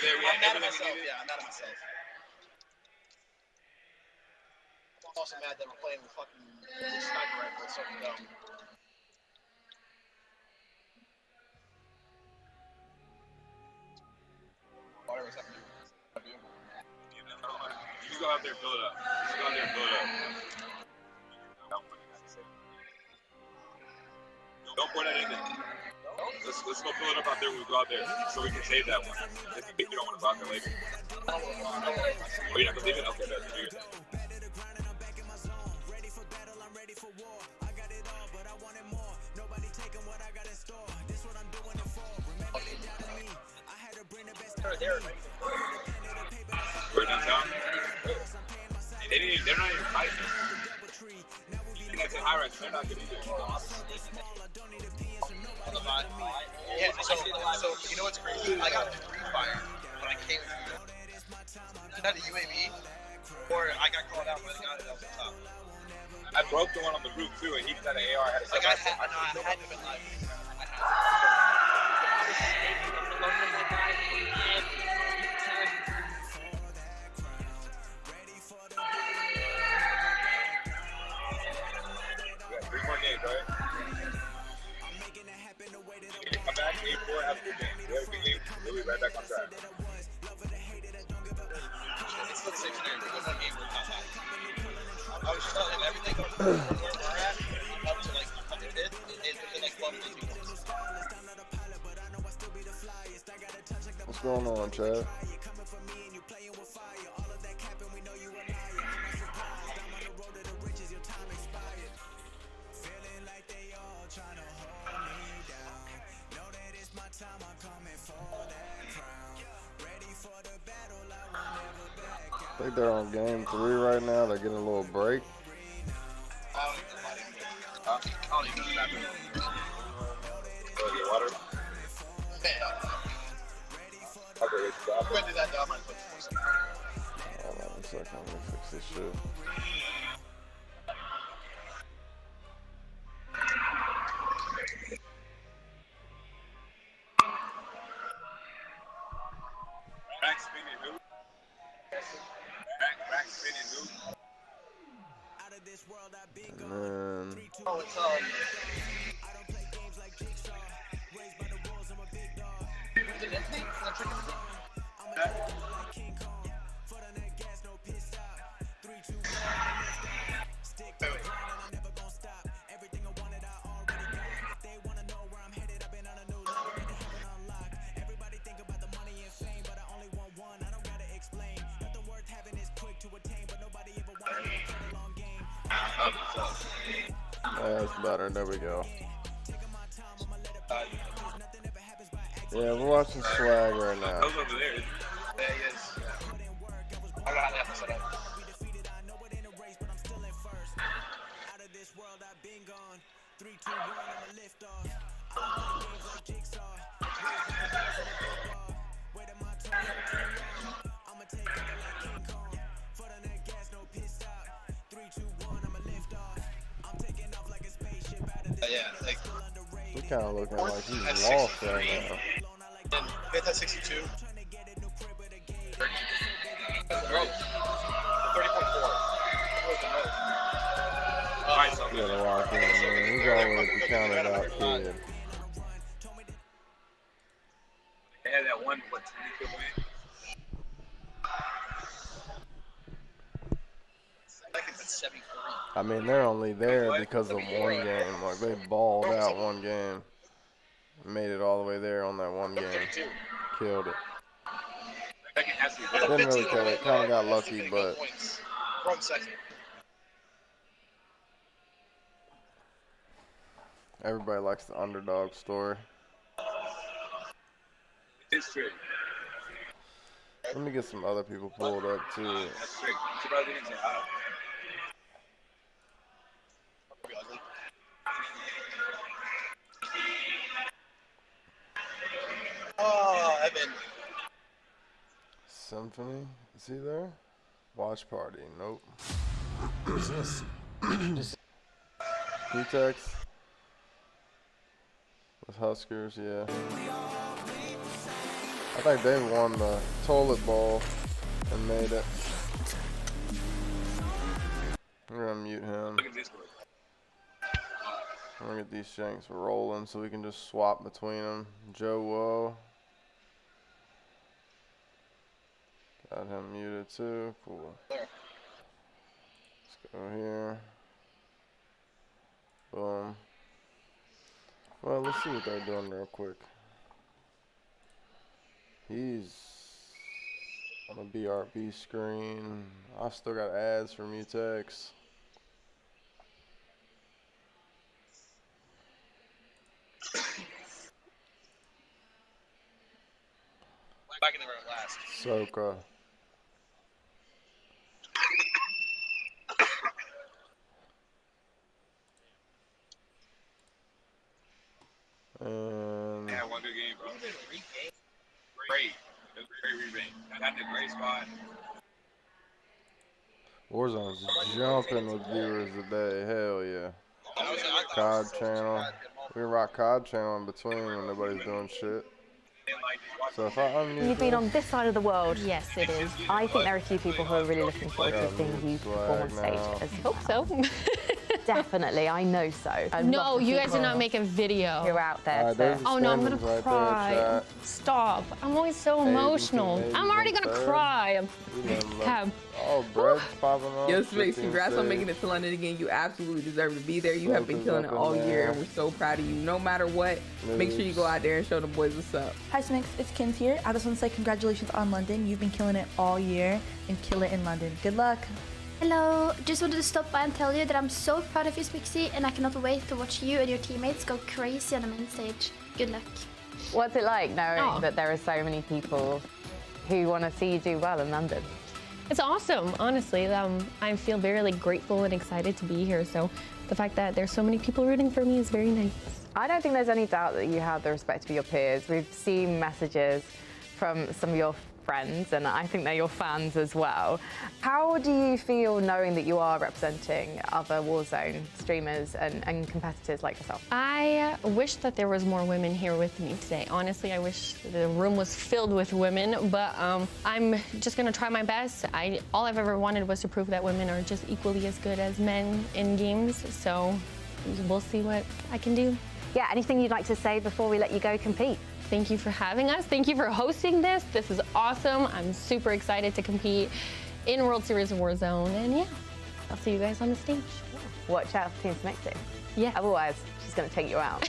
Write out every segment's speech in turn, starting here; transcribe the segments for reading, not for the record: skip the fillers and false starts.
I'm mad at myself. Yeah, I'm mad at myself. I'm also mad that we're playing with fucking sniper rifle. It's so dumb. Whatever's happening. You just go out there and fill it up. Just go out there and fill it up. Don't pour that in there. Let's go fill it up out there when we go out there so we can save that one. If you don't want to go out there later. Oh, you're not going to leave it? Okay, that's good. We're downtown. They're not even fighting. You guys say high rise, they're not going to do it. Yeah, so you know what's crazy? I got 3 fire when I came through. Not a UAV, or I got called out by the guy that was on top. I broke the one on the roof too, and he had an AR. Had a like I had to have been live. Three more games, right? Come back, 8-4, have a good game. We have a good game. We'll be right back on track. It's still 6-9. We're going one game. I was just telling him everything where we're at, up to like 100 hits, it's within like 12 minutes. What's going on, Chad? I think they're on game 3 right now. They're getting a little break. I don't even know what Get water? Okay, I'm going to do that, though. I'm going to put Hold on a second. Let me fix this shit. Back spinning who? Back spinning who? And then oh, it's that's better. There we go. Yeah, we're watching Swag right now. Those over there. there he is. I got that set up. Yeah, like He kind of looking like he's lost right now. Hit that 62. 30.4. You gotta lock in, man. He's always the counted out kid. They had that one, what, 20 win? I mean, they're only there because of one game. Like, they balled out one game. Made it all the way there on that one game. Killed it. Didn't really kill it. Kind of got lucky, but From second. everybody likes the underdog story. It's true. Let me get some other people pulled up, too. That's true. Surprised they didn't say hi. Oh, Evan. Symphony, is he there? Watch party, nope. Who's this? Pretext. With Huskers, yeah. I think they won the toilet bowl and made it. We're gonna mute him. Look at Discord. I'm gonna get these shanks rolling so we can just swap between them. Joe Woe. Got him muted too. Cool. Let's go here. Boom. Well, let's see what they're doing real quick. He's on the BRB screen. I still got ads for Mutex. Back in the room last. Soka. And Yeah, one good game, bro. Great. It was a great revamp. I got the great spot. Warzone's jumping with viewers today. Hell yeah. COD channel. We can rock COD channel in between when nobody's doing shit. So if I unmute You've been this- on this side of the world. Yes, it is. I think there are a few people who are really looking forward to seeing you perform on stage as well. Hope so. Definitely, I know so. I'd No, love to you see guys did not make a video. You're out there. there's To... the Oh no, I'm gonna standings right cry. there, chat. Stop. I'm always so Aiden, emotional. Aiden's I'm already in gonna third. cry. We done Have. Oh, bread's popping up. Yo, Smix, 15 congrats on saves. making it to London again. You absolutely deserve to be there. You have been Soka's killing it up in all year, there. and we're so proud of you. No matter what, make sure you go out there and show the boys what's up. Hi Smix, it's Kins here. I just want to say congratulations on London. You've been killing it all year and kill it in London. Good luck. Hello, just wanted to stop by and tell you that I'm so proud of you, Smixy, and I cannot wait to watch you and your teammates go crazy on the main stage. Good luck. What's it like knowing Oh. that there are so many people who want to see you do well in London? It's awesome, honestly. I feel very grateful and excited to be here. So the fact that there's so many people rooting for me is very nice. I don't think there's any doubt that you have the respect of your peers. We've seen messages from some of your friends, and I think they're your fans as well. How do you feel knowing that you are representing other Warzone streamers and competitors like yourself? I wish that there was more women here with me today. Honestly, I wish the room was filled with women, but I'm just gonna try my best. All I've ever wanted was to prove that women are just equally as good as men in games, so we'll see what I can do. Yeah, anything you'd like to say before we let you go compete? Thank you for having us. Thank you for hosting this. This is awesome. I'm super excited to compete in World Series of Warzone, and yeah, I'll see you guys on the stage. Watch out for Team Smixy. Yeah. Otherwise, she's going to take you out.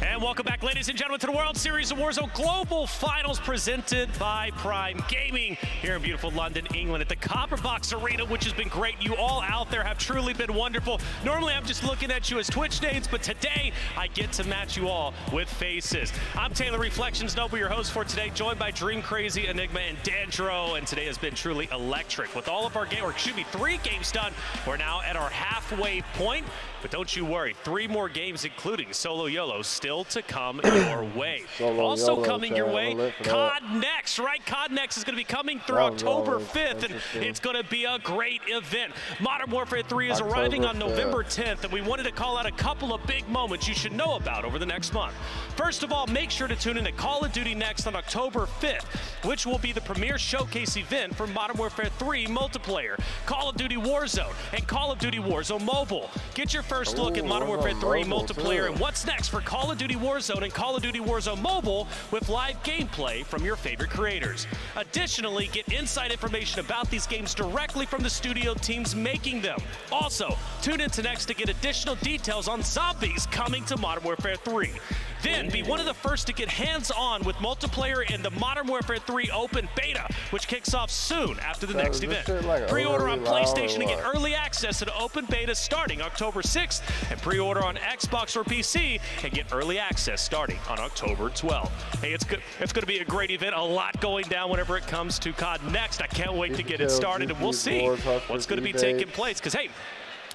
And welcome back, ladies and gentlemen, to the World Series of Warzone Global Finals presented by Prime Gaming here in beautiful London, England at the Copper Box Arena, which has been great. You all out there have truly been wonderful. Normally, I'm just looking at you as Twitch names, but today I get to match you all with faces. I'm Taylor Reflections Noble, your host for today, joined by Dream Crazy, Enigma, and Dandro, and today has been truly electric. With all of our games, or excuse me, 3 games done, we're now at our halfway point. But don't you worry, 3 more games, including Solo YOLO, still to come your way. Also YOLO, coming your way, lit for that. COD Next, right? COD Next is going to be coming through That was October always 5th, and interesting. it's going to be a great event. Modern Warfare 3 is October arriving on 5th. November 10th, and we wanted to call out a couple of big moments you should know about over the next month. First of all, make sure to tune in to Call of Duty Next on October 5th, which will be the premier showcase event for Modern Warfare 3 multiplayer, Call of Duty Warzone, and Call of Duty Warzone Mobile. Get your first look at Modern Warfare 3 multiplayer and what's next for Call of Duty Warzone and Call of Duty Warzone Mobile with live gameplay from your favorite creators. Additionally, get inside information about these games directly from the studio teams making them. Also, tune in to Next to get additional details on zombies coming to Modern Warfare 3. Then, be one of the first to get hands-on with multiplayer in the Modern Warfare 3 Open Beta, which kicks off soon after the next is this event. shit, like, Pre-order on overly loud PlayStation or and get what? early access to the Open Beta starting October 6th, and pre-order on Xbox or PC and get early access starting on October 12th. Hey, it's good. It's going to be a great event. A lot going down whenever it comes to COD Next. I can't wait to get it started, and we'll see what's going to be taking place. Because, hey,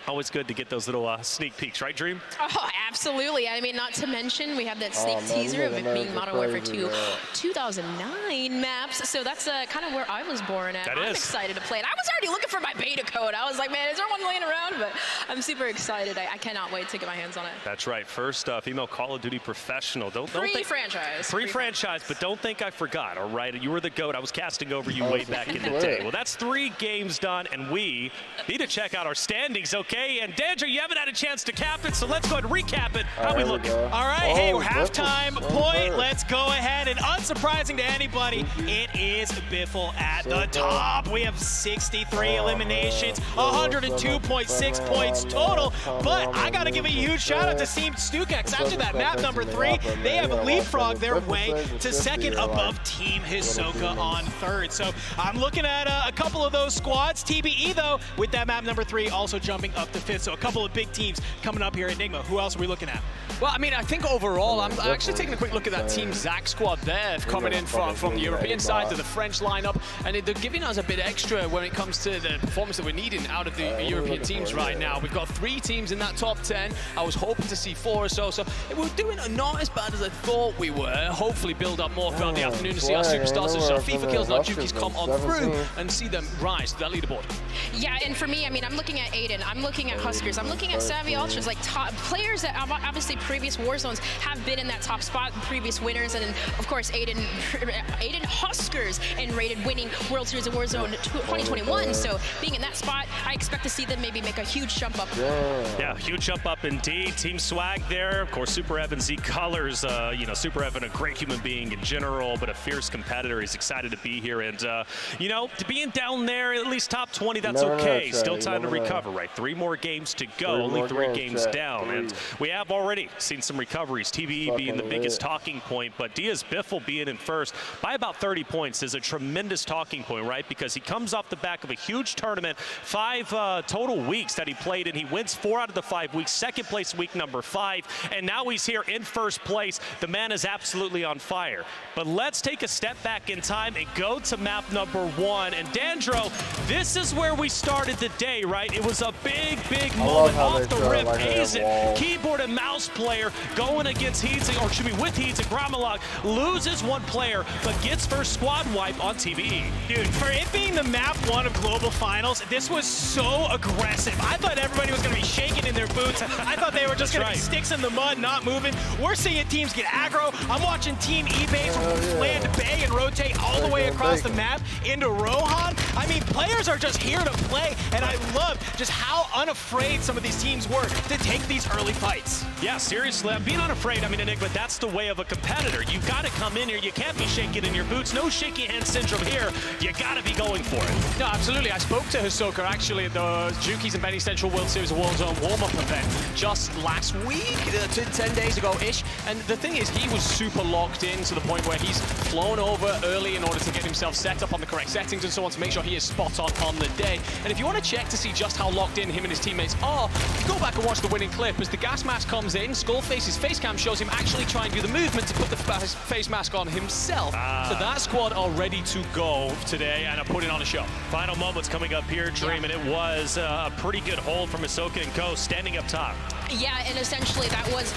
Always good to get those little sneak peeks, right, Dream? Oh, absolutely. I mean, not to mention we have that sneak teaser of it being Modern Warfare 2 2009 maps. So that's kind of where I was born at. I'm excited to play it. I was already looking for my beta code. I was like, man, is there one laying around? But I'm super excited. I cannot wait to get my hands on it. That's right. First female Call of Duty professional. Don't Free franchise. Free franchise, but don't think I forgot, all right? You were the GOAT. I was casting over you way back in the day. Well, that's 3 games done, and we need to check out our standings, okay? And Dandra, you haven't had a chance to cap it, so let's go ahead and recap it. How we looking? All right, hey, we're halftime point. Let's go ahead, and unsurprising to anybody, it is Biffle at the top. We have 63 eliminations, 102.6 points total, but I got to give a huge shout out to Team StuKX. After that map number 3, they have leapfrogged their way to second above Team Hisoka on third. So I'm looking at a couple of those squads. TBE, though, with that map number 3 also jumping up to 5th. So a couple of big teams coming up here at Enigma. Who else are we looking at? Well, I mean, I think overall, I'm actually taking a quick look at that Team Zach squad there, coming in from the European side to the French lineup, and they're giving us a bit extra when it comes to the performance that we're needing out of the European teams right now. We've got 3 teams in that top 10. I was hoping to see 4 or so, so we're doing not as bad as I thought we were. Hopefully build up more throughout the afternoon to see our superstars, so FIFA kills and our Jukies come on through and see them rise to that leaderboard. Yeah, and for me, I mean, I'm looking at Aiden, I'm looking at Huskers, I'm looking at Savvy Ultras, like top players that obviously previous Warzones have been in that top spot, previous winners, and then, of course, Aiden Huskers and rated winning World Series of Warzone 2021. So being in that spot, I expect to see them maybe make a huge jump up. Yeah, huge jump up indeed. Team Swag there, of course, Super Evan Z Colors. You know, Super Evan, a great human being in general, but a fierce competitor. He's excited to be here, and you know, to being down there, at least top 20, that's okay. Still time to recover, right? 3 more games to go, only 3 games down, and we have already seen some recoveries. TBE being the biggest talking point, but Diaz Biffle being in first by about 30 points is a tremendous talking point, right? Because he comes off the back of a huge tournament, 5 total weeks that he played in. He wins 4 out of the 5 weeks, second place week number 5, and now he's here in first place. The man is absolutely on fire. But let's take a step back in time and go to map number 1. And Dandro, this is where we started the day, right? It was a big moment off the rip. Hazen, keyboard and mouse player, going against Heats, or excuse me, with Heats, and Gromalog loses 1 player, but gets first squad wipe on TBE. Dude, for it being the map 1 of Global Finals, this was so aggressive. I thought everybody was going to be shaking in their boots. I thought they were just going to be sticks in the mud, not moving. We're seeing teams get aggro. I'm watching Team eBay land Bay and rotate all the way across the map into Rohan. I mean, players are just here to play, and I love just how unafraid some of these teams were to take these early fights. Yeah, seriously, I'm being unafraid. I mean, Enigma, that's the way of a competitor. You've got to come in here. You can't be shaking in your boots. No shaky hand syndrome here. You got to be going for it. No, absolutely. I spoke to Hisoka actually at the Jukies and Benny Central World Series of Warzone warm-up event just last week, 10 days ago-ish. And the thing is, he was super locked in to the point where he's flown over early in order to get himself set up on the correct settings and so on to make sure he is spot on the day. And if you want to check to see just how locked in him and his teammates are, if you go back and watch the winning clip, as the gas mask comes in, Skullface's face cam shows him actually trying to do the movement to put the face mask on himself. So that squad are ready to go today and are putting on a show. Final moments coming up here, Dream, and it was a pretty good hold from Hisoka and Co. standing up top. Yeah, and essentially that was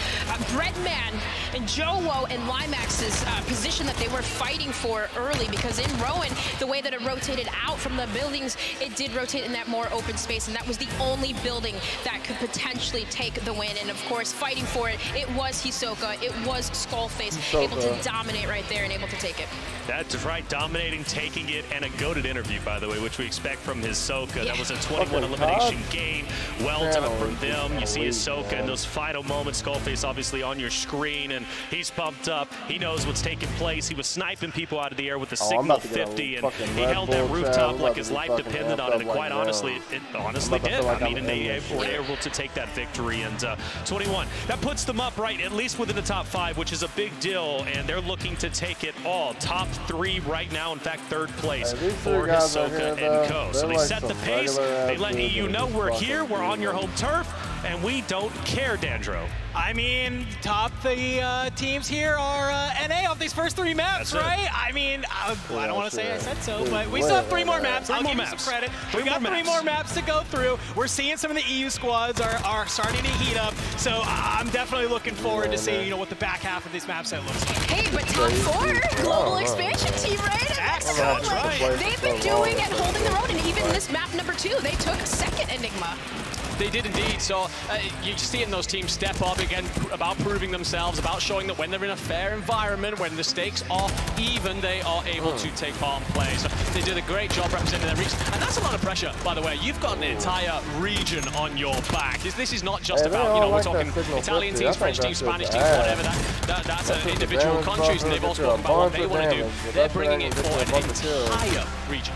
Breadman and Joe and Limax's position that they were fighting for early, because in Rowan, the way that it rotated out from the buildings, it did rotate in that more open space, and that was the only building that could potentially take the win. And of course, fighting for it, it was Hisoka, it was Skullface, able to dominate right there and able to take it. That's right, dominating, taking it, and a goated interview, by the way, which we expect from Hisoka. That was a 21 elimination game. Well done from them. You see Hisoka in those final moments. Skullface obviously on your screen, and he's pumped up. He knows what's taking place. He was sniping people out of the air with the Signal 50, and he held that rooftop like his life depended on it, and quite honestly, it honestly did. I mean, and they were able to take that victory, and 21. That puts them up right at least within the top 5, which is a big deal, and they're looking to take it all. Top 3 right now, in fact, 3rd place for Hisoka and Co. So they set the pace. They let EU know we're here, we're on your home turf, and we don't care, Dandro. I mean, top the teams here are NA off these first 3 maps, right? I mean, I don't want to say I said so, but we still have 3 more maps. I'll give you some credit. We got 3 more maps to go through. We're seeing some of the EU squads are starting to heat up, so I'm definitely looking forward to seeing what the back half of these map set looks like. Hey, but top 4, global expansion team, right? That's right. They've been doing and holding their own, and even this map number 2, they took 2nd Enigma. They did indeed. So you see in those teams step up again, about proving themselves, about showing that when they're in a fair environment, when the stakes are even, they are able to take part and play. So they did a great job representing their region. And that's a lot of pressure, by the way. You've got an entire region on your back. This is not just about, you know, we're talking Italian teams, French teams, Spanish teams, whatever. That's individual countries, and they've all spoken about what they want to do. They're bringing it for an entire region.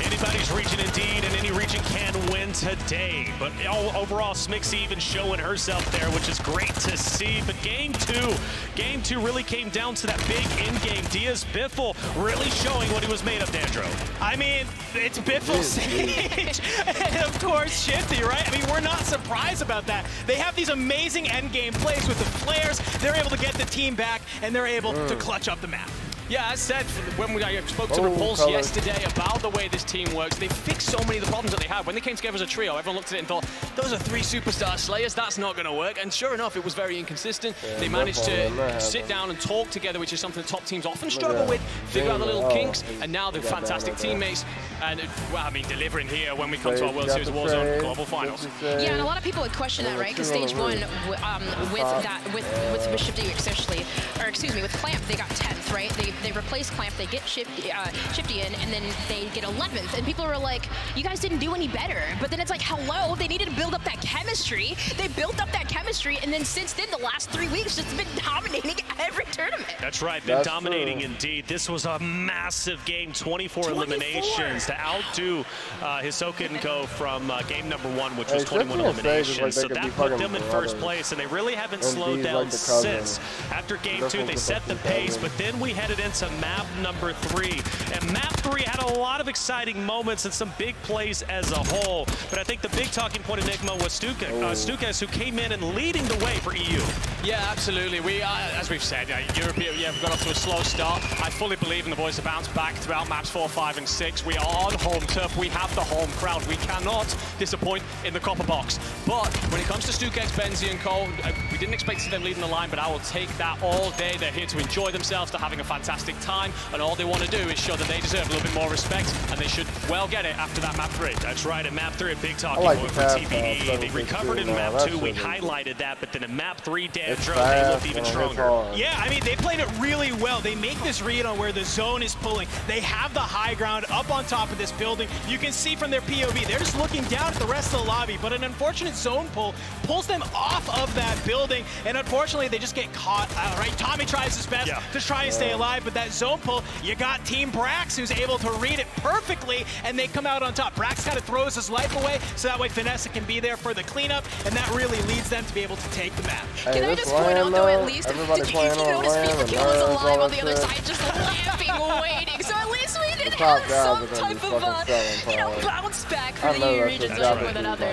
Anybody's region indeed, and any region can win today. But overall, Smixy even showing herself there, which is great to see. But game two really came down to that big in-game. Diaz Biffle really showing what he was made of, Dandro. I mean, it's Biffle Sage, and of course Shifty, right? I mean, we're not surprised about that. They have these amazing end-game plays with the flares. They're able to get the team back, and they're able to clutch up the map. Yeah, as said, when I spoke to Repulse yesterday about the way this team works, they fixed so many of the problems that they had. When they came together as a trio, everyone looked at it and thought, those are 3 superstar Slayers, that's not going to work. And sure enough, it was very inconsistent. They managed to sit down and talk together, which is something the top teams often struggle with, figure out the little kinks, and now they're fantastic teammates. And, well, I mean, delivering here when we come to our World Series Warzone Global Finals. Yeah, and a lot of people would question that, right? Because stage 1, with Shifty especially, or excuse me, with Clamp, they got 10th, right? They replace Clamp, they get Shifty in, and then they get 11th. And people were like, you guys didn't do any better. But then it's like, hello, they needed to build up that chemistry. They built up that chemistry, and then since then, the last 3 weeks, it's been dominating every tournament. That's right, been dominating indeed. This was a massive game, 24 eliminations to outdo Hisoka and Co from game number 1, which was 21 eliminations. So that put them in first place, and they really haven't slowed down since. After game 2, they set the pace, but then we headed into map number 3. And map 3 had a lot of exciting moments and some big plays as a whole. But I think the big talking point Enigma was Stukas, who came in and leading the way for EU. Yeah, absolutely. We, as we've said, Europe, we got off to a slow start. I fully believe in the boys to bounce back throughout maps 4, 5, and 6. We are on home turf. We have the home crowd. We cannot disappoint in the copper box. But when it comes to Stukas, Benzi, and Cole, we didn't expect to see them leading the line, but I will take that all day. They're here to enjoy themselves. They're having a fantastic time, and all they want to do is show that they deserve a little bit more respect, and they should well get it after that map 3. That's right, in map 3, a big talking point for TBE. They recovered in map 2, we highlighted that, but then in map 3, Dandro, they looked even stronger. Yeah, I mean, they played it really well. They make this read on where the zone is pulling. They have the high ground up on top of this building. You can see from their POV, they're just looking down at the rest of the lobby, but an unfortunate zone pull pulls them off of that building, and unfortunately, they just get caught, right? Tommy tries his best to try and stay alive, but that zone pull, you got Team Brax, who's able to read it perfectly, and they come out on top. Brax kind of throws his life away, so that way Vanessa can be there for the cleanup, and that really leads them to be able to take the match. Can I just point out, though, at least, did you notice Fever Kill is alive on the other side, just lamping, waiting, so at least we did have some type of, bounce back for the EU region, especially with another.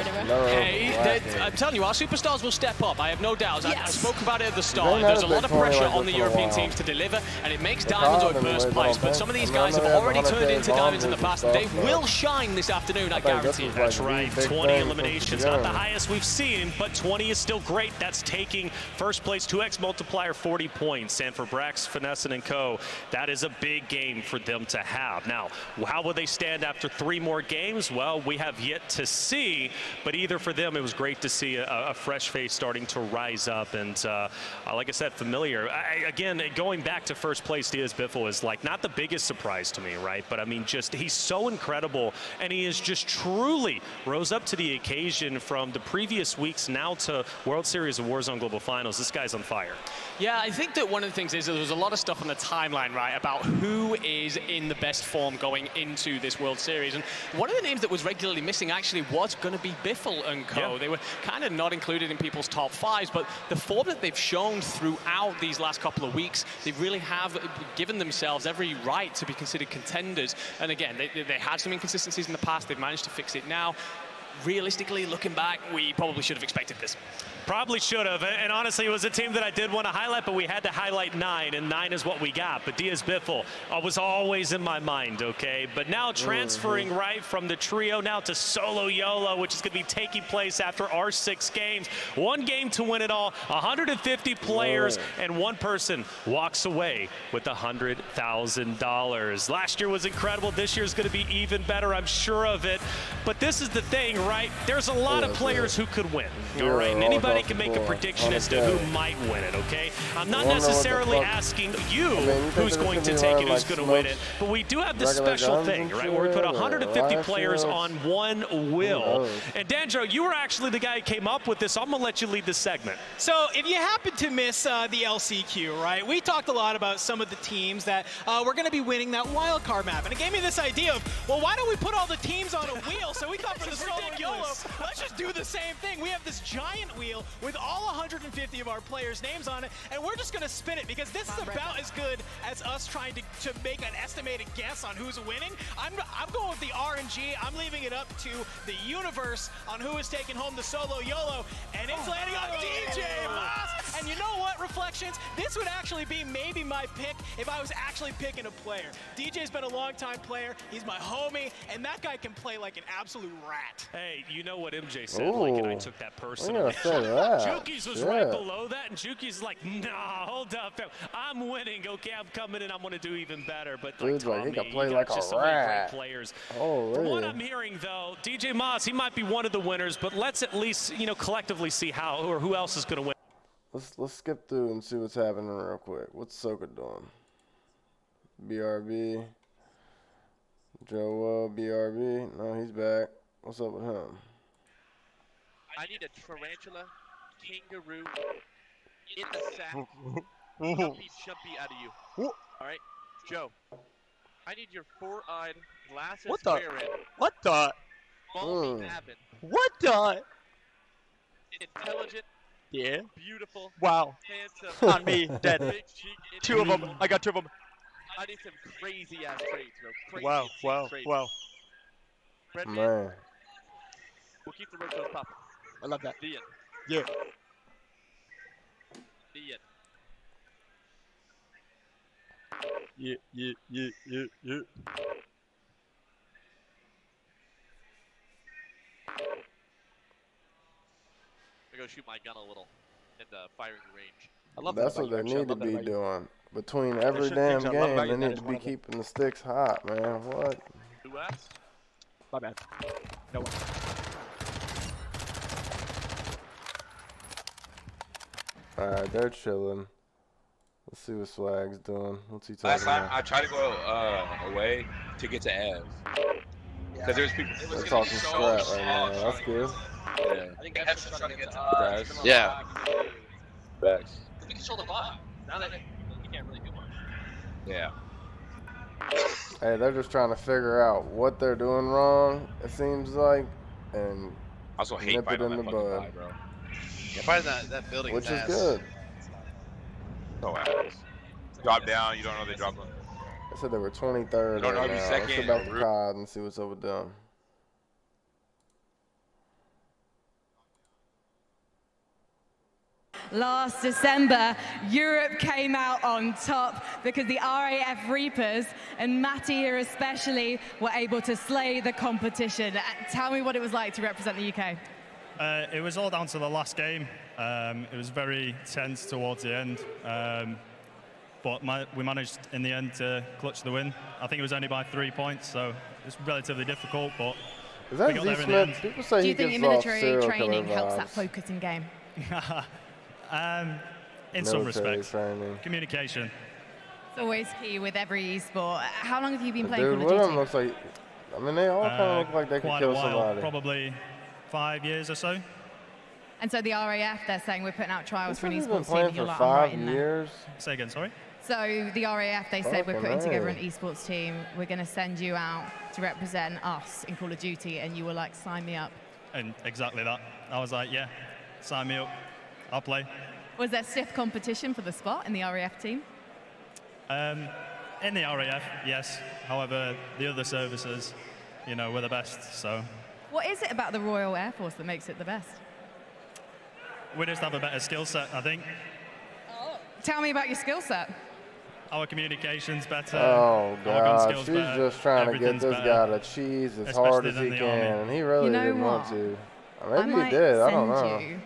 Hey, I'm telling you, our superstars will step up, I have no doubts. I spoke about it at the start. There's a lot of pressure on the European teams to deliver, and it makes Diamonds or first place, but some of these guys have already turned into Diamonds in the past, and they will shine this afternoon, I guarantee. That's right, 20 eliminations, not the highest we've seen, but 20 is still great. That's taking first place, 2x multiplier, 40 points, and for Brax, Finesse, and Co., that is a big game for them to have. Now, how will they stand after 3 more games? Well, we have yet to see, but either for them, it was great to see a fresh face starting to rise up, and like I said, familiar. Again, going back to first place, Diaz Biffle is like not the biggest surprise to me, right? But I mean, just he's so incredible, and he is just truly rose up to the occasion from the previous weeks now to World Series of Warzone Global Finals. This guy's on fire. Yeah, I think that one of the things is that there's a lot of stuff on the timeline, right, about who is in the best form going into this World Series. And one of the names that was regularly missing actually was going to be Biffle and Co. Yeah. They were kind of not included in people's top 5s, but the form that they've shown throughout these last couple of weeks, they really have given themselves every right to be considered contenders. And again, they had some inconsistencies in the past. They've managed to fix it now. realistically, looking back, we probably should have expected this. Probably should have, and honestly, it was a team that I did want to highlight, but we had to highlight 9, and 9 is what we got. But Diaz Biffle was always in my mind, okay? But now transferring right from the trio now to solo YOLO, which is going to be taking place after our 6 games. 1 game to win it all, 150 players, and 1 person walks away with $100,000. Last year was incredible. This year is going to be even better, I'm sure of it. But this is the thing, right? There's a lot of players who could win, all right? And anybody can make a prediction as to who might win it, okay? I'm not necessarily asking you who's going to take it, who's going to win it, but we do have this special thing, right, where we put 150 players on 1 wheel. And Dandro, you were actually the guy who came up with this, so I'm going to let you lead this segment. So if you happen to miss the LCQ, right, we talked a lot about some of the teams that were going to be winning that wild card map, and it gave me this idea of, well, why don't we put all the teams on a wheel? So we thought for the solo YOLO, let's just do the same thing. We have this giant wheel with all 150 of our players' names on it, and we're just going to spin it because this is about as good as us trying to make an estimated guess on who's winning. I'm going with the RNG. I'm leaving it up to the universe on who is taking home the solo YOLO, and it's landing on DJ Moss. And you know what, Reflections? This would actually be maybe my pick if I was actually picking a player. DJ's been a long-time player. He's my homie, and that guy can play like an absolute rat. Hey, you know what MJ said, like, and I took that personally. Juki's was Yeah. right below that, and Juki's like, nah, hold up. I'm winning. Okay, I'm coming in. I'm going to do even better. But like, Dude's like, he Tommy, can play you like got a just so many great rat. players. Oh, From what really? I'm hearing, though, DJ Moss, he might be one of the winners, but let's at least, you know, collectively see how or who else is going to win. Let's skip through and see what's happening real quick. What's Soka doing? BRB. Joe BRB. No, he's back. What's up with him? I need a tarantula, kangaroo, in the sack, jumpy out of you. All right, Joe. I need your 4-eyed, glasses wearing. What the? Balmy Navin. What the? Intelligent. Yeah. Beautiful. Wow. Handsome. On me, dead. Big cheek. 2 of them. I got 2 of them. I need some crazy ass trades, bro. Crazy Wow. Wow. trades. Wow. Brendan, Man. we'll keep the rotos popping. I love that. The end. Yeah. The end. Yeah. I go shoot my gun a little in the firing range. I love That's that what they about you, need to actually. I love be that about you. doing. Between every should damn think so. I love game, about you, they that need is to one be of them. keeping the sticks hot, man. What? Who asked? My bad. No one. Alright, they're chilling. Let's see what Swag's doing. What's he talking Last time about? I tried to go away to get to Avs. Because there's people. They're talking scrap right now. That's good. Yeah. I think Ev's just trying to get to Guys. Yeah. Backs. We control the bot. Now that you can't really do much. Yeah. Hey, they're just trying to figure out what they're doing wrong, it seems like, and I also hate nip it fighting in on the that fucking bud. guy, bro. Yeah, fighting that building Which is ass. good. So ass. Drop down, you don't know they drop them. I said they were 23rd You don't know right if now. he's Let's second go back or to root. COD and see what's up with them. Last December, Europe came out on top because the RAF Reapers, and Matty here especially, were able to slay the competition. Tell me what it was like to represent the UK. It was all down to the last game. It was very tense towards the end, but we managed in the end to clutch the win. I think it was only by 3 points, so it's relatively difficult, but Is that we got there in the Z-Smith? end. People say Do he you think gives your off military serial training killer helps that vibes. focus in game? In some Military respects. training. Communication. It's always key with every esport. How long have you been The playing dude Call with of him Duty? looks like, I mean, they all kind of look like they could Quite kill a while, somebody. probably 5 years or so. And so the RAF, they're saying we're putting out trials for an He's been esports team. playing and you're for like, I'm right 5 in there. years. Say again, sorry? So the RAF, they said we're Fucking putting together A. an esports team. We're going to send you out to represent us in Call of Duty, and you were like, sign me up. And exactly that. I was like, yeah, sign me up. I'll play. Was there stiff competition for the spot in the RAF team? In the RAF, yes. However, the other services, you know, were the best. So What is it about the Royal Air Force that makes it the best? We just have a better skill set, I think. Tell me about your skill set. Our communication's better. Oh, our gun God. skills She's better, just trying to get everything's this better, guy to cheese as especially hard as than he the can. Army. And he really You know didn't want what? to. I Maybe might he did. I don't send know. you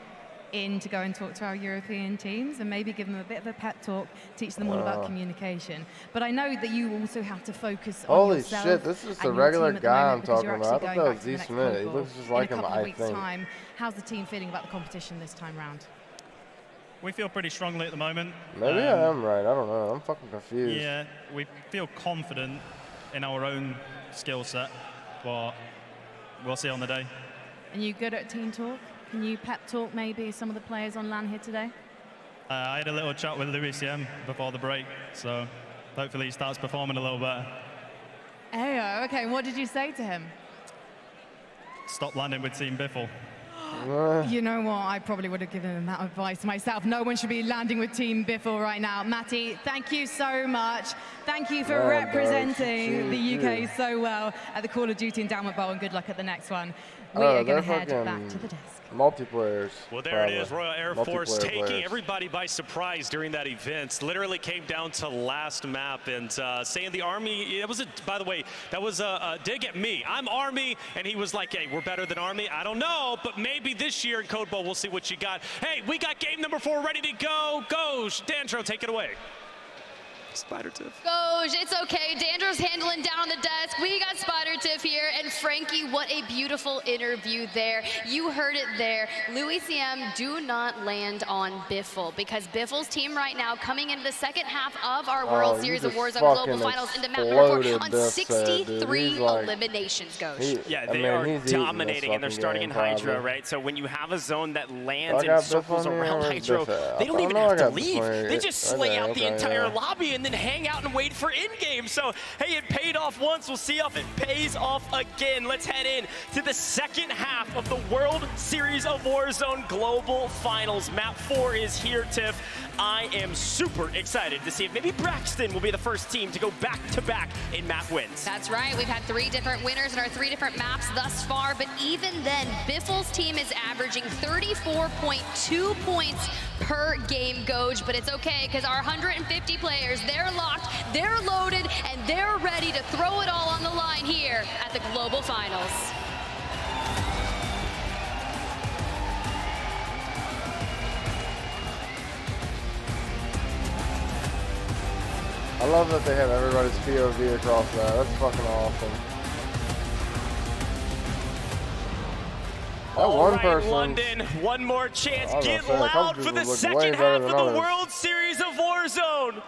in to go and talk to our European teams and maybe give them a bit of a pep talk, teach them all about communication. But I know that you also have to focus on Holy yourself. shit, this is the and your regular team at the guy moment I'm because talking you're about. I actually thought going that back was to the Z next Smith. He global looks just like in him, a couple of I weeks' think. time. How's the team feeling about the competition this time round? We feel pretty strongly at the moment. Maybe I am right. I don't know. I'm fucking confused. Yeah, we feel confident in our own skill set, but we'll see on the day. And you good at team talk? Can you pep talk maybe some of the players on LAN here today? I had a little chat with Louis CM before the break, so hopefully he starts performing a little better. Oh, okay. And what did you say to him? Stop landing with Team Biffle. You know what? I probably would have given him that advice myself. No one should be landing with Team Biffle right now. Matty, thank you so much. Thank you for representing the UK so well at the Call of Duty Endowment Bowl, and good luck at the next one. We are going to head back to the desk. Multiplayers. Well, there it is. Royal Air Force taking everybody by surprise during that event. Literally came down to last map and saying the Army, it was a, by the way, that was a dig at me. I'm Army, and he was like, hey, we're better than Army. I don't know, but maybe this year in Code Bowl, we'll see what you got. Hey, we got game number 4 ready to go. Go, Dantro, take it away. Spider Tiff. Gosh, it's okay. Dandro's handling down on the desk. We got Spider Tiff here. And Frankie, what a beautiful interview there. You heard it there. Louis CM, do not land on Biffle, because Biffle's team right now coming into the second half of our World Series of Warzone Global Finals into map number 4 on 63 eliminations, Gosh. Yeah, they are dominating, and they're starting in Hydra, right? So when you have a zone that lands and circles around Hydra, they don't even have to leave. They just slay out the entire lobby and then hang out and wait for in-game. So, hey, it paid off once. We'll see if it pays off again. Let's head in to the second half of the World Series of Warzone Global Finals. Map 4 is here, Tiff. I am super excited to see if maybe Braxton will be the first team to go back-to-back in map wins. That's right. We've had 3 different winners in our 3 different maps thus far, but even then, Biffle's team is averaging 34.2 points per game, Goj, but it's okay, because our 150 players, they're locked, they're loaded, and they're ready to throw it all on the line here at the Global Finals. I love that they have everybody's POV across that. That's fucking awesome. That one person. London, one more chance. Get saying, loud for the second half of the World Series of Warzone.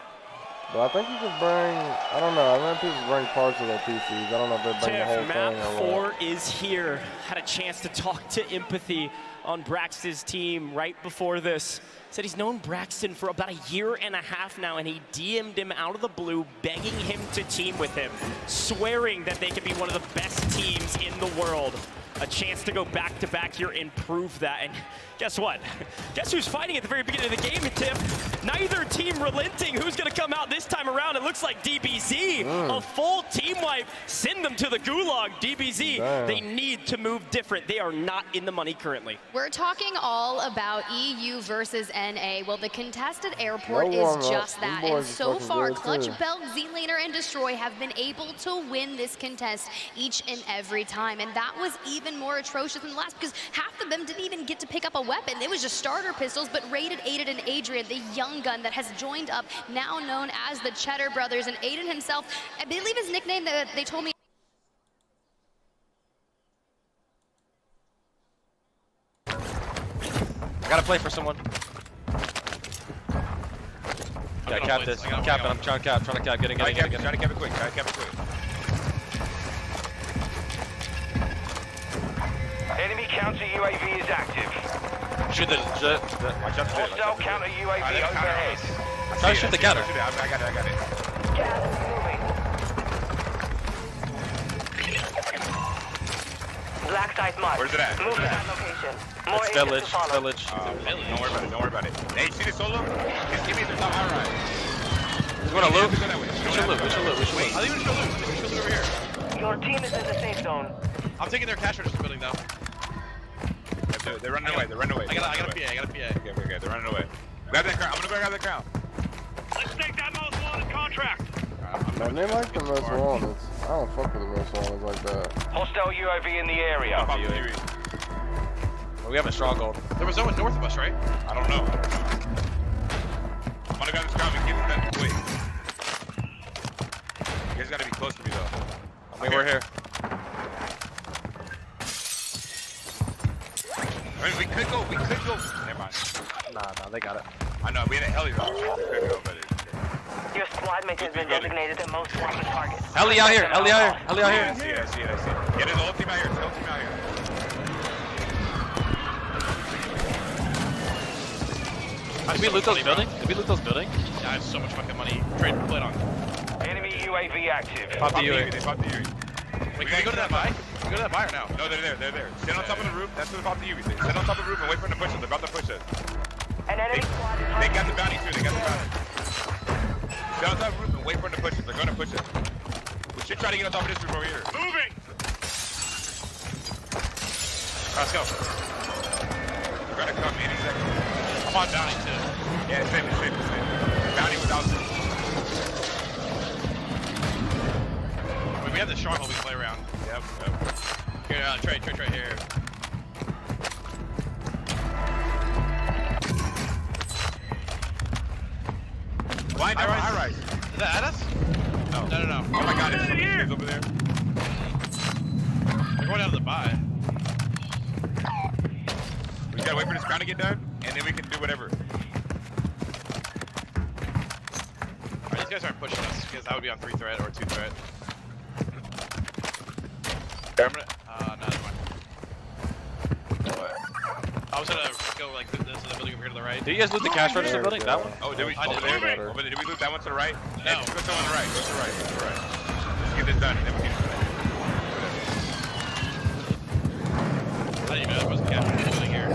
But I think you can bring, I don't know, I think people bring parts of their PCs. I don't know if they bring the whole thing Map or what. 4 is here. Had a chance to talk to Empathy on Braxton's team right before this. Said he's known Braxton for about a year and a half now, and he DM'd him out of the blue, begging him to team with him, swearing that they could be one of the best teams in the world. A chance to go back-to-back here and prove that. And guess what? Guess who's fighting at the very beginning of the game, Tiff? Neither team relenting. Who's going to come out this time around? It looks like DBZ. A full team wipe. Send them to the gulag. DBZ, they need to move different. They are not in the money currently. We're talking all about EU versus NA. Well, the contested airport is just that. And so far, Clutch, Belk, Z-Laner, and Destroy have been able to win this contest each and every time. And that was even more atrocious than the last, because half of them didn't even get to pick up a weapon. It was just starter pistols, but Rated, Aiden, and Adrian, the young gun that has joined up, now known as the Cheddar Brothers. And Aiden himself, I believe his nickname, that they told me. I gotta play for someone. Yeah, cap this. I'm capping. I'm trying to cap. Trying to cap. Getting. Trying to cap it quick. Trying to cap it quick. Enemy counter UAV is active. Shoot the Hostile counter UAV overhead. Try to shoot the counter. I got it. Gas moving. Black site mark. Where's it at? Move to that location. It's village. Village. Don't worry about it. Don't worry about it. Hey, see the solo? Just give me the top. All right. You wanna loot? We should loot. We should loot. We should loot. I think we should loot. We should loot over here. Your team is in the safe zone. I'm taking their cash register building though. Yeah, they're running away. They're running away. I got a PA. Okay. They're running away. Grab that crown. I'm gonna go grab that crown. Let's take that most wanted contract. Man, they like the most wanted. I don't fuck with the most wanted like that. Hostile UAV in the area. Well, we have a stronghold. There was no one north of us, right? I don't know. I'm gonna grab this crown and get that. Wait. You guys gotta be close to me though. I mean, we're here. I mean, we could go. Never mind. Nah, they got it. I know, we had a heli though. We could go, but Your squad mate has been designated the most wanted target. Heli out here. Heli out here. Heli out I here. see it. Yeah, there's the whole team out here. There's the whole team out here. Did we loot those buildings? Yeah, I have so much fucking money. Trade plate on. Enemy UAV active. Pop the UAV. They popped the UAV. Wait, can we go to that buy? Can we go to that buy or no? No, they're there. Stand on top of the roof. That's where they popped the UAV. Stand on top of the roof and wait for them to push us. They're about to push us. An enemy squad is They got the bounty too. Stand on top of the roof and wait for them to push us. They're gonna push us. We should try to get on top of this roof over here. moving. Alright, let's go. They're gonna come any second. I'm on bounty too. Yeah, it's safe. Bounty without this. Wait, we have the stronghold we can play around. Yep. Here, trade here. Blind high rise. Is that at us? No. No. Oh my god, it's so many kids over there. They're going down to the buy. We gotta wait for this crown to get done, and then we can do whatever. Alright, these guys aren't pushing us because that would be on 3 threat or 2 threat. I'm gonna. No, never mind. I was gonna go like this to the building over here to the right. Did you guys loot the cash register building? That one? Oh, did we? I did. Did we loot that one to the right? No. Let's go to the right. Go to the right. Let's get this done, and then we can. I didn't even know there was a cash register building here.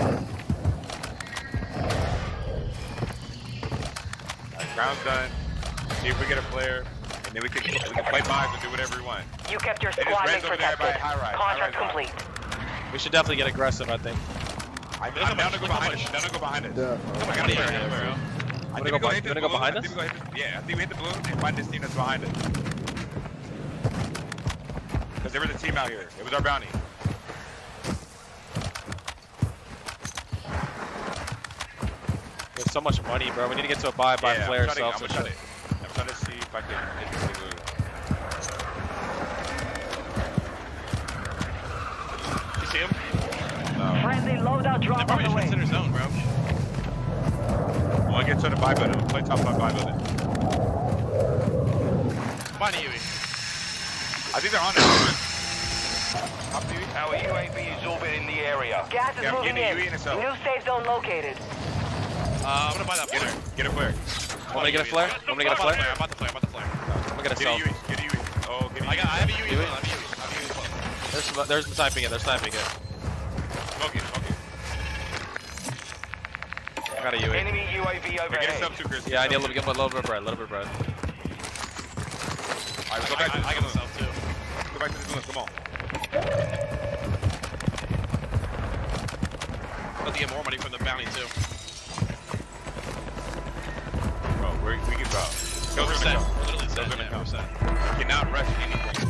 Ground's done. See if we get a flare, and then we can play vibes and do whatever we want. You kept your They just squad ran mate over there by protected. high rise. Contract complete. We should definitely get aggressive, I think. I'm down to go behind us. Yeah. I gotta play. I think we go hit this Gonna go balloon. behind I us? think we go hit this. Yeah, I think we hit the balloon and find this team that's behind us. Because there was a team out here. It was our bounty. There's so much money, bro. We need to get to a buy flare I'm ourselves. trying to see if I can hit this balloon. You see him? No. Friendly loadout They drop on probably the just way. consider zone, bro. I want to get to the buy building. We'll play top of buy building. Mine UAV. I think they're on it. Our UAV is orbiting the area. Gas is Yeah, I'm moving getting in. a UAV in itself. New safe zone located. I'm gonna buy that flare. Get a flare. Want me to get a flare? Want me to get a flare? I'm about the flare. I'm gonna get a Get a self. UAV. Get a UAV. Oh, get a UAV. I have a UAV. I have a UAV. There's sniping it. They're sniping it. Smoke it. I got a UAV. Enemy UAV Get overhead. yourself too, Chris. Yeah, I need a little bit of bread. Alright, let's go back to I got myself too. Let's go back to this balloon. Come on. About to get more money from the bounty too. Bro, we can go. We're set. We're literally set. Those women Yeah, we're set. You cannot rush anything.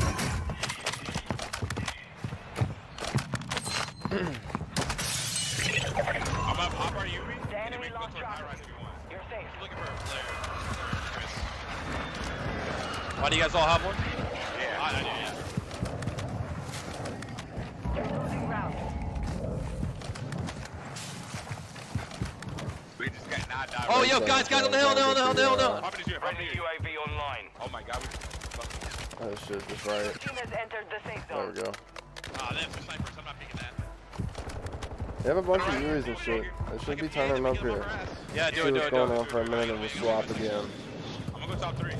I'm up our UAV. The enemy Go lost to a high rise if you want. You're safe. Looking for a flare. Why do you guys all have one? Yeah. I do, yeah. We just got knocked out. Oh, yo, guys, on the hill. Friendly UAV online. Oh my god. That shit just right. Team has entered the safe There zone. we go. They have 2 snipers. I'm not picking that. They have a bunch of UAVs and shit. They should be turning them up here. Yeah, See what's going on for a minute and just swap again. I'm gonna go top 3.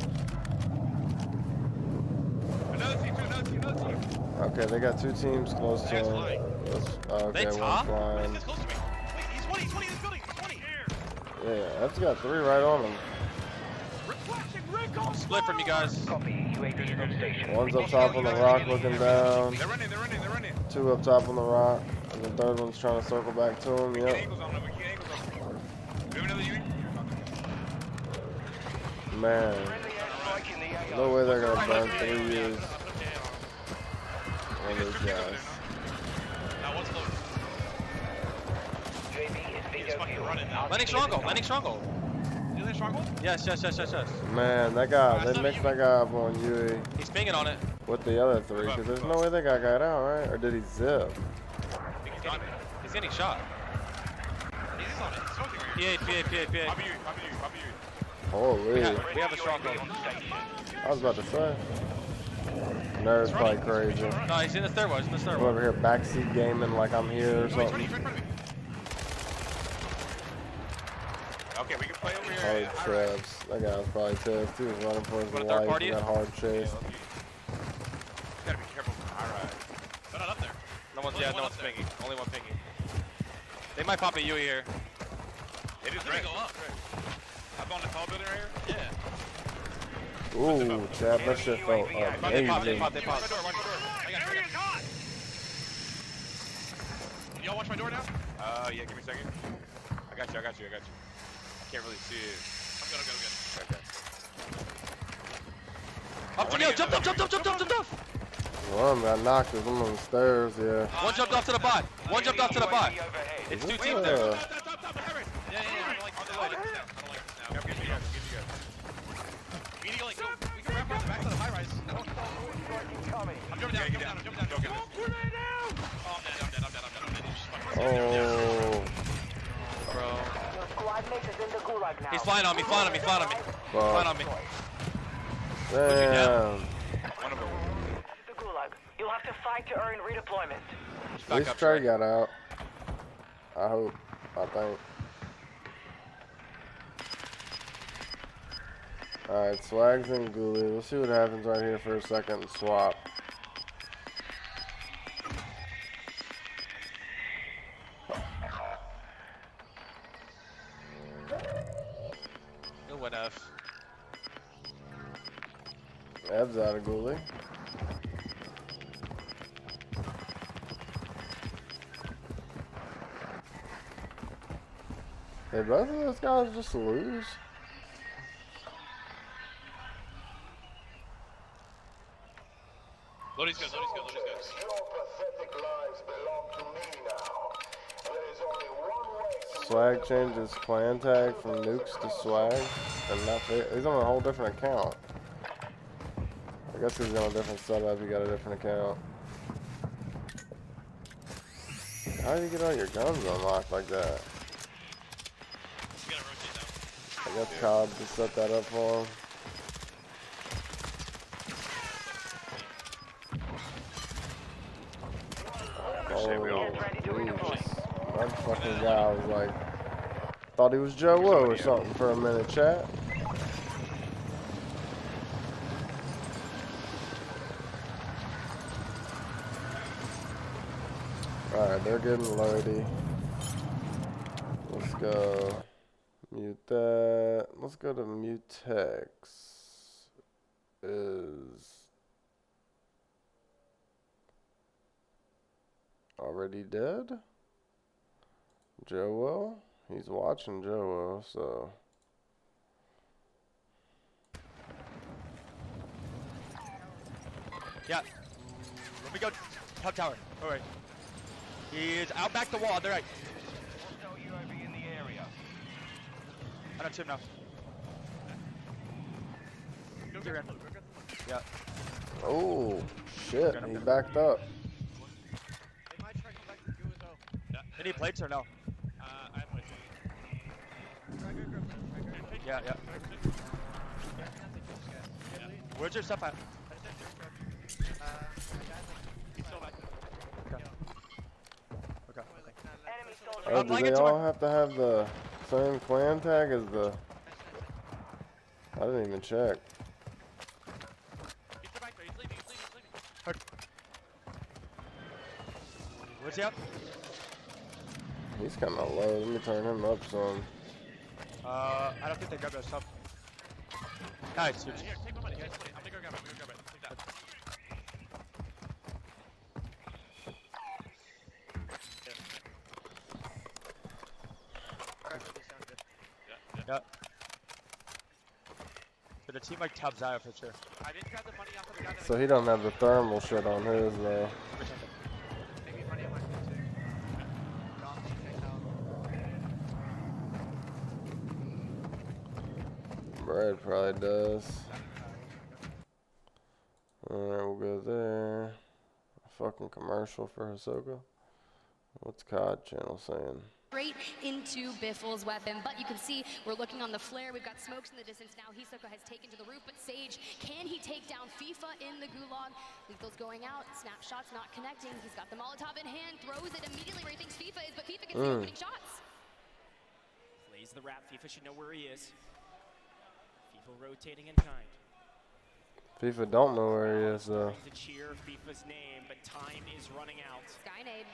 Another team. Okay, they got 2 teams close to them. Okay, They one's top? flying. He's close to me. Wait, he's 20 in this building. He's 20. Yeah, that's got 3 right on them. Reflection Split from you guys. One's up top on the rock looking down. They're running. 2 up top on the rock. And the third one's trying to circle back to him. Yep. Man. No way they're going to burn 3 years on these guys. Landing stronghold. Yes. Man, that guy, they mixed that guy up on UE. He's pinging on it. With the other 3, because there's no way that guy got out, right? Or did he zip? He's getting shot. PA. Holy. We have a stronghold. I was about to say. Nerd's probably crazy. No, he's in the third one. I'm over here backseat gaming like I'm here or something. Okay, we can play over here. Hard traps. That guy was probably pissed. He was running for his life. He got hard chase. Gotta be careful. Alright. They're not up there. No one's pinging. Only one pinging. They might pop a UE here. It is right. Go up. Up on the tall building right here? Yeah. Ooh, Chad, that shit felt amazing. They pop. Area's hot! Can y'all watch my door now? Yeah, give me a second. I got you. Can't really see it. I'm good. Okay. Up to you! Jump! One got knocked as I'm on the stairs, yeah. One jumped off to the bot. It's 2 teams there. Yeah. I don't like this now. Good. We can wrap around the back to the high rise. I'm jumping down. Oh, I'm dead. Bro. He's flying on me. Flying on me. Damn. One of them. The Gulag. You'll have to fight to earn redeployment. At least Trey got out. I think. Alright, Swags and Ghoulie. We'll see what happens right here for a second and swap. You'll win F. Ev's out of Ghoulie. Hey, both of those guys just lose? Loading's good. Swag changed his clan tag from Nukes to Swag, and he's on a whole different account. I guess he's on a different setup, he got a different account. How do you get all your guns unlocked like that? I guess COD just set that up for him. Oh, Jesus. That fucking guy was like, thought he was Joe Woe or something for a minute, chat. Alright, they're getting loady. Let's go. Mute that. Let's go to Mutex. Is already dead? Joe, he's watching Joe, so. Yeah. Let me go. Top tower. All right. He is out back the wall. They're right. I don't see him now. Yeah. Oh, shit. He backed up. Any plates or no? I have plates. Yeah. Where's your stuff at? Oh, do they all have to have the same clan tag as the... I didn't even check. Where's he at? He's kind of low. Let me turn him up some. I don't think they grabbed our stuff. Nice, dude. Here, take my money. Here's money. I'm gonna go grab it. I'm gonna grab it. Take that. Yep. So the team like tabs out for sure. I didn't grab the money off of the guy that So he don't have the thermal shit on his though. Maybe money on my phone too. Brad probably does. Alright, we'll go there. A fucking commercial for Hisoka. What's COD channel saying? Straight into Biffle's weapon, but you can see we're looking on the flare. We've got smokes in the distance now. Hisoka has taken to the roof, but Sage, can he take down FIFA in the gulag? Lethal's going out, snapshots not connecting. He's got the Molotov in hand, throws it immediately where he thinks FIFA is, but FIFA gets the opening shots. Plays the wrap. FIFA should know where he is. FIFA rotating in kind. FIFA don't know where he is though. To cheer FIFA's name, but time is running out. Skynade.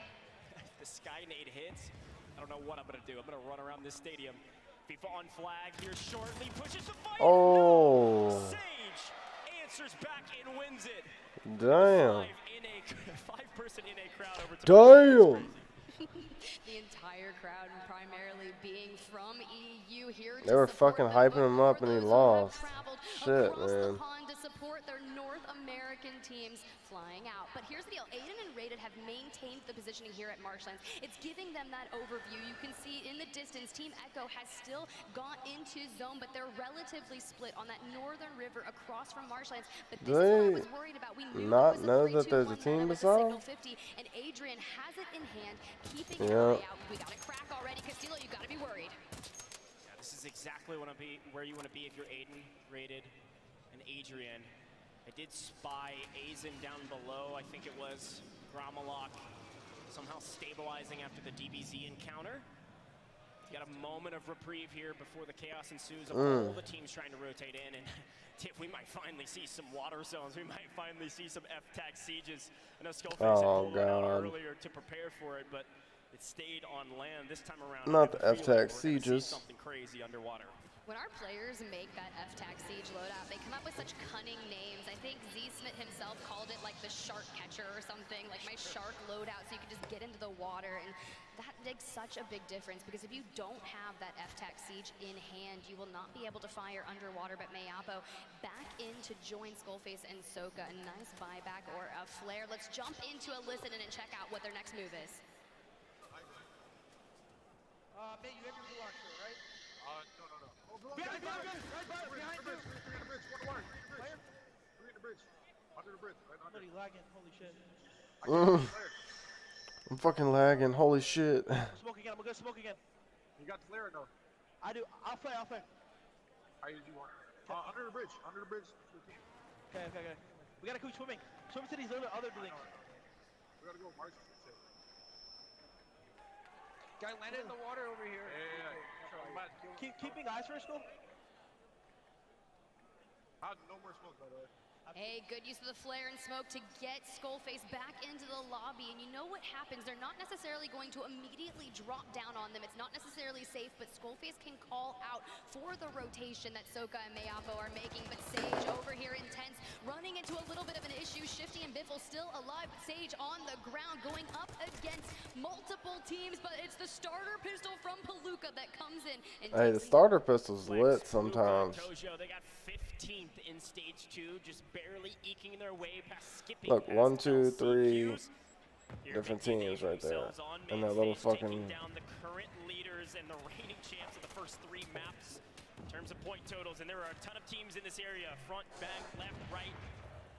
The Skynade hits. I don't know what I'm gonna do. I'm gonna run around this stadium. FIFA on flag here shortly, pushes the fight. Oh. Sage answers back and wins it. Damn. Five-person in a crowd over to Damn. The entire crowd primarily being from EU here. They were fucking hyping him up and he lost. Shit, man. To support their North American teams flying out. But here's the deal, Aiden and Rated have maintained the positioning here at Marshlands. It's giving them that overview. You can see in the distance, Team Echo has still gone into zone, but they're relatively split on that northern river across from Marshlands. But this is what I was worried about. We knew not it was know a that there's a 3-2-1 team with the beside signal 50, and Adrian has it in hand, keeping an eye out. We got a crack already. Castillo, you got to be worried. Yeah, this is exactly where you want to be if you're Aiden, Rated, and Adrian. I did spy Azen down below. I think it was Gromalok somehow stabilizing after the DBZ encounter. You got a moment of reprieve here before the chaos ensues of all the teams trying to rotate in, and we might finally see some water zones. We might finally see some F-Tag sieges. I know Skullface had pulled one out earlier to prepare for it, but it stayed on land this time around. Not the F-Tag sieges. Something crazy underwater. When our players make that F-Tag Siege loadout, they come up with such cunning names. I think Z-Smith himself called it like the shark catcher or something, like my shark loadout, so you can just get into the water. And that makes such a big difference, because if you don't have that F-Tag Siege in hand, you will not be able to fire underwater. But Mayapo back in to join Skullface and Soka. A nice buyback or a flare. Let's jump into a listen and check out what their next move is. Mate, you have your blue archer, right? No. Behind you! Behind you! Three on the bridge, one to water. Three on the bridge. Under the bridge, right under. Somebody lagging, holy shit. I'm fucking lagging, holy shit. Smoke again, I'm gonna go smoke again. You got the flare or no? I do, I'll play. How you do you want? Under the bridge. Okay. We gotta keep swimming. Swim to these other buildings. We gotta go march. Guy landed in the water over here. Yeah. Keeping eyes for a skull? No more smoke, by the way. Hey, good use of the flare and smoke to get Skullface back into the lobby. And you know what happens? They're not necessarily going to immediately drop down on them. It's not necessarily safe, but Skullface can call out for the rotation that Soka and Mayapo are making. But Sage over here intense, running into a little bit of an issue. Shifty and Biffle still alive, but Sage on the ground going up against multiple teams. But it's the starter pistol from Palooka that comes in. And hey, the starter pistol's lit sometimes. They got 15th in stage 2, just barely eking their way past skipping. Look, 1, 2, 3 different teams right there. And that little fucking... down the current leaders and the reigning champs of the first 3 maps in terms of point totals. And there are a ton of teams in this area. Front, back, left, right,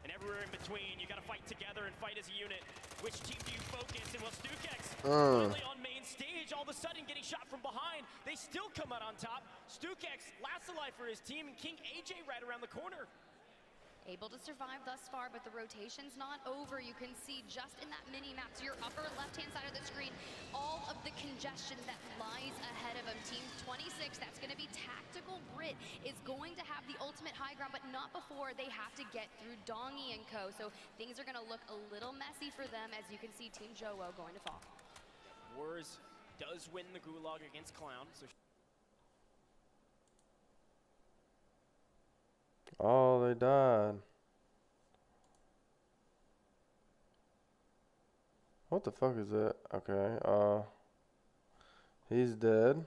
and everywhere in between. You got to fight together and fight as a unit. Which team do you focus? And will Stukex finally on main stage, all of a sudden getting shot from behind. They still come out on top. Stukex last alive for his team, and King AJ right around the corner. Able to survive thus far, but the rotation's not over. You can see just in that mini-map to your upper left-hand side of the screen, all of the congestion that lies ahead of him. Team 26, that's going to be Tactical Brit, is going to have the ultimate high ground, but not before they have to get through Dongy and Co. So things are going to look a little messy for them, as you can see Team Jowo going to fall. Wars does win the Gulag against Clown. So Oh, they died. What the fuck is that? Okay, he's dead.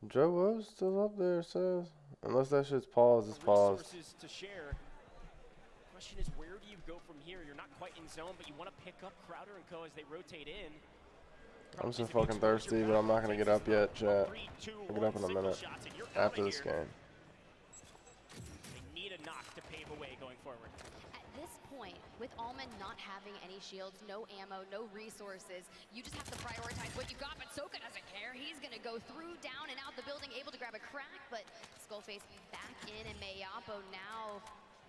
Joe Wo's still up there, it says. Unless that shit's paused, it's paused. Resources to share. Question is, where do you go from here? You're not quite in zone, but you want to pick up Crowder and Co. as they rotate in. I'm so fucking thirsty, but I'm not gonna get up yet, chat. I'll get up in a minute after this game. They need a knock to pave a way going forward. At this point, with Almond not having any shields, no ammo, no resources, you just have to prioritize what you got, but Soka doesn't care. He's gonna go through, down, and out the building, able to grab a crack, but Skullface back in, and Mayapo now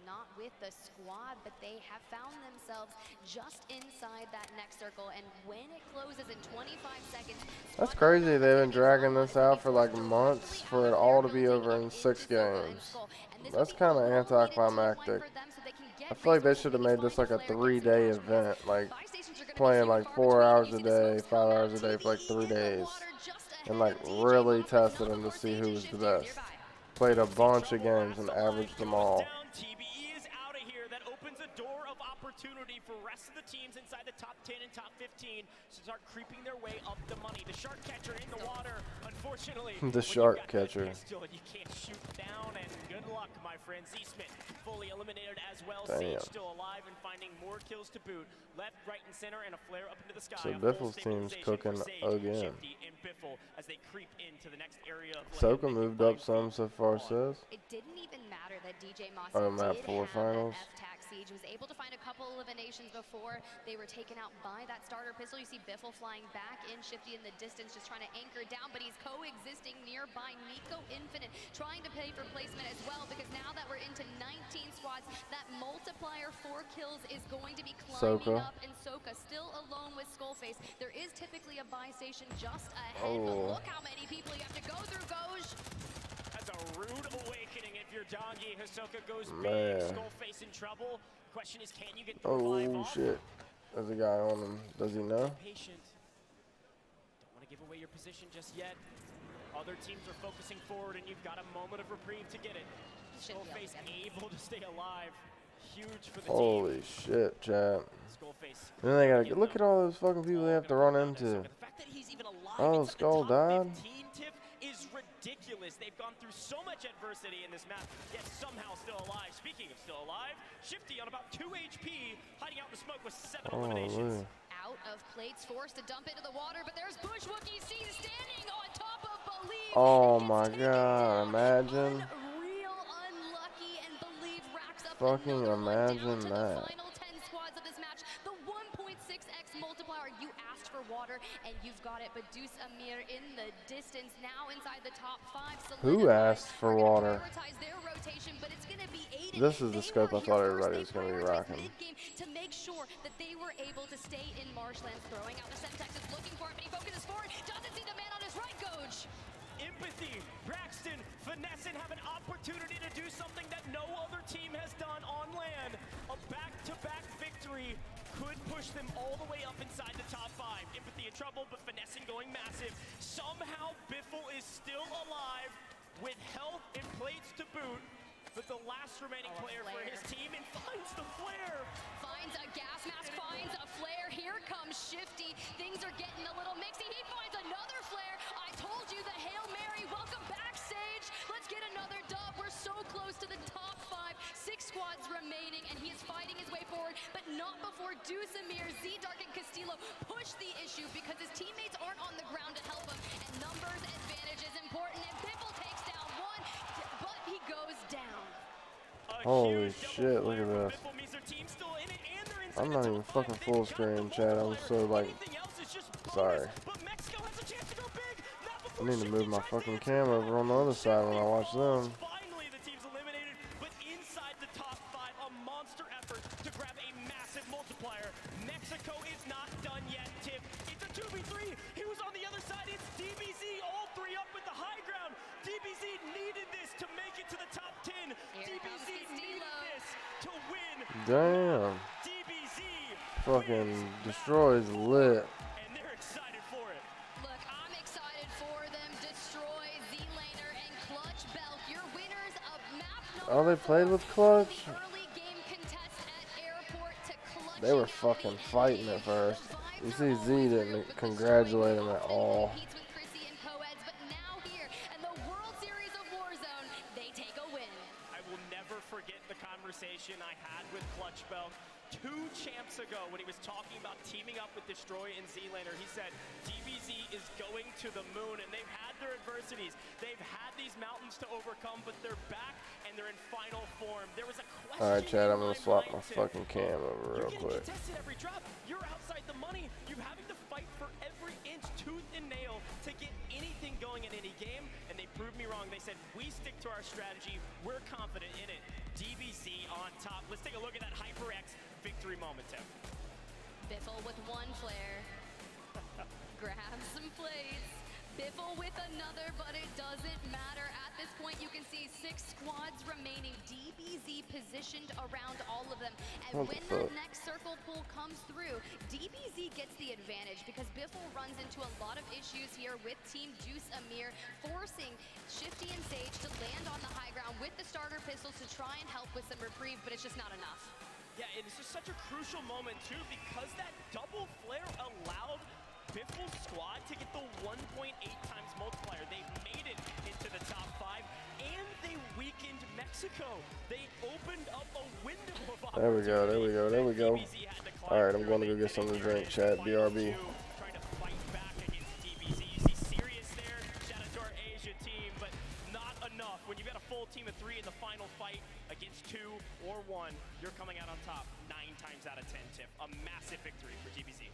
not with the squad, but they have found themselves just inside that next circle, and when it closes in 25 seconds... That's crazy. They've been dragging this out for like months for it all to be over in 6 games. That's kind of anticlimactic. I feel like they should have made this like a 3-day event, like playing like 4 hours a day, 5 hours a day for like 3 days, and like really tested them to see who was the best. Played a bunch of games and averaged them all. Opportunity for rest of the teams inside the top 10 and top 15 to start creeping their way up the money. The shark catcher in the water, unfortunately. The shark catcher. Pistol, you can't shoot down, and good luck, my friend. Z-Smith fully eliminated as well. Damn. Sage still alive and finding more kills to boot. Left, right, and center, and a flare up into the sky. So Biffle's team's cooking again. As they creep into the next area of Soka moved up some so far, says. It didn't even matter that DJ Moss map 4 finals. Siege was able to find a couple eliminations before they were taken out by that starter pistol. You see Biffle flying back in, Shifty in the distance, just trying to anchor down, but he's coexisting nearby. Nico Infinite trying to pay for placement as well, because now that we're into 19 squads, that multiplier 4 kills is going to be climbing up, and Soka still alone with Skullface. There is typically a buy station just ahead, but look how many people you have to go through, Goj. That's a rude awakening if you're Doggy. Hisoka goes Man. big, Skullface in trouble. Question is, can you get the revive Oh off? shit. There's a guy on him. Does he know? Patient. Don't want to give away your position just yet. Other teams are focusing forward, and you've got a moment of reprieve to get it. Skullface able to stay alive. Huge for the Holy team. shit, chat. Skullface. Then they gotta look at all those fucking people they have to run into. Oh, Skull died. Is ridiculous. They've gone through so much adversity in this map, yet somehow still alive. Speaking of still alive, Shifty on about 2 HP, hiding out in the smoke with 7 eliminations. Out of plates, forced to dump into the water, but there's Bushwookie C standing on top of Believe. Oh my god, imagine. Real unlucky, and Believe racks up Fucking imagine that. final 10 squads of this match. The 1.6x multiplier. You asked for water, and you've got it, but Deuce Amir in the distance, now inside the top 5. Who asked for water? Their rotation, but it's going to be This is the scope I thought everybody was going to be rocking. to make sure that they were able to stay in marshlands. Throwing out the Semtex is looking for it, but he focuses forward. Doesn't see the man on his right, Goj. Empathy, Braxton, Finesse, and have an opportunity to do something that no other team has done on land. A back-to-back victory could push them all the way up inside the top 5. Empathy in trouble, but Finesse going massive. Somehow Biffle is still alive with health and plates to boot, but the last remaining player for his team, and finds the flare. Finds a gas mask, finds a flare. Here comes Shifty. Things are getting a little mixy. He finds another flare. I told you the Hail Mary. Welcome back, Sage. Let's get another dub. We're so close to the top 5. 6 squads remaining, and he is fighting his way forward, but not before Deuce Amir, Z-Dark, and Castillo push the issue, because his teammates aren't on the ground to help him, and numbers advantage is important, and Biffle takes down 1, but he goes down. Holy shit, look at this. I'm not even fucking full screen, chat. I'm so like, sorry. I need to move my fucking camera over on the other side when I watch them. Finally, the team's eliminated, but inside the top 5, a monster effort to grab a massive multiplier. Mexico is not done yet, Tip. It's a 2v3. He was on the other side. It's DBZ, all 3 up with the high ground. DBZ needed this to make it to the top 10. DBZ needed this to win. Damn. DBZ. Fucking Destroy's lit. And they're excited for it. Look, I'm excited for them. Destroy, Z-Lane Oh, they played with Clutch? They were fucking fighting at first. You see Z didn't congratulate him at all. I will never forget the conversation I had with Clutch Bell 2 champs ago when he was talking about teaming up with Destroy and Z-Laner. He said DBZ is going to the moon, and they've had their adversities. They've had these mountains to overcome, but they're back and they're in final form. There was a question. Alright, Chad, I'm gonna swap my fucking cam over real quick. Contested every drop. You're outside the money. You're having to fight for every inch, tooth and nail, to get anything going in any game, and they proved me wrong. They said, we stick to our strategy. We're confident in it. DBZ on top. Let's take a look at that HyperX victory moment, Tim. Biffle with 1 flare. Grabs some plates. Biffle with another, but it doesn't matter. At this point, you can see 6 squads remaining. DBZ positioned around all of them. And when the next circle pull comes through, DBZ gets the advantage because Biffle runs into a lot of issues here with Team Juice Amir, forcing Shifty and Sage to land on the high ground with the starter pistols to try and help with some reprieve, but it's just not enough. Yeah, and it's just such a crucial moment, too, because that double flare allowed Biffle's squad to get the 1.8 times multiplier. They made it into the top 5, and they weakened Mexico. They opened up a window of opportunity. There we go, there we go, there we go. Alright, I'm going to go get something to drink, chat. BRB. Trying to fight back against DBZ. You see Sirius there. Shout out to our Asia team, but not enough. When you've got a full team of 3 in the final fight against 2 or 1, you're coming out on top 9 times out of 10, Tiff. A massive victory for DBZ.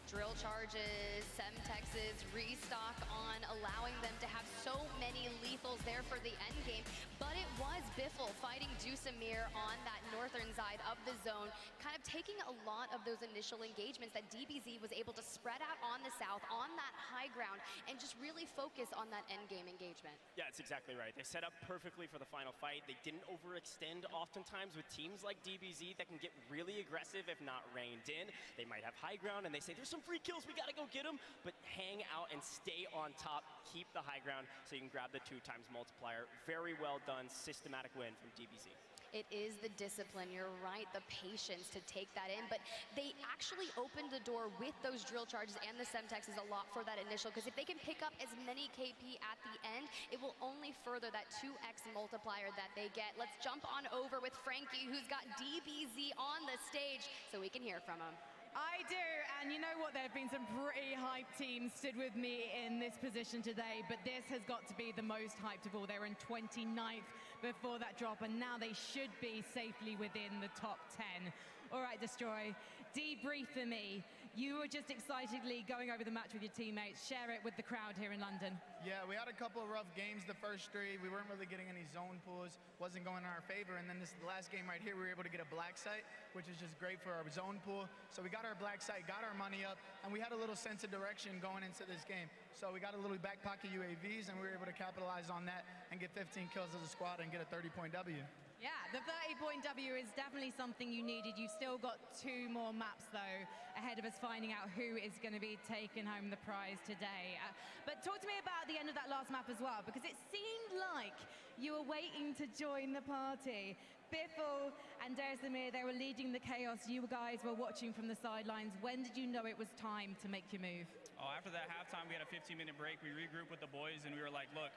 Drill charges, Semtexes, restock on, allowing them to have so many lethals there for the end game. But it was Biffle fighting Juice Amir on that northern side of the zone, kind of taking a lot of those initial engagements that DBZ was able to spread out on the south, on that high ground, and just really focus on that end game engagement. Yeah, that's exactly right. They set up perfectly for the final fight. They didn't overextend oftentimes with teams like DBZ that can get really aggressive if not reined in. They might have high ground and they say, there's some free kills, we gotta go get them, but hang out and stay on top, keep the high ground so you can grab the 2 times multiplier. Very well done, systematic win from DBZ. It is the discipline, you're right, the patience to take that in, but they actually opened the door with those drill charges and the Semtexes a lot for that initial, because if they can pick up as many KP at the end, it will only further that 2x multiplier that they get. Let's jump on over with Frankie, who's got DBZ on the stage, so we can hear from him. I do, and you know what, there have been some pretty hyped teams stood with me in this position today, but this has got to be the most hyped of all. They were in 29th before that drop, and now they should be safely within the top 10. All right, Destroy, debrief for me. You were just excitedly going over the match with your teammates. Share it with the crowd here in London. Yeah, we had a couple of rough games the first 3. We weren't really getting any zone pulls. Wasn't going in our favor. And then this last game right here, we were able to get a black site, which is just great for our zone pool. So we got our black site, got our money up, and we had a little sense of direction going into this game. So we got a little back pocket UAVs, and we were able to capitalize on that and get 15 kills as a squad and get a 30-point W. Yeah, the 30-point W is definitely something you needed. You've still got 2 more maps, though, ahead of us finding out who is going to be taking home the prize today. But talk to me about the end of that last map as well, because it seemed like you were waiting to join the party. Biffle and Desamir, they were leading the chaos. You guys were watching from the sidelines. When did you know it was time to make your move? Oh, after that halftime, we had a 15-minute break. We regrouped with the boys, and we were like, look,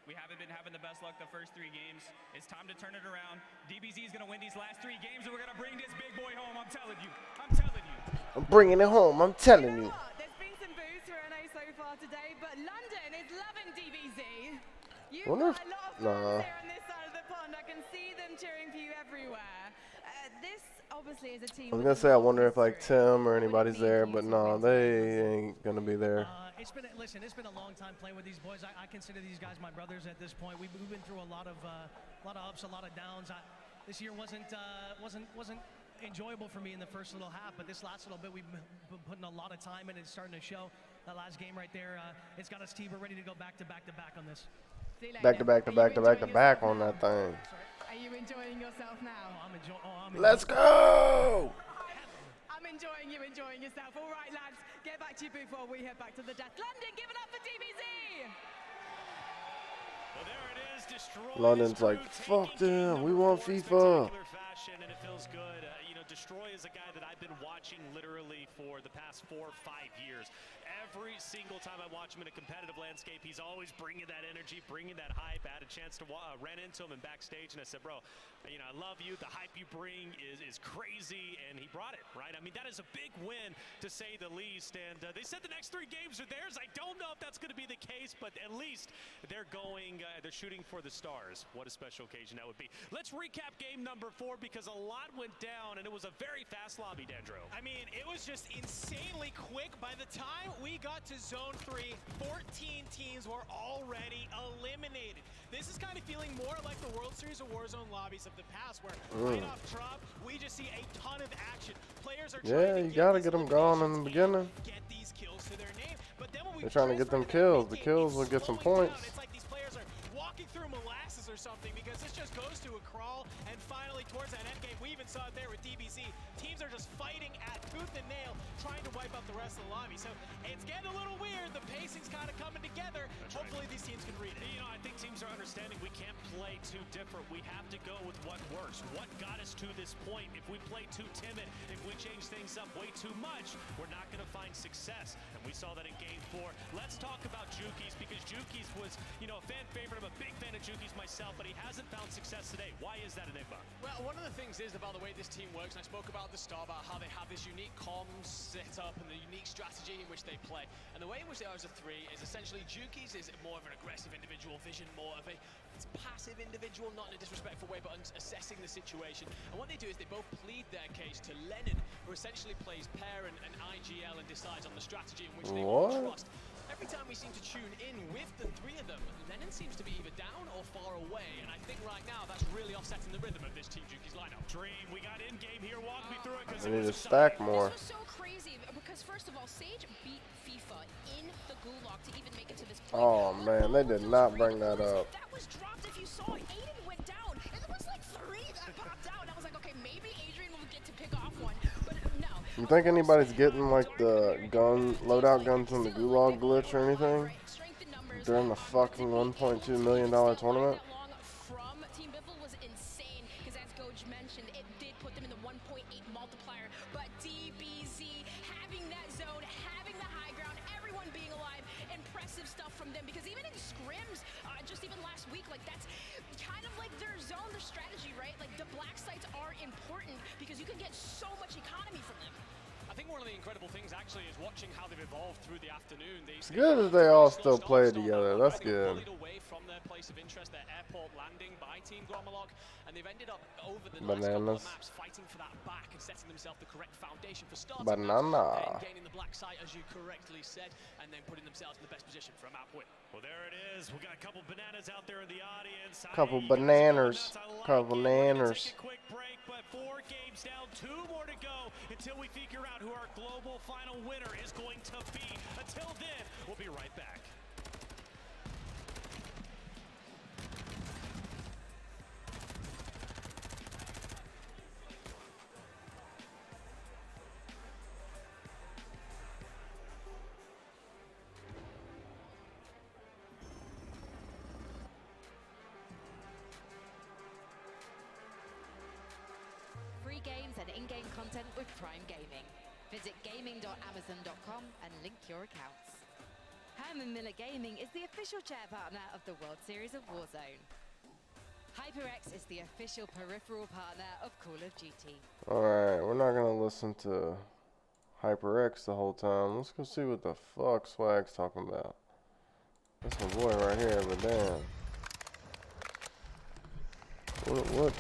we haven't been having the best luck the first 3 games. It's time to turn it around. DBZ is going to win these last 3 games, and we're going to bring this big boy home. I'm telling you. I'm telling you. I'm bringing it home. I'm telling you. There's been some boos for NA so far today, but London is loving DBZ. You've Wonder got a lot of if, fans here on this side of the pond. I can see them cheering for you everywhere. This obviously is a team. I was gonna say I wonder if like Tim or anybody's there, but no, they ain't gonna be there. It's been a long time playing with these boys. I consider these guys my brothers at this point. We've been through a lot of ups, a lot of downs. This year wasn't enjoyable for me in the first little half, but this last little bit we've been putting a lot of time in. It's starting to show. That last game right there, it's got us, T. We're ready to go back to back on this. Back to back to back to back to back on that thing. Are you enjoying yourself now? Let's go! I'm enjoying you enjoying yourself. All right, lads, get back to you before we head back to the death. London, give it up for DBZ! Well, there it is. London's like, fuck them, we want FIFA. Fashion, and it feels good. You know, Destroy is a guy that I've been watching literally for the past 4 or 5 years. Every single time I watch him in a competitive landscape, he's always bringing that energy, bringing that hype. I had a chance to ran into him in backstage, and I said, bro, you know, I love you. The hype you bring is crazy, and he brought it, right? I mean, that is a big win, to say the least. And they said the next 3 games are theirs. I don't know if that's going to be the case, but at least they're going, they're shooting for the stars. What a special occasion that would be. Let's recap game number 4, because a lot went down, and it was a very fast lobby, Dandro. I mean, it was just insanely quick. By the time we got to Zone 3, 14 teams were already eliminated. This is kind of feeling more like the World Series of Warzone lobbies of the past, where right off drop, we just see a ton of action. Players are Yeah, you gotta get them gone in the beginning. get these kills to their name. But then when we They're trying to get them kills. The kills will get some points. it's like these players are walking through molasses or something, because this just goes to a crawl, and finally towards that end game, we even saw it there with DBZ. Teams are just fighting at tooth and nail, trying to wipe out the rest of the lobby. So it's getting a little weird. The pacing's kind of coming together. Hopefully these teams can read it. You know, I think teams are understanding we can't play too different. We have to go with what works, what got us to this point. If we play too timid, if we change things up way too much, we're not going to find success. And we saw that in game 4. Let's talk about Jukies, because Jukies was, you know, a fan favorite. I'm a big fan of Jukies myself, but he hasn't found success today. Why is that, Enigma? Well, one of the things is about the way this team works, and I spoke about at the start about how they have this unique comms set up and the unique strategy in which they play. And the way in which they are as a 3 is essentially Jukies is more of an aggressive individual, Vision more of a passive individual, not in a disrespectful way, but assessing the situation. And what they do is they both plead their case to Lennon, who essentially plays pair and IGL and decides on the strategy in which they want to trust. Every time we seem to tune in with the 3 of them, Lennon seems to be either down or far away, and I think right now that's really offsetting the rhythm of this Team Jukies lineup. Dream, we got in game here. Walk me through it, because I need to stack more. This was so crazy, because first of all, Sage beat FIFA in the Gulag to even make it to this point. Oh man, they did not bring that up. That was dropped. If you saw, Aiden went down, and there was like 3 that popped out. I was like, okay, maybe Adrian will get to pick off one, but no. You think anybody's getting like the loadout guns in the Gulag glitch or anything during the fucking $1.2 million tournament? From Team Biffle was insane, because as Goj mentioned, it did put them in the 1.8 multiplier, but DBZ having that zone, having the high ground, everyone being alive, impressive stuff from them, because even in scrims, just even last week, like that's kind of like their zone, their strategy, right? Like the black sites are important, because you can get so much economy from them. I think one of the incredible things actually is watching how they've evolved through the afternoon. It's good that they all still play together. That's good. Away from their place of interest, their airport landing by Team Gromalog, and they've ended up over the Bananas. last couple of maps fighting for that back and setting themselves the correct foundation for starting Banana. gaining the black site, as you correctly said, and then putting themselves in the best position for a map win. Well, there it is. We got a couple bananas out there in the audience. Couple bananas. Couple nanners. Take a quick break, but 4 games down, 2 more to go until we figure out who our global final winner is going to be. Until then, we'll be right back. Free games and in-game content with Prime Gaming. Visit gaming.amazon.com and link your accounts. Herman Miller Gaming is the official chair partner of the World Series of Warzone. HyperX is the official peripheral partner of Call of Duty. Alright, we're not gonna listen to HyperX the whole time. Let's go see what the fuck Swag's talking about. That's my boy right here, but damn. What?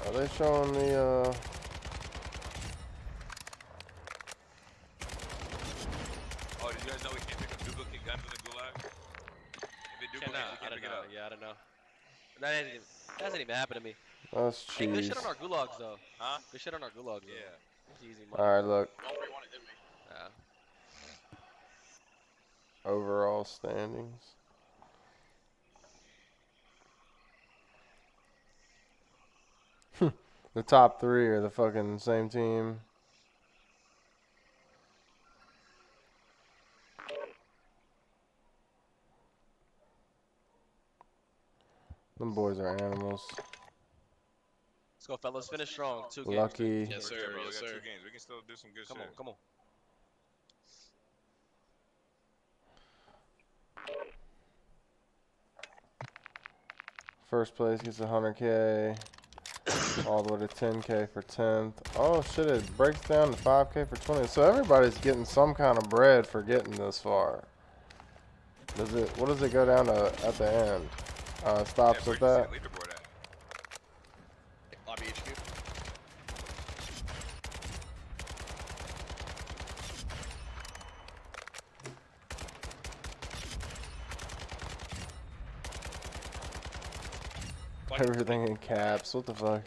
Are they showing the, Oh, did you guys know we can't pick up duplicate guns in the Gulag? If they duplicate, we can't pick it up. Yeah, I don't know. That hasn't even happened to me. That's Hey, good cheese. shit on our gulags though. Huh? Good shit on our gulags though. Yeah. It's easy money. Alright, look. Yeah. Overall standings. The top 3 are the fucking same team. Them boys are animals. Let's go, fellas. Finish strong. 2 games. Lucky. Yes, sir. Bro. Yes, sir. 2 games. We can still do some good Come shit. on, come on. First place gets 100K. All the way to 10K for 10th. Oh shit, it breaks down to 5K for 20th. So everybody's getting some kind of bread for getting this far. What does it go down to at the end? Stops at that? Lobby HQ. Everything in caps. What the fuck?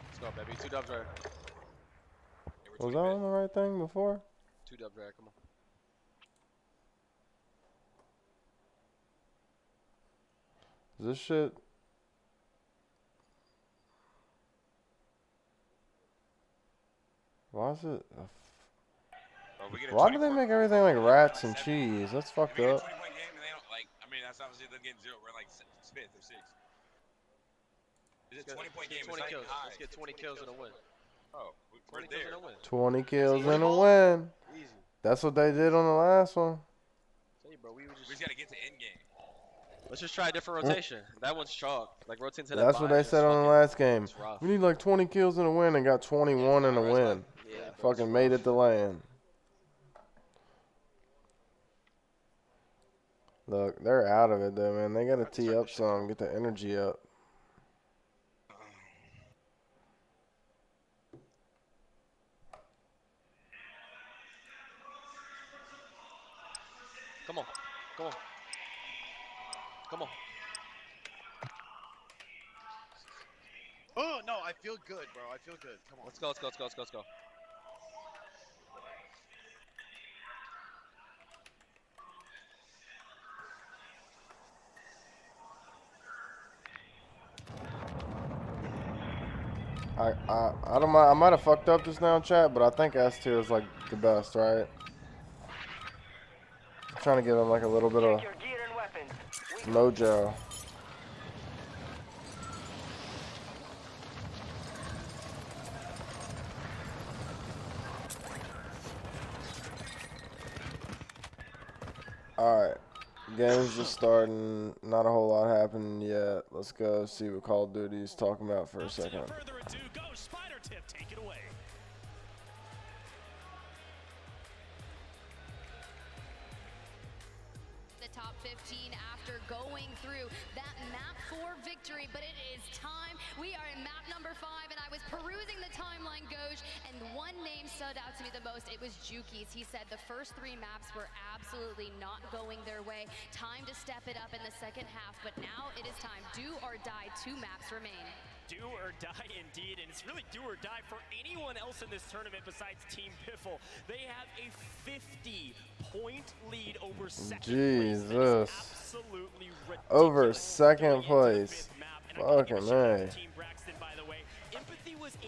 Let's go, baby. 2 dubs right. Was I on the right thing before? 2 dubs right. Come on. Is this shit? Why is it? Why do they make everything like rats and cheese? That's fucked up. If we get a 20-point game and they don't like, I mean, that's obviously them getting 0. We're like 5th or 6th. It's a 20-point game. 20 kills. Let's get 20 kills and a win. Oh, we're there. 20 kills and a win. Easy. That's what they did on the last one. Tell you, bro, we just gotta get to end game. Let's just try a different rotation. That one's chalk. Like rotating to that. That's what they said on the last game. We need like 20 kills and a win, and got 21 and a win. Yeah, fucking made it to land. Look, they're out of it though, man. They gotta tee up some, get the energy up. Come on. Come on. Come on. Oh, no, I feel good, bro. I feel good. Come on. Let's go, let's go, let's go, let's go, let's go. I don't mind. I might have fucked up just now in chat, but I think S tier is like the best, right? I'm trying to give them like a little bit of mojo. Alright. Game's just starting. Not a whole lot happening yet. Let's go see what Call of Duty's talking about for a second. Take it away. The top 15 after going through that map 4 victory, but it is time. We are in map number 5, and I was perusing the timeline, Goj, and one name stood out to me the most. It was Juki's. He said the first 3 maps were absolutely not going their way. Time to step it up in the second half, but now it is time. Do or die, 2 maps remain. Do or die indeed, and it's really do or die for anyone else in this tournament besides Team Piffle. They have a 50-point lead over second place. Jesus. Absolutely ridiculous. Over second place. Fucking man.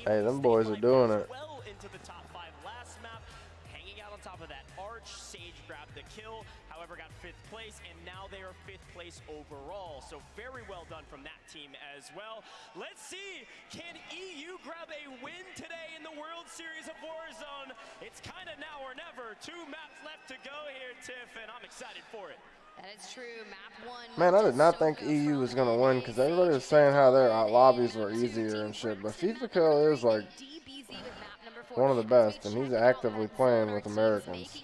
Hey, them boys are doing it. Well into the top 5 last map, hanging out on top of that arch. Sage grabbed the kill, however got 5th place, and now they are 5th place overall. So very well done from that team as well. Let's see, can EU grab a win today in the World Series of Warzone? It's kind of now or never. 2 maps left to go here, Tiff, and I'm excited for it. That is true. Map 1. Man, I did not think EU was gonna win because everybody was saying how their lobbies were easier and shit. But FIFA Kill is like one of the best, and he's actively playing with Americans.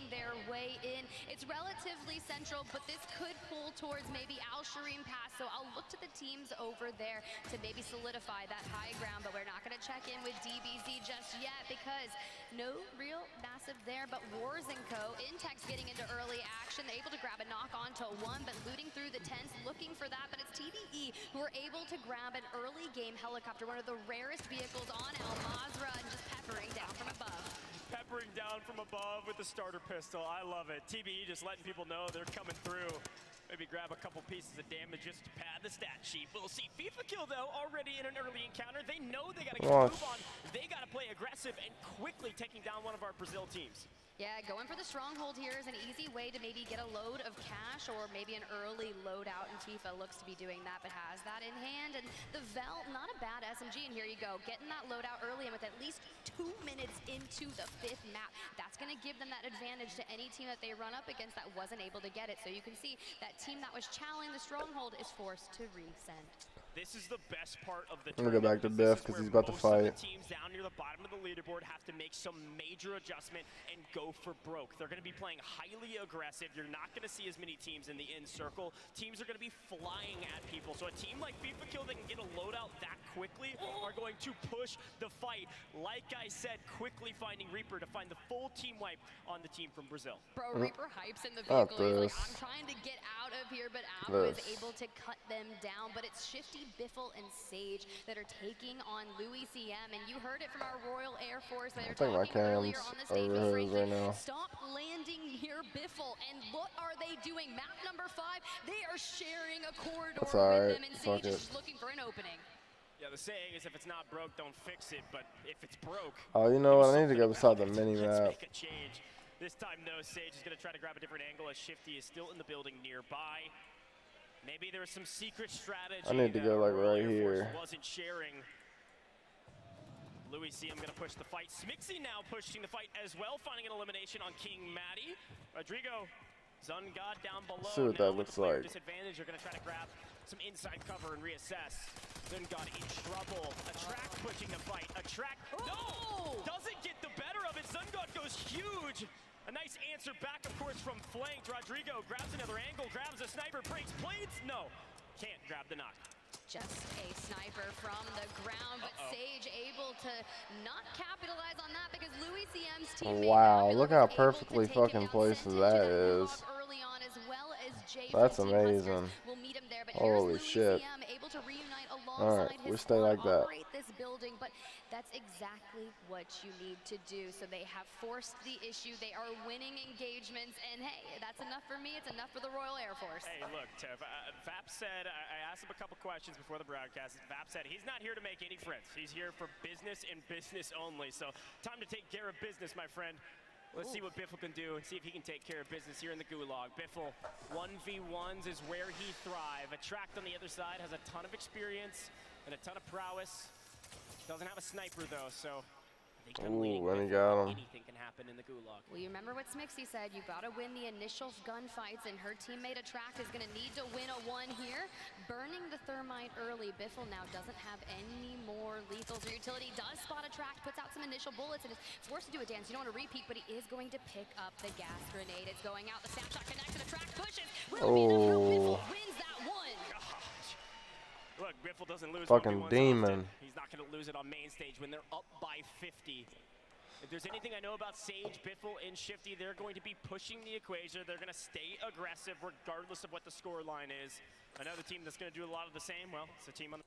It's relatively central, but this could pull towards maybe Al Shireen Pass. So I'll look to the teams over there to maybe solidify that high ground. But we're not going to check in with DBZ just yet because no real massive there. But Wars & Co. Intex getting into early action. They're able to grab a knock onto 1, but looting through the tents, looking for that. But it's TDE who are able to grab an early game helicopter, one of the rarest vehicles on Al Mazrah, and just peppering down from above. Peppering down from above with the starter pistol. I love it. TBE just letting people know they're coming through. Maybe grab a couple pieces of damage just to pad the stat sheet. We'll see. FIFA Kill, though, already in an early encounter. They know they got to get a move on. They got to play aggressive and quickly taking down one of our Brazil teams. Yeah, going for the stronghold here is an easy way to maybe get a load of cash or maybe an early loadout, and Tifa looks to be doing that, but has that in hand. And the Vel, not a bad SMG, and here you go, getting that loadout early, and with at least 2 minutes into the 5th map, that's going to give them that advantage to any team that they run up against that wasn't able to get it. So you can see that team that was challenging the stronghold is forced to resend. This is the best part of the I'm gonna go back to Biff because he's about to fight. The teams down near the bottom of the leaderboard have to make some major adjustment and go for broke. They're going to be playing highly aggressive. You're not going to see as many teams in the in circle. Teams are going to be flying at people. So a team like FIFA Kill that can get a loadout that quickly are going to push the fight. Like I said, quickly finding Reaper to find the full team wipe on the team from Brazil. Bro, Reaper hypes in the vehicle. He's like, I'm trying to get out of here, but Abu is able to cut them down. But it's Shifty, Biffle, and Sage that are taking on Louis CM, and you heard it from our Royal Air Force. They were talking earlier on the stage with Frankie. Right now. Stop landing near Biffle, and what are they doing? Map number 5, they are sharing a corridor with them, and Sage is just looking for an opening. Yeah, the saying is if it's not broke, don't fix it, but if it's broke... Oh, you know what? I need to go beside the mini-map. Make a change. This time, no, Sage is going to try to grab a different angle as Shifty is still in the building nearby. Maybe there was some secret strategy. I need to go like right here. Wasn't sharing. Louis CM going to push the fight. Smixy now pushing the fight as well, finding an elimination on King Matty. Rodrigo, Zungod down below. See what that looks like. Disadvantage. They're going to try to grab some inside cover and reassess. Zungod in trouble. Attract pushing the fight. Attract. No! Doesn't get the better of it. Zungod goes huge. A nice answer back, of course, from flanked. Rodrigo grabs another angle, grabs a sniper, breaks blades. No, can't grab the knock. Just a sniper from the ground, but Sage able to not capitalize on that because Louis CM's teammate. Wow, look how perfectly fucking placed that is. Early on, as well as Jay. That's amazing. We'll meet him there, but holy shit. Able to reunite All right, we stay like that. This building, but that's exactly what you need to do. So they have forced the issue. They are winning engagements, and hey, that's enough for me. It's enough for the Royal Air Force. Hey, look, Tev, Vap said, I asked him a couple questions before the broadcast. Vap said he's not here to make any friends. He's here for business and business only. So time to take care of business, my friend. Let's see what Biffle can do and see if he can take care of business here in the Gulag. Biffle, 1v1s is where he thrives. Attract on the other side has a ton of experience and a ton of prowess. Doesn't have a sniper though, so I think anything can happen in the Gulag. Well, you remember what Smixy said. You got to win the initial gunfights, and her teammate Attract is going to need to win a 1 here. Burning the thermite early. Biffle now doesn't have any more lethals or utility. Does spot Attract, puts out some initial bullets, and is forced to do a dance. You don't want to repeat, but he is going to pick up the gas grenade. It's going out. The snapshot connects, and Attract pushes. Will be enough. Biffle wins that 1. Look, Biffle doesn't lose. Fucking demon. He's not going to lose it on main stage when they're up by 50. If there's anything I know about Sage, Biffle, and Shifty, they're going to be pushing the equation. They're going to stay aggressive regardless of what the score line is. Another team that's going to do a lot of the same, well, it's a team on the...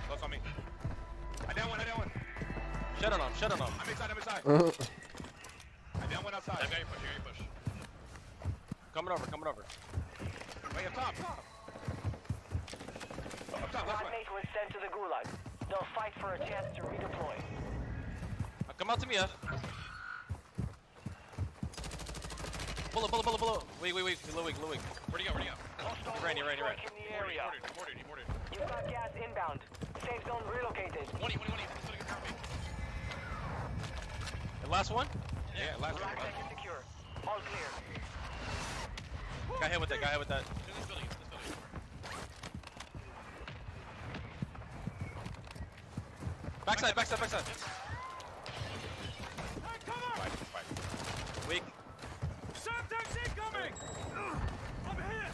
Close on me. I down one. Shut it on. I'm inside. I down one outside. You push. Coming over. Wait, up top. Squad mate was sent to the Gulag. They'll fight for a chance to redeploy. Come out to me, Bullet. Wait. Low weak. Where'd he go? He ran. In the area. He mortared. You've got gas inbound. Safe zone relocated. 20. The last one? Yeah, last one. Black site is secure. All clear. Got hit with that. This building. Backside. Fight. Weak. Subtext incoming! I'm hit!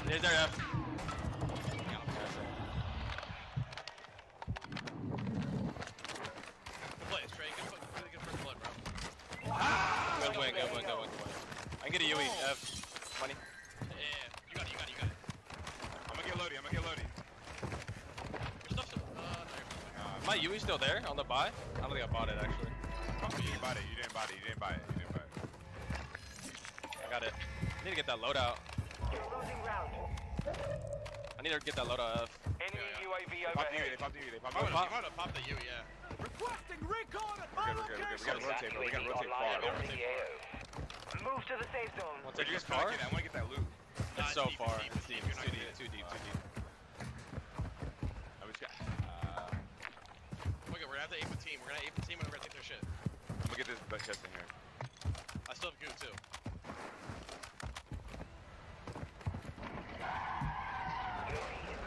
There's their F. Good play, Stray. Really good first blood, bro. Good win. I can get a UE. F. Money. Yeah, you got it. I'm gonna get loaded. My UE still there on the buy? I don't think I bought it actually. You didn't buy it. I got it. I need to get that loadout. I need to get that loadout. Enemy UAV Pop the U, overhead. they pop the U, they pop I'm the U. gonna pop the U, yeah. Requesting recon at We're good. We gotta rotate, bro. We gotta rotate far. Move to the safe zone. Want Where to you take guys this far? I wanna get that loot. It's so deep, far. deep, It's deep. deep. It's too deep. Too deep. Too deep. I just got, Okay, we're gonna have to aim a team. We're gonna aim a team and we're gonna take their shit. I'm gonna get this chest in here. I still have goo too.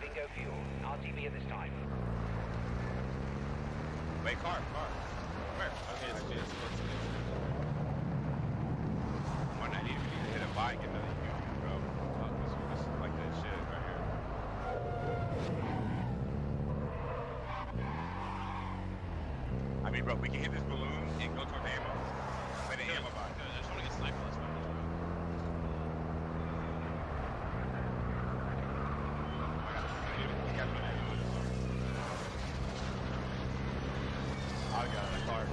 Bingo fuel. RTB at this time. Wait, car. Where? Okay, it's good. Why not? You need to hit a buy and get another U, bro. This is like that shit right here. I mean, bro, we can hit this balloon and go towards the ammo. Play the ammo buy. I just wanna get sniped. That's fine. I got a car.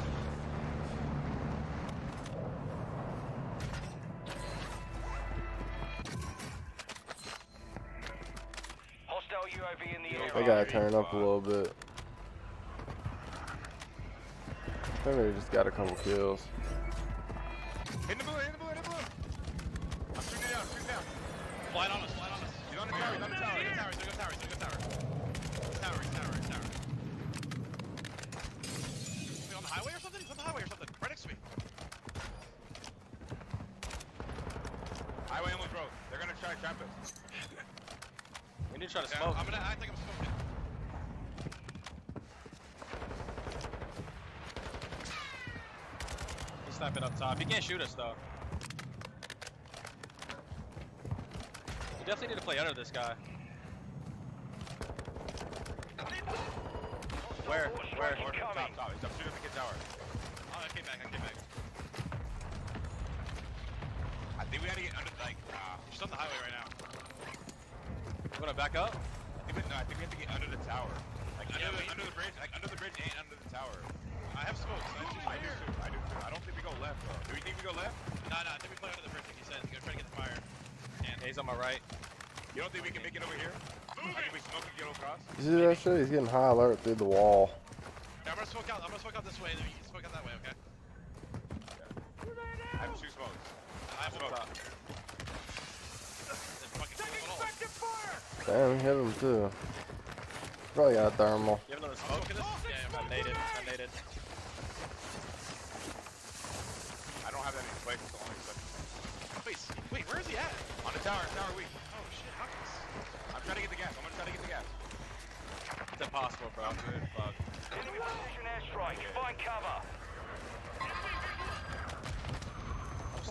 Hostile UAV in the area. They gotta turn up a little bit. I think they just got a couple kills. Hit the balloon. I'm shooting down. Fly on us. He's on the tower. He's on the tower. Is he on the highway or something? He's on the highway or something. Right next to me. Highway almost broke. They're gonna try to trap us. We need to try to Yeah, smoke. I think I'm smoking. He's sniping up top. He can't shoot us though. You definitely need to play under this guy. Where? Top. He's up shooting at the kid tower. Oh, I came back. I think we gotta get under, like, She's on the highway right now. You wanna back up? I think we have to get under the tower. Like, under the bridge, and under the tower. I have smokes. I do too. I don't think we go left, though. Do you think we go left? No, I think we play under the bridge like you said. Go try to get the fire. Yeah, he's on my right. You don't think we can make it over here? Like, if we smoke and get across? You see that shit? He's getting high alert through the wall. Yeah, I'm gonna smoke out this way, and then you can smoke out that way, okay? I have 2 smokes. I have smoke. Damn, he hit him too. Probably got a thermal. You have another smoke? Yeah, I'm naded. I don't have that in place. It's only stuff. Wait, where is he at? On the tower weak. Oh shit, how can this? I'm trying to get the gas. It's impossible, bro. Fuck. Enemy precision airstrike. Find cover.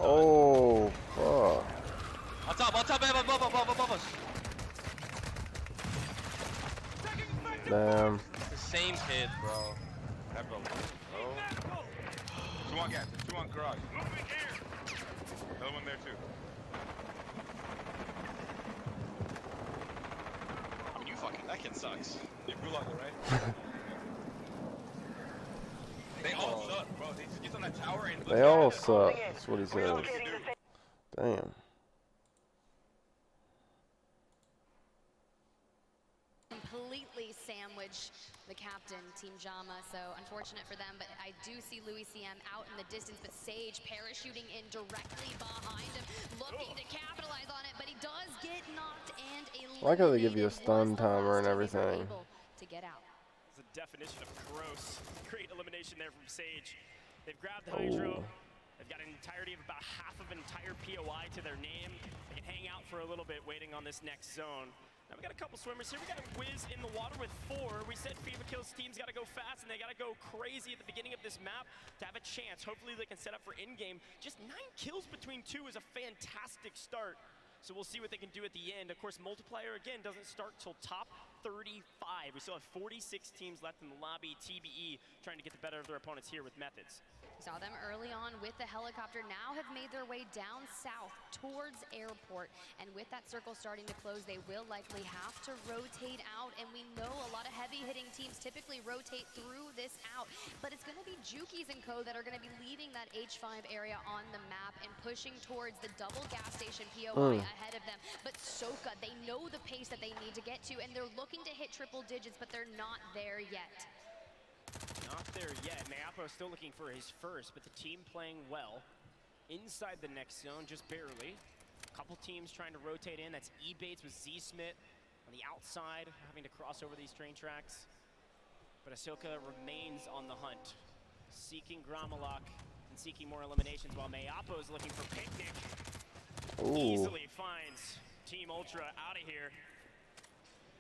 Oh, fuck. On top, above us. Damn. It's the same kid, bro. That broke. 2 on gas. 2 on garage. Another one there too. I mean, that kid sucks. You gulag it, right? They all suck, bro. They just get on that tower and They all suck. That's what he says. Damn. Completely sandwich the captain, Team Jama, so unfortunate for them, but I do see Louis CM out in the distance, but Sage parachuting in directly behind him, looking to capitalize on it, but he does get knocked and I like how they give you a stun timer and everything. To get out. It's a definition of gross. Great elimination there from Sage. They've grabbed Hydro. They've got an entirety of about half of an entire POI to their name. They can hang out for a little bit waiting on this next zone. Now we got a couple swimmers here. We got a Wiz in the water with 4. We said FIFA Kills teams got to go fast and they got to go crazy at the beginning of this map to have a chance. Hopefully they can set up for in-game. Just 9 kills between 2 is a fantastic start. So we'll see what they can do at the end. Of course, multiplayer, again, doesn't start till top 35. We still have 46 teams left in the lobby. TBE trying to get the better of their opponents here with methods. Saw them early on with the helicopter, now have made their way down south towards airport. And with that circle starting to close, they will likely have to rotate out. And we know a lot of heavy hitting teams typically rotate through this out, but it's gonna be Jukies and co that are gonna be leaving that H5 area on the map and pushing towards the double gas station POI ahead of them. But Soka, they know the pace that they need to get to, and they're looking to hit triple digits, but they're not there yet. Not there yet. Mayapo still looking for his first, but the team playing well. Inside the next zone, just barely. A couple teams trying to rotate in. That's E-Bates with Z-Smith on the outside, having to cross over these train tracks. But Ahsoka remains on the hunt, seeking Gromalok and seeking more eliminations, while Mayapo is looking for Picnic. Easily finds Team Ultra out of here.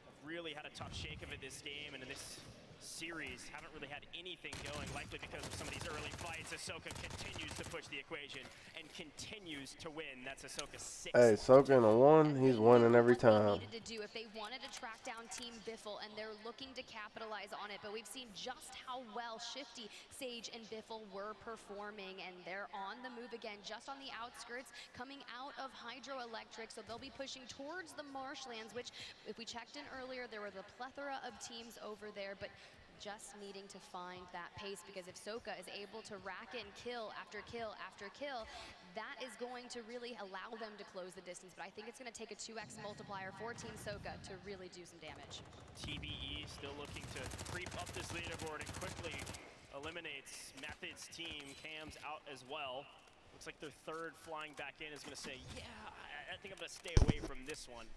I've really had a tough shake of it this game, and in this series haven't really had anything going, likely because of some of these early fights. Ahsoka continues to push the equation and continues to win. That's Ahsoka 6. Hey, Ahsoka in a 1, he's winning every time. To do if they wanted to track down Team Biffle, and they're looking to capitalize on it, but we've seen just how well Shifty, Sage, and Biffle were performing, and they're on the move again, just on the outskirts, coming out of Hydroelectric, so they'll be pushing towards the marshlands, which, if we checked in earlier, there was a plethora of teams over there, but just needing to find that pace, because if Soka is able to rack in kill after kill after kill, that is going to really allow them to close the distance. But I think it's going to take a 2x multiplier for Team Soka to really do some damage. TBE still looking to creep up this leaderboard and quickly eliminates Method's team. Cam's out as well. Looks like their third flying back in is going to say, yeah, I think I'm going to stay away from this one.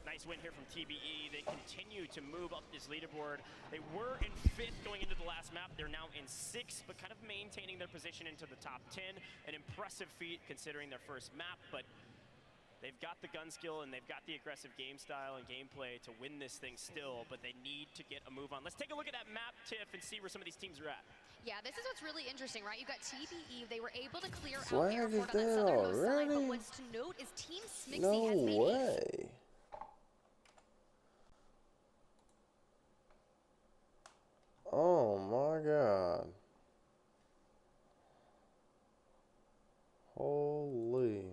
Nice win here from TBE. They continue to move up this leaderboard. They were in 5th going into the last map. They're now in 6th, but kind of maintaining their position into the top 10. An impressive feat considering their first map, but they've got the gun skill and they've got the aggressive game style and gameplay to win this thing still, but they need to get a move on. Let's take a look at that map, Tiff, and see where some of these teams are at. Yeah, this is what's really interesting, right? You've got TBE. They were able to clear out Swag airport is on that there southernmost side, but already? what's to note is Team Smixy No has made way. Oh my God. Holy.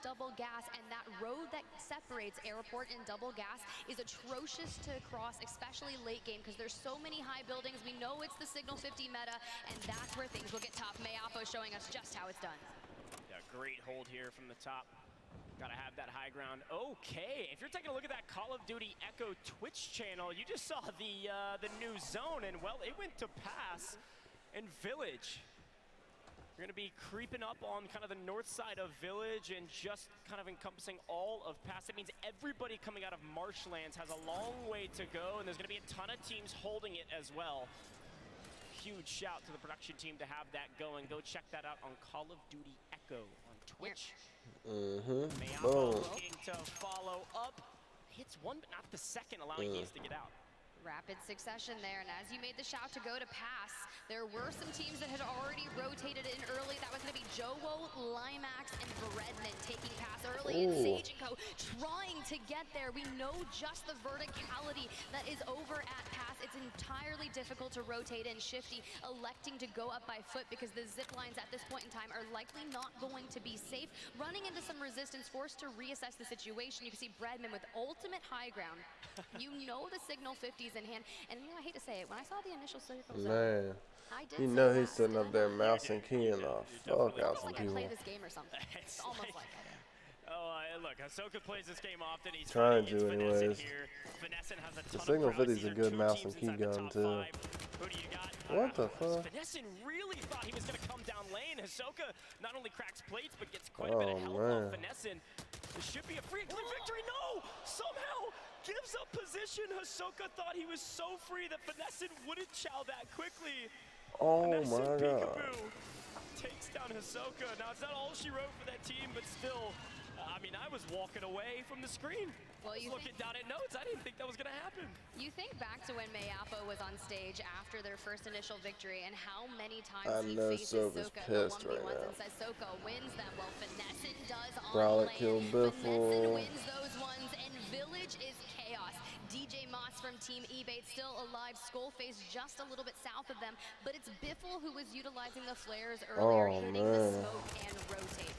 double gas, and that road that separates airport and double gas is atrocious to cross, especially late game, because there's so many high buildings. We know it's the Signal 50 meta, and that's where things will get tough. Mayapo showing us just how it's done. Yeah, great hold here from the top. Gotta have that high ground. Okay, if you're taking a look at that Call of Duty Echo Twitch channel, you just saw the new zone, and well, it went to Pass and Village. You're gonna be creeping up on kind of the north side of Village and just kind of encompassing all of Pass. It means everybody coming out of Marshlands has a long way to go, and there's gonna be a ton of teams holding it as well. Huge shout to the production team to have that going. Go check that out on Call of Duty Echo on Twitch. Boom. Looking to follow up. Hits one, but not the second, allowing Geese to get out. Rapid succession there, and as you made the shout to go to Pass, there were some teams that had already rotated in early. That was going to be Jowo, Limax, and Bredman taking Pass early, and Sage and Co. trying to get there. We know just the verticality that is over at Pass. It's entirely difficult to rotate in. Shifty electing to go up by foot because the zip lines at this point in time are likely not going to be safe. Running into some resistance, forced to reassess the situation. You can see Bredman with ultimate high ground. You know the Signal 50s in hand, and you know, I hate to say it, when I saw the initial circles, Man, I did you know he's sitting up there mouse and keying off. Fuck out some like I people. play this game or something. It's almost like it. Oh, look, Ahsoka plays this game often. He's Trying to, anyways. Finessin has a The ton Signal of 50's a good mouse and key gun too. Who do you got? What the fuck? Finessin really thought he was going to come down lane. Ahsoka not only cracks plates, but gets quite a bit of help on Finessin. This should be a free and clear victory. No! Somehow gives up position. Ahsoka thought he was so free that Finessin wouldn't chow that quickly. Oh Finessin my God. takes down Ahsoka. Now, it's not all she wrote for that team, but still, I mean, I was walking away from the screen. Well, you looking down at notes. I didn't think that was going to happen. You think back to when Mayapo was on stage after their first initial victory and how many times I he know faces Soka's Soka pissed in the 1v1s right now. and says Soka wins them. Well, Finessin does on Brolic lane. killed Finessin Biffle. wins those ones, and Village is chaos. DJ Moss from Team eBay, still alive. Skullface just a little bit south of them, but it's Biffle who was utilizing the flares earlier, hitting the smoke and rotate.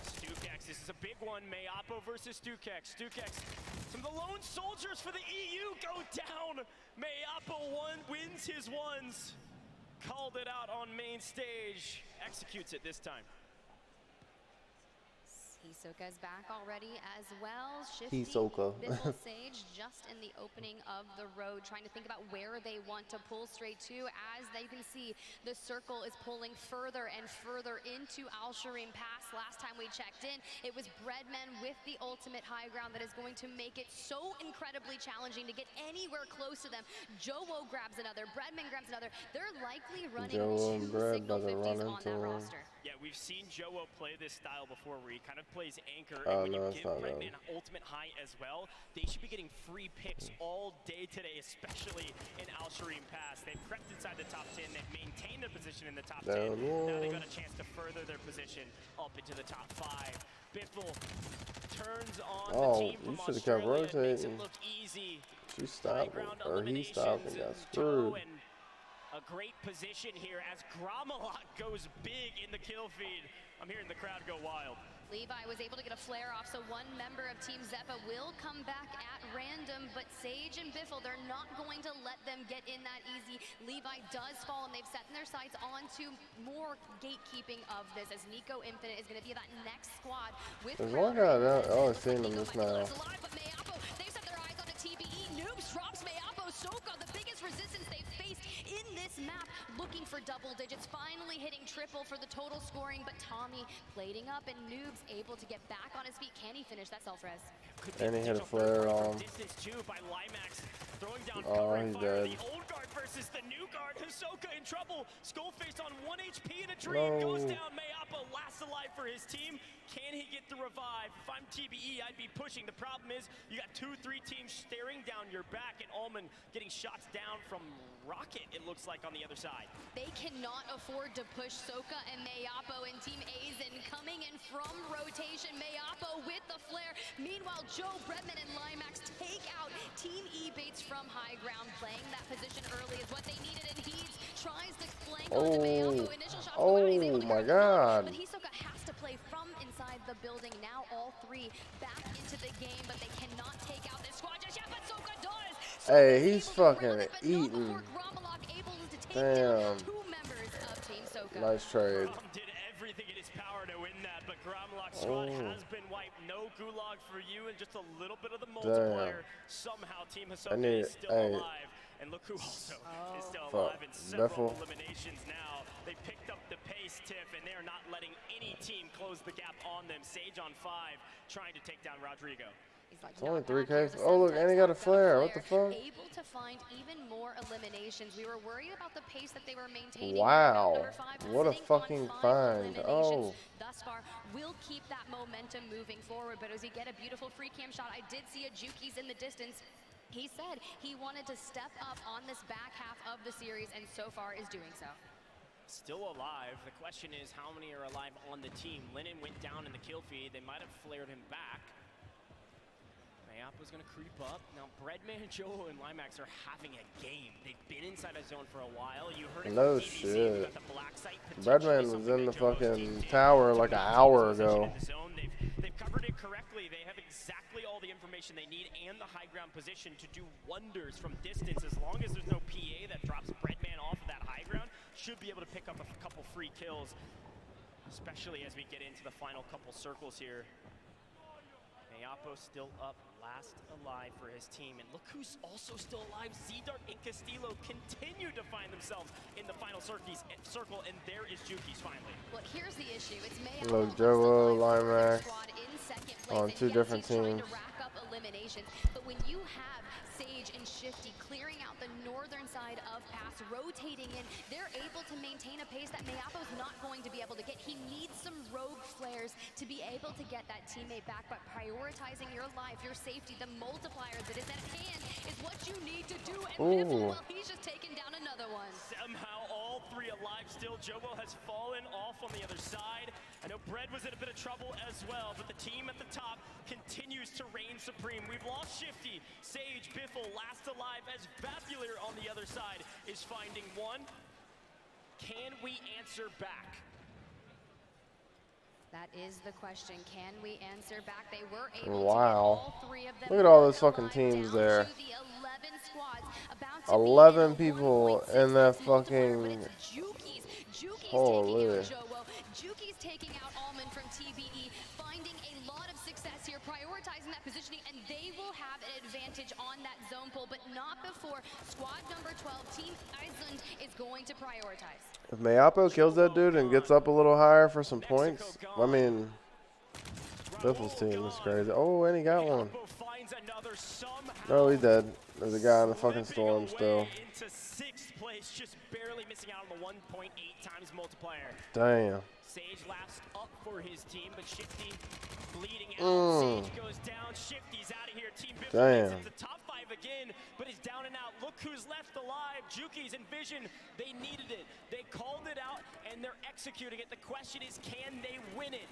Stukex, this is a big one. Mayapo versus Stukex. Stukex, some of the lone soldiers for the EU go down. Mayapo wins his ones. Called it out on main stage. Executes it this time. Hisoka's back already as well. Shifty, Hisoka. Biffle, Sage just in the opening of the road, trying to think about where they want to pull straight to. As you can see, the circle is pulling further and further into Al-Shireen Pass. Last time we checked in, it was Breadman with the ultimate high ground that is going to make it so incredibly challenging to get anywhere close to them. Jowo grabs another, Breadman grabs another. They're likely running two Signal 50s on that roster. Yeah, we've seen Jowo play this style before where he kind of plays anchor, and when you give Breadman ultimate high as well, they should be getting free picks all day today, especially in Al-Shireen Pass. They've crept inside the top 10, they've maintained their position in the top 10. Now they got a chance to further their position up into the top 5. Biffle turns on the team from Australia, makes it look easy. She stopped it, or he stopped and got screwed. A great position here as Gromalot goes big in the kill feed. I'm hearing the crowd go wild. Levi was able to get a flare off, so one member of Team Zeppa will come back at random, but Sage and Biffle, they're not going to let them get in that easy. Levi does fall, and they've set their sights onto more gatekeeping of this, as Nico Infinite is going to be that next squad with There's one guy that I've seen him just now. But Mayapo, they've set their eyes on a TBE. Noobs drops Mayapo. Soka, the biggest resistance they've faced in this map, looking for double digits, finally hitting triple for the total scoring, but Tommy plating up, and Noobs able to get back on his feet. Can he finish that self-res? And he hit a flare on. Distance too by Limax, throwing down he's dead. The old guard versus the new guard. Hisoka in trouble. Skullface on 1 HP in a dream. Goes down. Mayapo last alive for his team. Can he get the revive? If I'm TBE, I'd be pushing. The problem is you got 2-3 teams staring down your back, and Ullman getting shots down from Rocket, it looks like, on the other side. They cannot afford to push Soka and Mayapo, and Team Aizen coming in from rotation. Mayapo with the flare. Meanwhile, Joe, Breadman, and Limax take out Team E-Bates from high ground. Playing that position early is what they needed, and Heeds tries to flank onto Mayapo. Initial shots go out, he's able to my grab the God. But Hisoka has to play from inside the building. Now all three back into the game, but they cannot take out this squad just yet, but Soka does. Hey, he's fucking eating. Damn. Nice trade. Did everything in his power to win that, but Gromlock's squad has been wiped. No gulag for you, and just a little bit of the multiplier. Somehow Team Hisoka is still alive. And look who also is still alive in several eliminations now. They picked up the pace, Tiff, and they're not letting any team close the gap on them. Sage on 5, trying to take down Rodrigo. It's only 3K. Oh, look, and he got a flare. What the fuck? Able to find even more eliminations. We were worried about the pace that they were maintaining. Wow. What a fucking find. Oh. Thus far, we'll keep that momentum moving forward. But as we get a beautiful free cam shot, I did see a Juki's in the distance. He said he wanted to step up on this back half of the series, and so far is doing so. Still alive. The question is, how many are alive on the team? Lennon went down in the kill feed. They might have flared him back. Mayapo's going to creep up. Now, Breadman, Joe, and Limax are having a game. They've been inside a zone for a while. You heard it. No shit. Breadman was in the fucking tower like an hour ago. They've covered it correctly. They have exactly all the information they need and the high ground position to do wonders from distance. As long as there's no PA that drops Breadman off of that high ground, should be able to pick up a couple free kills, especially as we get into the final couple circles here. Mayapo still up, last alive for his team. And look who's also still alive. Z-Dark and Castillo continue to find themselves in the final circle, and there is Juki's finally. Look, here's the issue. It's Mayapo Look, Joe, Limax on 2 different teams. To rack up eliminations. But when you have Sage and Shifty clearing out the northern side of Pass, rotating in, they're able to maintain a pace that Mayapo's not going to be able to get. He needs some rogue flares to be able to get that teammate back, but prioritizing your life, your safety, the multiplier that is at hand is what you need to do. And Biffle, well, he's just taken down another one. Somehow all 3 alive still. Jobo has fallen off on the other side. I know Bread was in a bit of trouble as well, but the team at the top continues to reign supreme. We've lost Shifty, Sage, Biffle, last alive as Vapular on the other side is finding one. Can we answer back? That is the question. Can we answer back? They were able Wow. to get all three of them. Look at all those fucking teams there. 11 people in that fucking. Holy. Juki's taking out Almond from TBE, finding a lot of success here, prioritizing that positioning, and they will have an advantage on that zone pull, but not before squad number 12, Team Iceland, is going to prioritize. If Mayapo kills that dude and gets up a little higher for some points, I mean, Biffle's team is crazy. Oh, and he got one. No, he's dead. There's a guy in the fucking storm still. Into 6th place, just barely missing out on the 1.8 times multiplier. Damn. Sage last up for his team, but Shifty bleeding out. Sage goes down. Shifty's out of here. Team Biffle makes it to top 5 again, but is down and out. Look who's left alive. Juki's and Vision, they needed it. They called it out, and they're executing it. The question is, can they win it?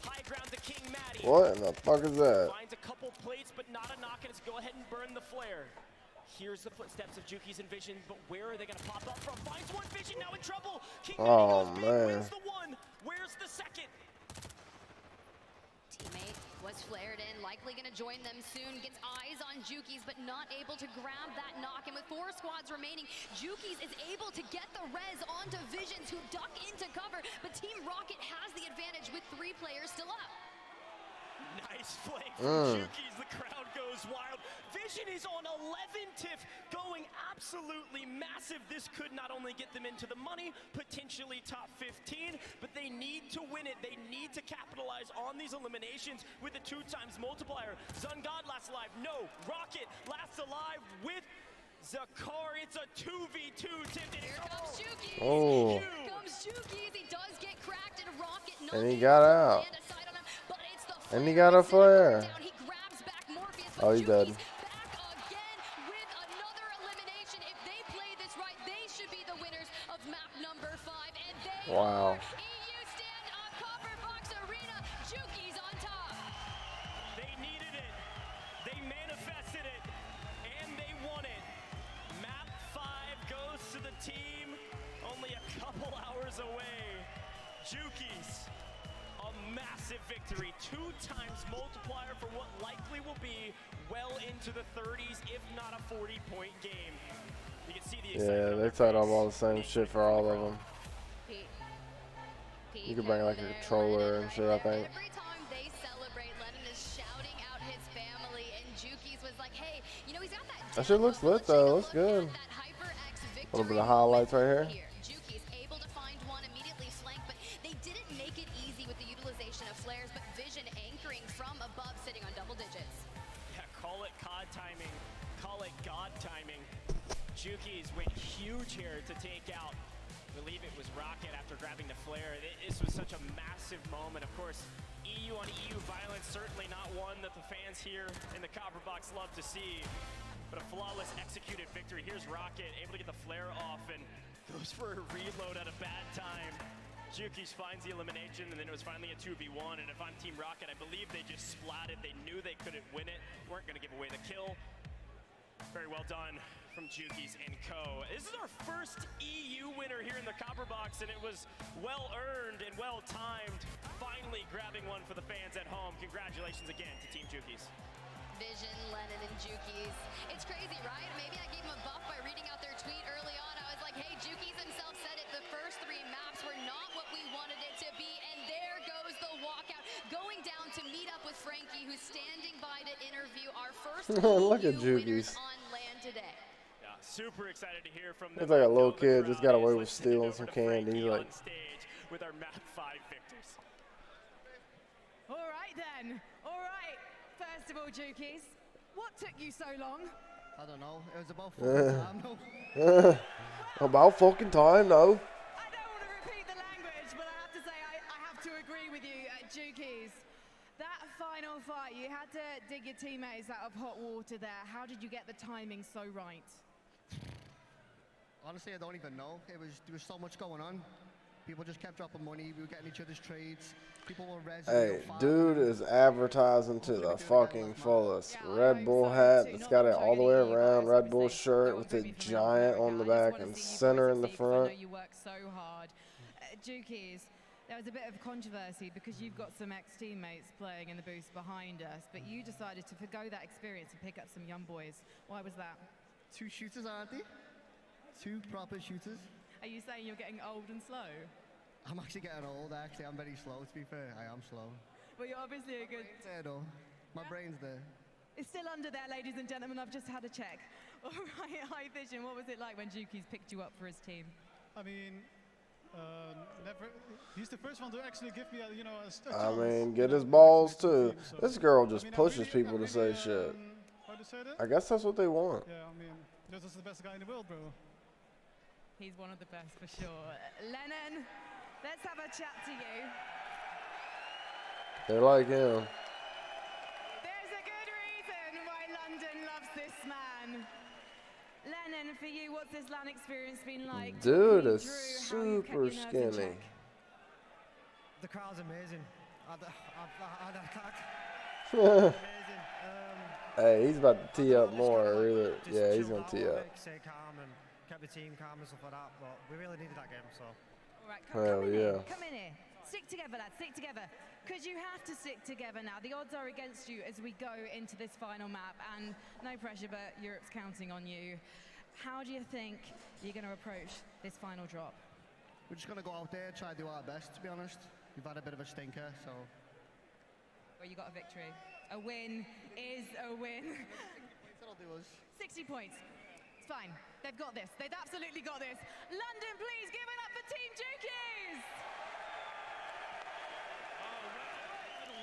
High ground to King Matty. What in the fuck is that? Finds a couple plates, but not a knock, and it's go ahead and burn the flare. Here's the footsteps of Juki's and Vision, but where are they going to pop up from? Finds one. Vision now in trouble. King Oh, Matty goes big, man. wins the one. Where's the second? Teammate was flared in, likely going to join them soon. Gets eyes on Juki's, but not able to grab that knock. And with 4 squads remaining, Juki's is able to get the res onto Visions, who duck into cover. But Team Rocket has the advantage with 3 players still up. Nice flank from Juki's. The crowd goes wild. Vision is on 11 tiff, going absolutely massive. This could not only get them into the money, potentially top 15, but they need to win it. They need to capitalize on these eliminations with a 2 times multiplier. Zungod last alive. No. Rocket last alive with Zakar. It's a 2v2 tiff. Here comes Juki's. Oh. Here comes Juki's. He does get cracked, and Rocket not And he got out. And he got a flare. Oh, he's dead. Wow. They needed it. They manifested it. And they won it. Map 5 goes to the team only a couple hours away. Juki's, a massive victory. 2 times multiplier for what likely will be well into the 30s, if not a 40-point game. You can see the excitement. Yeah, they tied up all the same shit for all of them. You could bring like a controller and shit, I think. Every time they celebrate, Lennon is shouting out his family, and Juki's was like, hey, you know, he's got that. That shit looks lit though. Looks good. A little bit of highlights right here. Juki's able to find one, immediately flanked, but they didn't make it easy with the utilization of flares, but Vision anchoring from above, sitting on double digits. Yeah, call it COD timing. Call it God timing. Juki's went huge here to take out, I believe it was Rocket after grabbing the flare. This was such a massive moment. Of course, EU on EU violence, certainly not one that the fans here in the Copper Box love to see. But a flawless executed victory. Here's Rocket, able to get the flare off and goes for a reload at a bad time. Juki's finds the elimination, and then it was finally a 2v1. And if I'm Team Rocket, I believe they just splatted. They knew they couldn't win it, weren't going to give away the kill. Very well done from Juki's and co. This is our first EU winner here in the Copper Box, and it was well earned and well timed. Finally grabbing one for the fans at home. Congratulations again to Team Juki's. Vision, Lennon, and Juki's. It's crazy, right? Maybe I gave them a buff by reading out their tweet early on. I was like, hey, Juki's himself said it. The first 3 maps were not what we wanted it to be, and there goes the walkout. Going down to meet up with Frankie, who's standing by to interview our first Look at EU Juki's. winners on land today. Yeah, super excited to hear from them. It's like a little kid just got away with stealing some candy. He's like, with our map 5 victors. All right then. All right. First of all, Juki's, what took you so long? I don't know. It was about fucking time, no? about fucking time, though. I don't want to repeat the language, but I have to say I have to agree with you, Juki's. That final fight, you had to dig your teammates out of hot water there. How did you get the timing so right? Honestly, I don't even know. There was so much going on. People just kept dropping money. We were getting each other's trades. People were Hey, dude is advertising to the fucking fullest. Red Bull hat, it's got it all the way around. Red Bull shirt with a giant on the back and center in the front. I know you work so hard. Jukies, there was a bit of controversy because you've got some ex-teammates playing in the booth behind us, but you decided to forgo that experience and pick up some young boys. Why was that? 2 shooters, aren't they? 2 proper shooters. Are you saying you're getting old and slow? I'm actually getting old, actually. I'm very slow, to be fair. I am slow. Well, you're obviously a good... My brain's there, though. My brain's there. It's still under there, ladies and gentlemen. I've just had a check. All right, High Vision, what was it like when Jukies picked you up for his team? I mean, never. He's the first one to actually give me a, you know, I mean, get his balls too. This girl just pushes people to say shit. How to say that? I guess that's what they want. Yeah, I mean, this is the best guy in the world, bro. He's one of the best for sure. Lennon, let's have a chat to you. They like him. There's a good reason why London loves this man. Lennon, for you, what's this LAN experience been like? Dude is super skinny. The crowd's amazing. I'd attack. Amazing. Hey, he's about to tee up more. Really. Yeah, he's going to tee up. Stay calm and kept the team calm and stuff like that, but we really needed that game, so. All right, Hell yeah. Come in here. Stick together, lads. Stick together. Because you have to stick together now. The odds are against you as we go into this final map. And no pressure, but Europe's counting on you. How do you think you're going to approach this final drop? We're just going to go out there, try to do our best, to be honest. We've had a bit of a stinker, so. Well, you got a victory. A win is a win. That'll do us. 60 points. It's fine. They've got this. They've absolutely got this. London, please give it up for Team Jukies.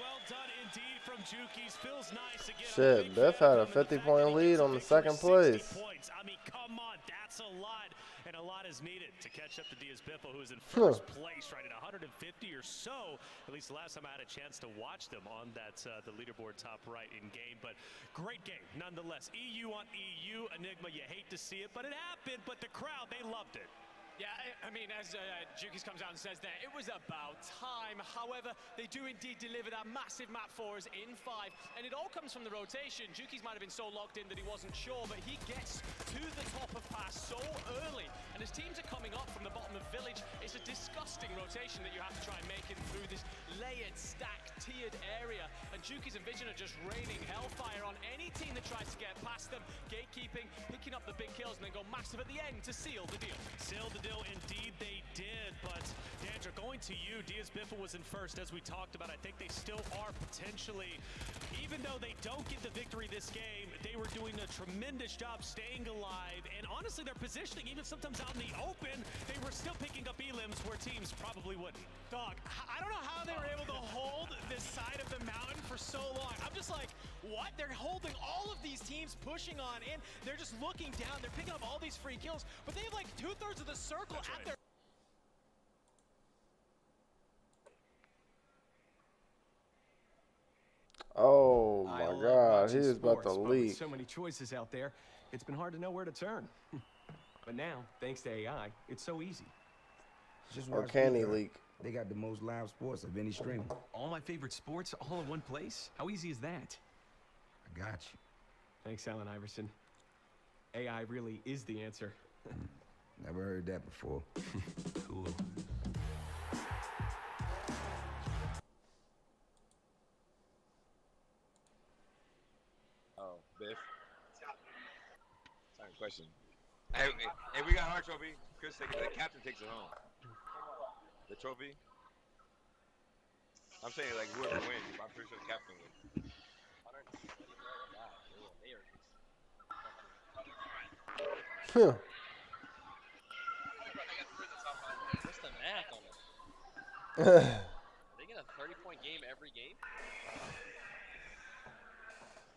Well done indeed from Jukies. Feels nice to get Shit, Biff had a 50-point lead on the second place. Points. I mean, come on, that's a lot. And a lot is needed to catch up to Diaz Biffo, who's in first place, right at 150 or so. At least the last time I had a chance to watch them on that the leaderboard top right in game. But great game, nonetheless. EU on EU. Enigma, you hate to see it, but it happened. But the crowd, they loved it. Yeah, I mean, as Jukies comes out and says there, it was about time. However, they do indeed deliver that massive map for us in 5, and it all comes from the rotation. Jukies might have been so locked in that he wasn't sure, but he gets to the top of pass so early, and as teams are coming up from the bottom of village, it's a disgusting rotation that you have to try and make it through this layered, stacked, tiered area, and Jukies and Vision are just raining hellfire on any team that tries to get past them, gatekeeping, picking up the big kills, and then go massive at the end to seal the deal. Seal the deal. Indeed they did, but Dandra, going to you, Diaz Biffle was in first, as we talked about. I think they still are potentially, even though they don't get the victory this game, they were doing a tremendous job staying alive, and honestly their positioning, even sometimes out in the open, they were still picking up elims where teams probably wouldn't. Dog, I don't know how they were able to hold this side of the mountain for so long. I'm just like, what? They're holding all of these teams pushing on in. They're just looking down. They're picking up all these free kills, but they have like 2/3 of the circle at their... Oh my God, he is about to leak. With so many choices out there, it's been hard to know where to turn. But now, thanks to AI, it's so easy. Or can he leak? They got the most live sports of any streamer. All my favorite sports all in one place? How easy is that? I got you. Thanks, Allen Iverson. AI really is the answer. Never heard that before. Cool. Oh, Biff. Sorry, question. Hey, we got our trophy. Chris, the captain takes it home. The trophy? I'm saying, like, whoever wins, I'm pretty sure the captain wins. Huh. What's the math on it? Are they get a 30-point game every game?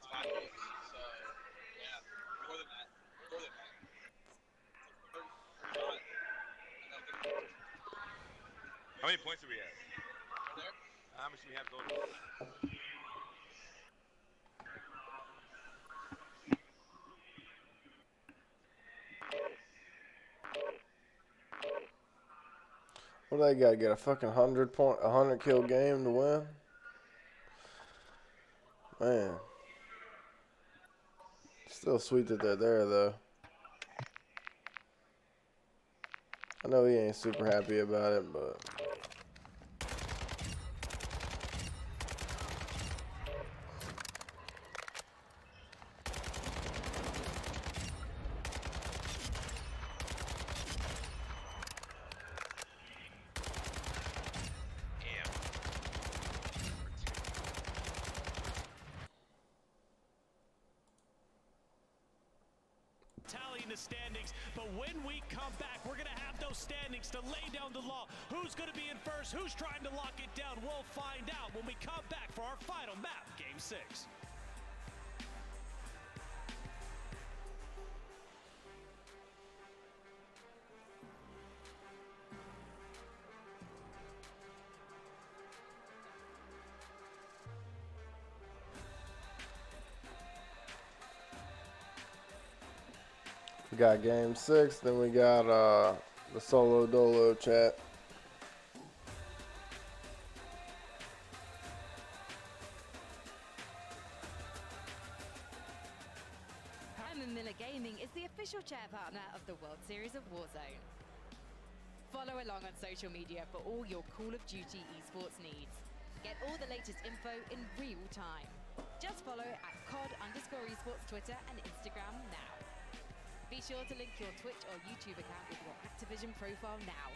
It's 5 games, so yeah, more than that. How many points do we have? How much do we have total? What do they got to get a fucking 100 kill game to win? Man. Still sweet that they're there, though. I know he ain't super happy about it, but... Tallying the standings, but when we come back, we're going to have those standings to lay down the law. Who's going to be in first? Who's trying to lock it down? We'll find out when we come back for our final map, Game 6. We got game 6, then we got the solo dolo chat. Miller Gaming is the official chair partner of the World Series of Warzone. Follow along on social media for all your Call of Duty esports needs. Get all the latest info in real time. Just follow at COD_esports Twitter and Instagram now. Be sure to link your Twitch or YouTube account with your Activision profile now.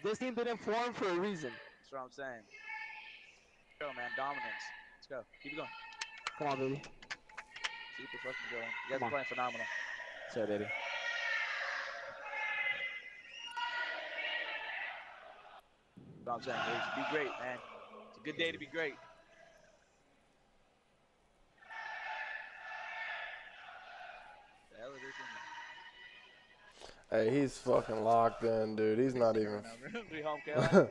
This team didn't form for a reason. That's what I'm saying. Go, man. Dominance. Let's go. Keep it going. Come on, baby. Keep it fucking going. You guys are playing phenomenal. Sorry, baby. That's what I'm saying. Be great, man. It's a good day to be great. The hell is this in Hey, he's fucking locked in, dude. He's not even... Three home Carolina.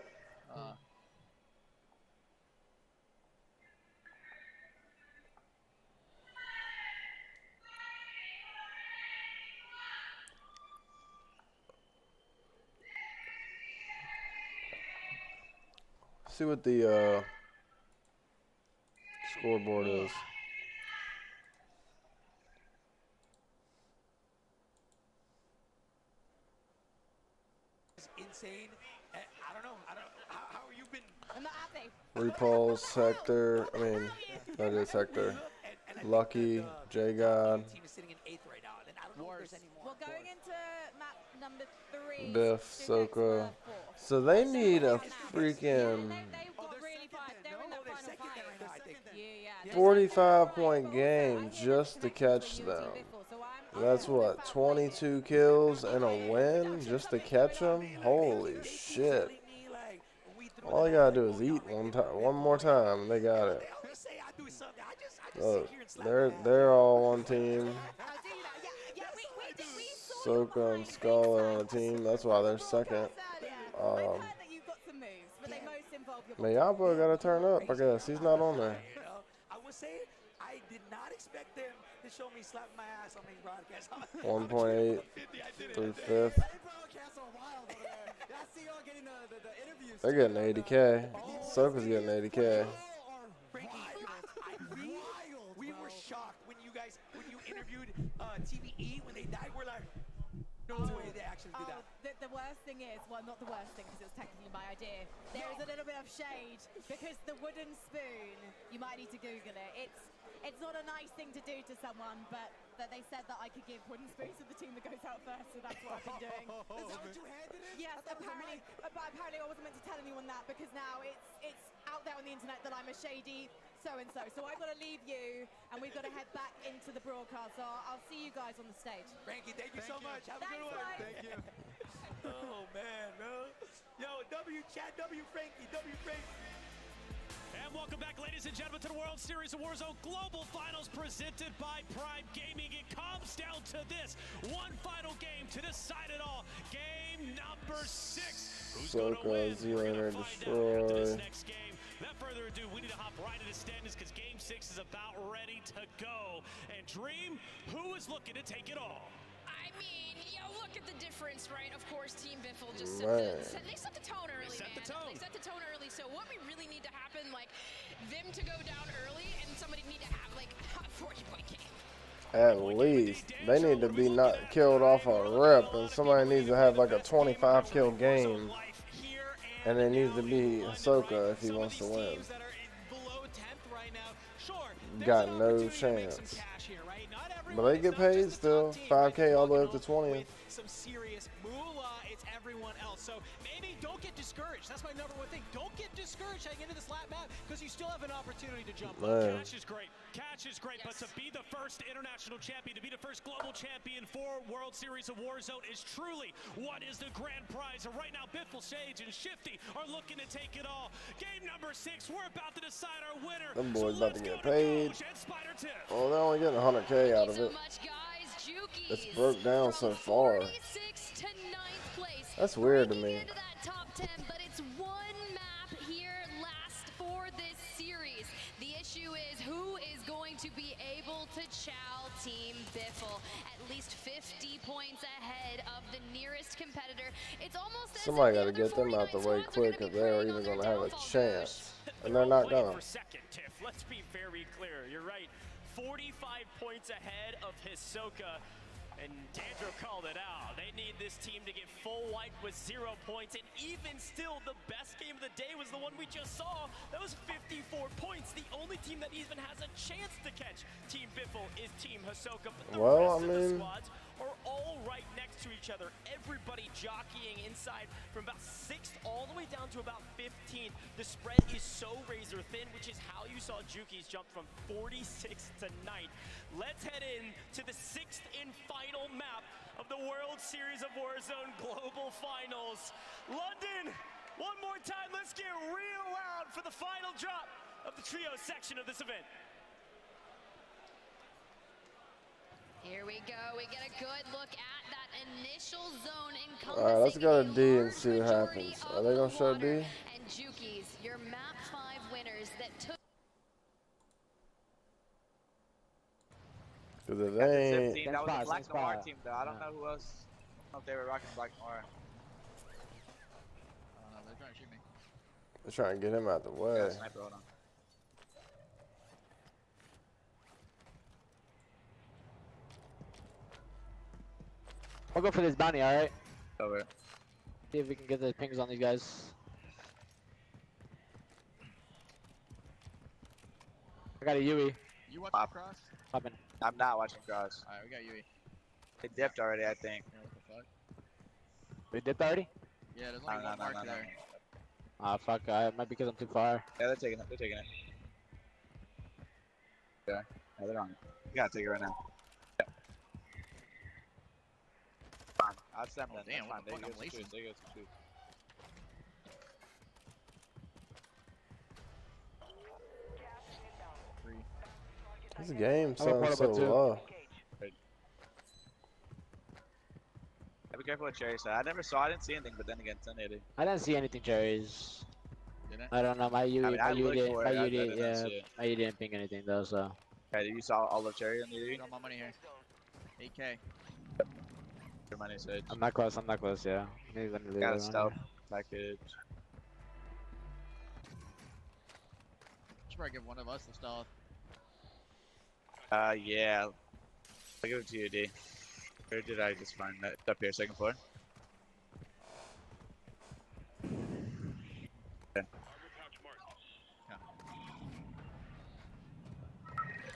See what the scoreboard is. Insane. I don't know. How are you been? I'm not happy. Repulse, Hector. I mean, that is Hector. Lucky, J-God. Team is sitting in 8th right now, and I don't know if there's any more. Well, going into map number 3. Biff, Soka. So they need a freaking 45-point game just to catch them. That's what, 22 kills and a win just to catch them? Holy shit. All they gotta do is eat one more time, and they got it. Look, they're all on team. Soka and Skull are on a team. That's why they're second. Mayapa gotta turn up, I guess. He's not on there. I would say I did not expect them to show me slapping my ass on these broadcasts. 1.8 through 5th. They're getting 80K. Soka's getting 80K. We were shocked when you interviewed TVE when they died. We're like, no way they actually did that. The worst thing is, well, not the worst thing because it was technically my idea. There is a little bit of shade because the wooden spoon, you might need to Google it. It's not a nice thing to do to someone, but that they said that I could give wooden spoons to the team that goes out first, so that's what I've been doing. Is that what you handed it? Yes, apparently, but apparently I wasn't meant to tell anyone that because now it's out there on the internet that I'm a shady so-and-so. So I've got to leave you, and we've got to head back into the broadcast. So I'll see you guys on the stage. Frankie, thank you so much. Have a good one. Thank you. Oh, man, bro. Yo, W, chat, W, Frankie, W, Frankie. And welcome back, ladies and gentlemen, to the World Series of Warzone Global Finals presented by Prime Gaming. It comes down to this one final game to decide it all. Game number 6. Who's going to win? We're going to find out after this next game. Without further ado, we need to hop right into standings because Game 6 is about ready to go. And Dream, who is looking to take it all? I mean, you look at the difference, right? Of course, Team Biffle just they set the tone early, They set the tone early. So what we really need to happen, like them to go down early and somebody need to have like a 40-point game. At least. They need to be not killed off a rip, and somebody needs to have like a 25 kill game. And it needs to be Hisoka if he wants to win. Got no chance. But they get paid still. 5K all the way up to 20. Some serious moolah, it's everyone else. So maybe don't get discouraged. That's my number one thing. Don't get discouraged heading into this lap map because you still have an opportunity to jump up. Catch is great. Catch is great, but to be the first international champion, to be the first global champion for World Series of Warzone is truly what is the grand prize. And right now, Biffle, Sage, and Shifty are looking to take it all. Game number 6, we're about to decide our winner. Them boys about to get paid. Oh, they're only getting 100K out of it. It's broke down so far. That's weird to me. Top 10, but it's one map here last for this series. The issue is who is going to be able to chow Team Biffle. At least 50 points ahead of the nearest competitor. It's almost somebody got to get them out the way quick if they're even going to have a chance. And they're not going to. Let's be very clear. You're right. 45 points ahead of Hisoka. And Dandro called it out. They need this team to get full wipe with 0 points. And even still, the best game of the day was the one we just saw. That was 54 points. The only team that even has a chance to catch Team Biffle is Team Hisoka. But the rest of the squads are all right next to each other. Everybody jockeying inside from about 6th all the way down to about 15th. The spread is so razor thin, which is how you saw Juki's jump from 46th to 9th. Let's head in to the 6th and final map of the World Series of Warzone Global Finals. London, one more time, let's get real loud for the final drop of the trio section of this event. Here we go. We get a good look at that initial zone encompassing. Alright, let's go to D and see what happens. Are they going to show D? And Juki's, your map 5 winners that took. Because if they ain't. That was a Black Noir team, though. I don't know who else. I don't know if they were rocking Black Noir. They're trying to shoot me. They're trying to get him out the way. Yeah, sniper, hold on. I'll go for this bounty, alright? Over. See if we can get the pings on these guys. I got a Yui. You watching Cross? Poppin'. I'm not watching Cross. Alright, we got Yui. They dipped already, I think. Yeah, what the fuck? They dipped already? Yeah, there's only one mark there. Ah, fuck, it might be because I'm too far. Yeah, they're taking it. They're taking it. Yeah, yeah, they're on it. You gotta take it right now. Yeah. Fine. I'll send them. Damn, That's what the fine. fuck, I'm lacing. They go to shoot. This game sounds so low. Be careful with Cherry. So I never saw. I didn't see anything, but then again, 1080. I didn't see anything, Cherries. Didn't? I don't know. My Yui, my Yui didn't ping anything though. So. Okay, you saw all of Cherry on the Yui? Got my money here. 8K. Your money, Sage. I'm not close. I'm not close. Yeah. Maybe let me leave Got it a on stealth here. package. Should probably give one of us the stealth. Yeah. I'll give it to you, D. Where did I just find that? It's up here, 2nd floor. Okay.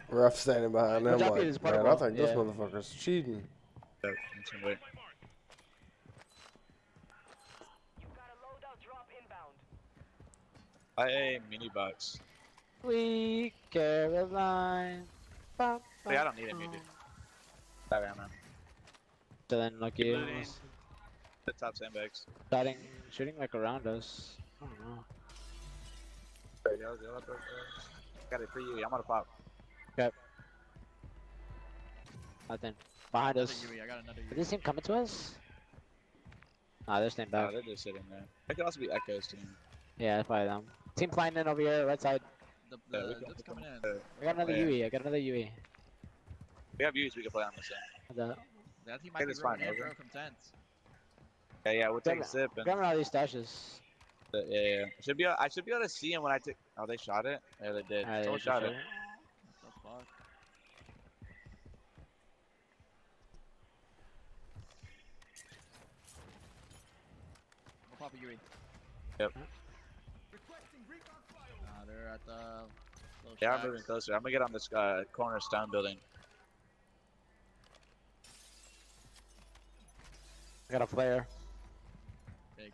Rough standing behind them like, man, I think this motherfucker's cheating. Hey, mini box. Sweet Caroline. Yeah, I don't need it, dude. Sorry, man. So then, lucky. The top sandbags. Shooting like around us. I don't know. Got it for you. I'm gonna pop. Okay. Nothing. Behind us. I got another Is this team coming to us? Nah, they're staying back. They're just sitting there. It could also be Echo's team. Yeah, that's probably them. Team flying in over here, right side. It's coming in. I got another UE. I got another UE. We have views we can play on this end. That team might be fine, bro, from tents. Yeah, we'll take a sip. And... Grabbing all these stashes. Yeah. I should be able to see him when I take. Oh, they shot it. Yeah, they did. Right, Someone shot it. What the fuck? We'll pop a UE. Yep. They're at the. Yeah, I'm moving closer. I'm gonna get on this corner stone building. I got a flare. Big.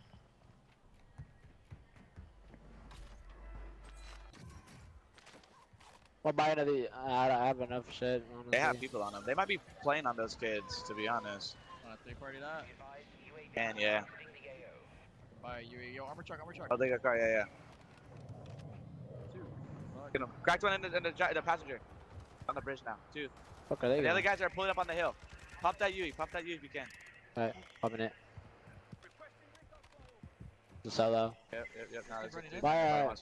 We'll buy another. I have enough shit. Honestly. They have people on them. They might be playing on those kids, to be honest. Three-party that? And yeah. Buy a UE. Yo, armor truck. Oh, they got a car. Yeah. Get him. Cracked one in the passenger. On the bridge now. 2. Okay, there you The go. other guys are pulling up on the hill. Pop that UE. Pop that UE if you can. Alright, popping it. The solo. Yep. No, Fire.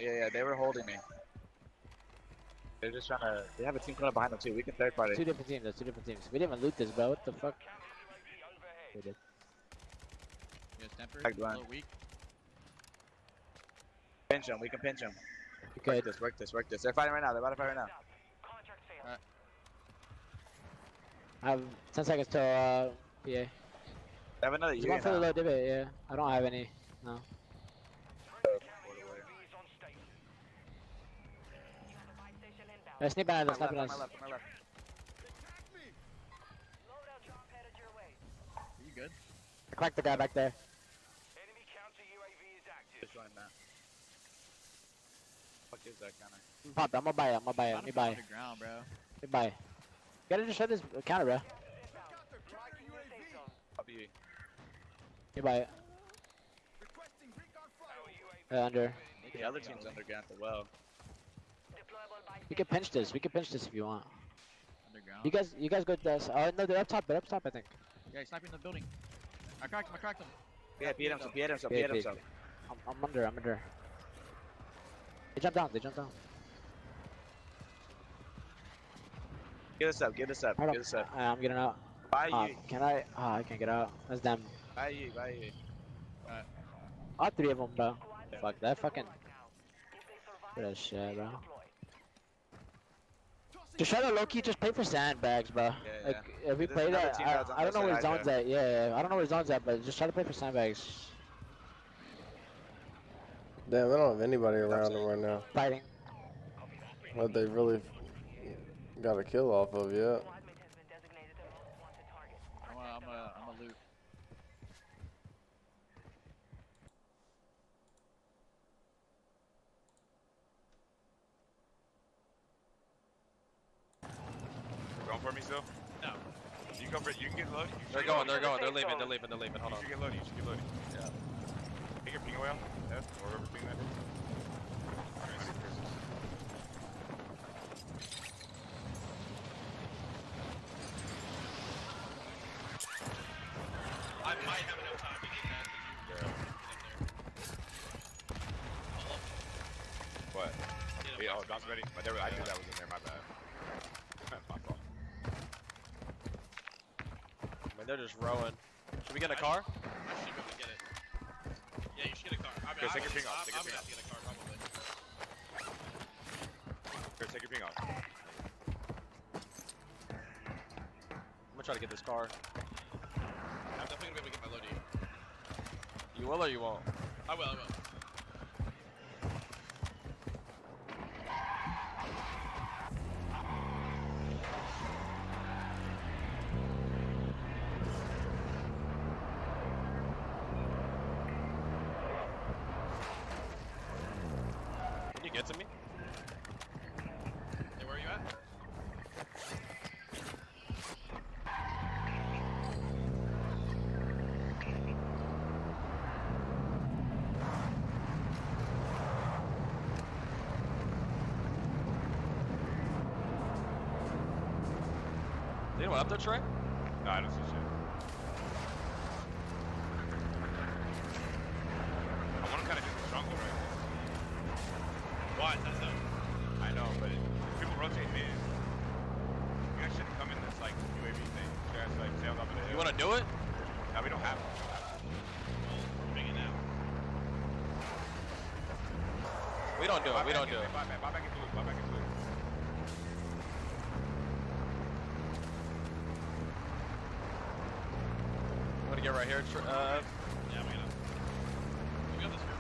Yeah, they were holding me. They're just trying to. They have a team coming up behind them too. We can third party. Two different teams. That's 2 different teams. We didn't even loot this, bro. What the fuck? We did. Tagged one. Pinch him. We can pinch him. Okay. Work this. They're fighting right now. They're about to fight right now. Alright. I have 10 seconds till PA. They have another There's UE one for the now. low divot, yeah. I don't have any. No. Yeah, sneak behind us, sniping us. My left. You good? I cracked the guy back there. Just join that. Fuck is that kind of? Pop, I'm gonna buy it. Let me buy it. Ground, bro. Let me buy it. You gotta just shut this counter, bro. Pop UE. You buy it. Under. The other team's underground as well. We can pinch this. If you want. Underground. You guys go to this. Oh no, they're up top. I think. Yeah, he's sniping the building. I cracked him. Yeah, beat himself. I'm under. They jump down. Get us up. I'm getting out. Buy you. Can I? Oh, I can't get out. That's them. Buy you. All 3 of them, bro. Fuck that fucking. Look at that shit, bro. Just try to low-key just play for sandbags, bro. Like, if we play that, I don't know where zone's at. Yeah, I don't know where zone's at, but just try to play for sandbags. Damn, they don't have anybody around them right now. Fighting. What they really got a kill off of yet. I'm a loot. Going for me still? No. You can get loaded. They're going. They're leaving. Hold on. You should get loaded. Yeah. Take your ping away on that, or whoever ping that. I might have enough time to get that. What? Yeah, oh, bounce ready? But I knew that was in there, my bad. My fault. I mean, they're just rowing. Should we get a car? I should be able to get it. Yeah, you should get a car. I mean, Chris, take your ping off. I'm gonna have to get a car probably. Chris, take your ping off. I'm gonna try to get this car. I'm definitely gonna be able to get my load to you. You will or you won't? I will. Can you get to me? Hey, where are you at? anyone up there, Trey? No, I don't see shit. I want to kind of do the jungle right now. Why? That's not. I know, but people rotate mid. You guys shouldn't come in this like UAV thing. You guys like sailed up in the hill. You want to do it? No, we don't have to. We're big now. We don't do it. We don't do it. Buy back into it. Buy back into it. I'm gonna get right here. Yeah, we're gonna. We got this here.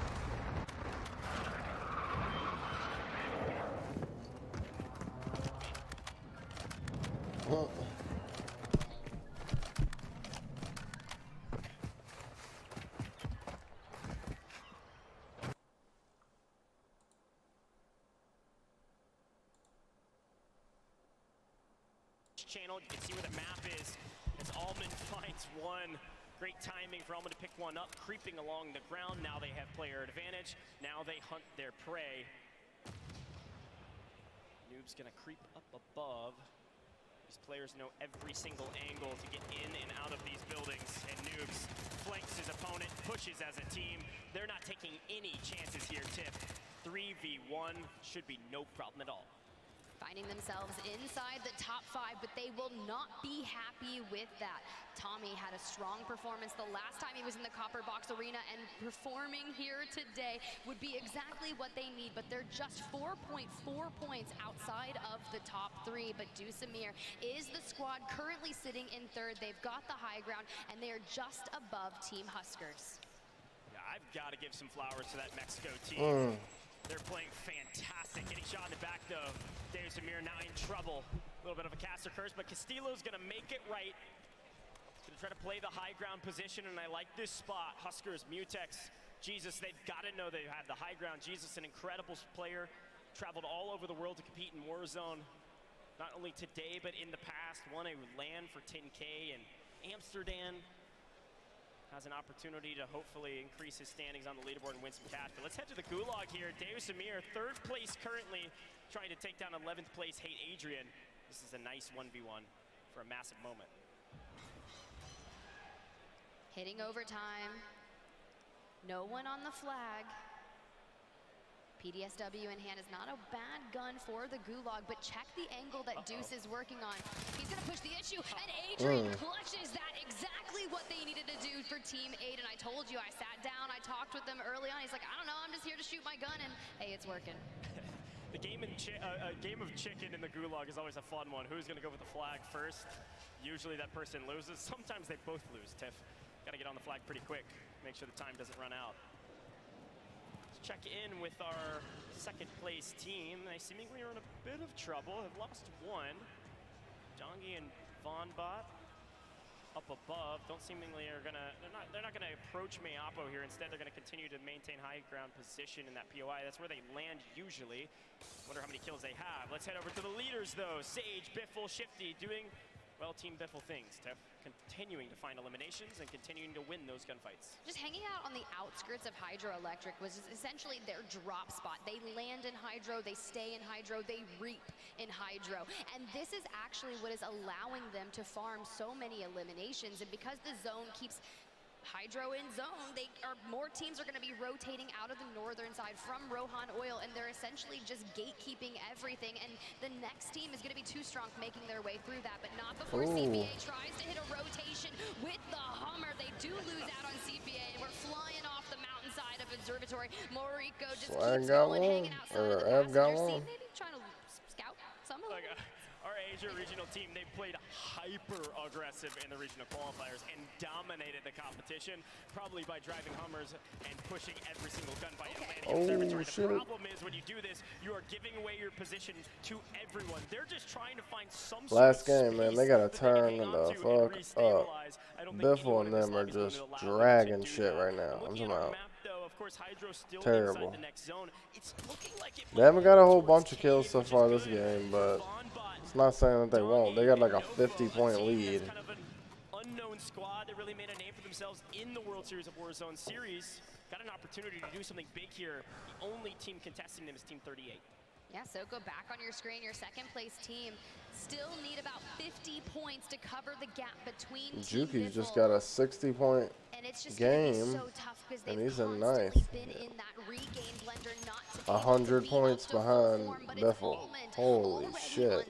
Channel, you can see where the map is as Allman finds one. Great timing for Allman to pick one up, creeping along the ground. Now they have player advantage. Now they hunt their prey. Noob's gonna creep up above. These players know every single angle to get in and out of these buildings. And Noobs flanks his opponent, pushes as a team. They're not taking any chances here, Tiff. 3v1 should be no problem at all. Finding themselves inside the top 5, but they will not be happy with that. Tommy had a strong performance the last time he was in the Copper Box Arena, and performing here today would be exactly what they need, but they're just 4.4 points outside of the top 3. But Dusamir is the squad currently sitting in 3rd. They've got the high ground, and they are just above Team Huskers. Yeah, I've got to give some flowers to that Mexico team. They're playing fantastic. Getting shot in the back, though. Davis Amir now in trouble. A little bit of a caster curse, but Castillo's going to make it right. He's going to try to play the high ground position, and I like this spot. Huskers, Mutex, Jesus, they've got to know they have the high ground. Jesus, an incredible player. Traveled all over the world to compete in Warzone. Not only today, but in the past. Won a LAN for 10K in Amsterdam. Has an opportunity to hopefully increase his standings on the leaderboard and win some cash. But let's head to the Gulag here. Davis Amir, 3rd place currently, trying to take down 11th place Hate Adrian. This is a nice 1v1 for a massive moment. Hitting overtime. No one on the flag. PDSW in hand is not a bad gun for the Gulag, but check the angle that Deuce is working on. He's going to push the issue, and Adrian clutches that. Exactly what they needed to do for Team 8, and I told you, I sat down, I talked with them early on. He's like, I don't know, I'm just here to shoot my gun, and hey, it's working. The game of chicken in the Gulag is always a fun one. Who's going to go with the flag first? Usually that person loses. Sometimes they both lose, Tiff. Got to get on the flag pretty quick. Make sure the time doesn't run out. Check in with our 2nd place team. They seemingly are in a bit of trouble, have lost one. Dongi and Vonbot up above, don't seemingly are gonna, they're not gonna approach Mayapo here. Instead, they're gonna continue to maintain high ground position in that POI. That's where they land usually. Wonder how many kills they have. Let's head over to the leaders though. Sage, Biffle, Shifty doing, well, Team Biffle things. Continuing to find eliminations and continuing to win those gunfights. Just hanging out on the outskirts of Hydroelectric was essentially their drop spot. They land in Hydro, they stay in Hydro, they reap in Hydro. And this is actually what is allowing them to farm so many eliminations. And because the zone keeps Hydro in zone, more teams are going to be rotating out of the northern side from Rohan Oil, and they're essentially just gatekeeping everything, and the next team is going to be too strong making their way through that, but not before CPA tries to hit a rotation with the Hummer. They do lose out on CPA, and we're flying off the mountainside of Observatory. Moriko just keeps going, hanging outside of the passenger seat, maybe trying to scout some of them. Our Asia regional team, they played hyper-aggressive in the regional qualifiers and dominated the competition, probably by driving Hummers and pushing every single gunfight and landing Observatory. The problem is when you do this, you are giving away your position to everyone. They're just trying to find some last game, man, they gotta turn the fuck up. Biffle and them are just dragging shit right now. I'm talking about terrible. They haven't got a whole bunch of kills so far this game, but it's not saying that they won't. They got like a 50-point lead. Kind of an unknown squad that really made a name for themselves in the World Series of Warzone series. Got an opportunity to do something big here. The only team contesting them is Team 38. Yeah, so go back on your screen. Your second place team still need about 50 points to cover the gap between Team Juki's just Biffle. got a 60-point game, So tough because and they've he's in constantly ninth. been in that regain blender, not to 100 points behind Biffle. Holy shit. on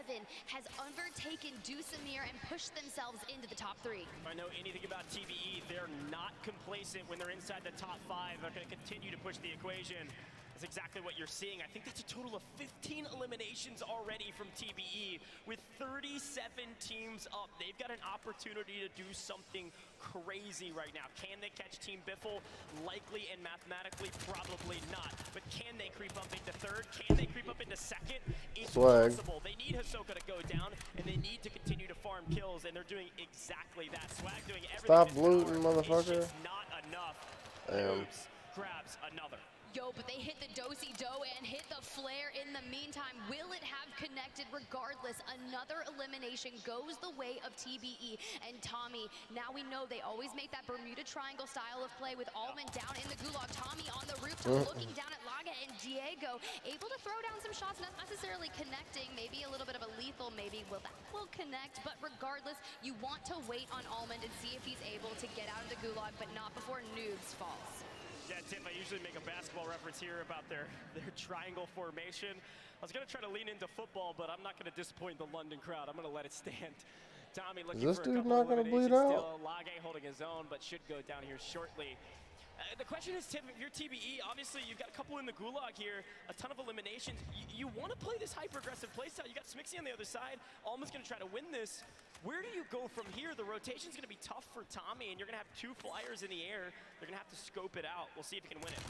7 has overtaken Deucemir and pushed themselves into the top 3. If I know anything about TBE, they're not complacent when they're inside the top 5. They're going to continue to push the equation. That's exactly what you're seeing. I think that's a total of 15 eliminations already from TBE with 37 teams up. They've got an opportunity to do something crazy right now. Can they catch Team Biffle? Likely and mathematically, probably not. But can they creep up into third? Can they creep up into second? It's possible. They need Hisoka to go down, and they need to continue to farm kills, and they're doing exactly that. Swag doing everything. Stop looting, motherfucker. It's just not enough. Damn. Oops, grabs another. Yo, but they hit the do-si-do and hit the flare in the meantime. Will it have connected? Regardless, another elimination goes the way of TBE and Tommy. Now we know they always make that Bermuda Triangle style of play with Allman down in the gulag. Tommy on the rooftop looking down at Laga and Diego, able to throw down some shots, not necessarily connecting. Maybe a little bit of a lethal, maybe will connect. But regardless, you want to wait on Allman and see if he's able to get out of the gulag, but not before Noobs falls. Yeah, Tiff, I usually make a basketball reference here about their triangle formation. I was going to try to lean into football, but I'm not going to disappoint the London crowd. I'm going to let it stand. Tommy looking for a couple not going to bleed out? still. Lage holding his own, but should go down here shortly. The question is, Tiff, if you're TBE, obviously you've got a couple in the gulag here, a ton of eliminations. You want to play this hyper-aggressive playstyle. You got Smixy on the other side. Alma's going to try to win this. Where do you go from here? The rotation's going to be tough for Tommy, and you're going to have 2 flyers in the air. They're going to have to scope it out. We'll see if he can win it.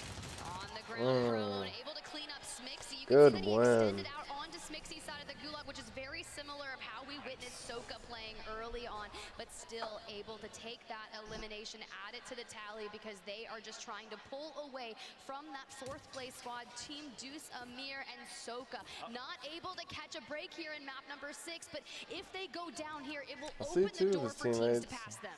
On the ground, prone, able to clean up Smixy. You Good can see that he win. extended out onto Smixy's side of the gulag, which is very similar of how we witnessed Soka playing early on, but still able to take that elimination, add it to the tally, because they are just trying to pull away from that 4th place squad. Team Deuce, Amir, and Soka not able to catch a break here in map number 6, but if they go down here, it will open the door for teams to pass them.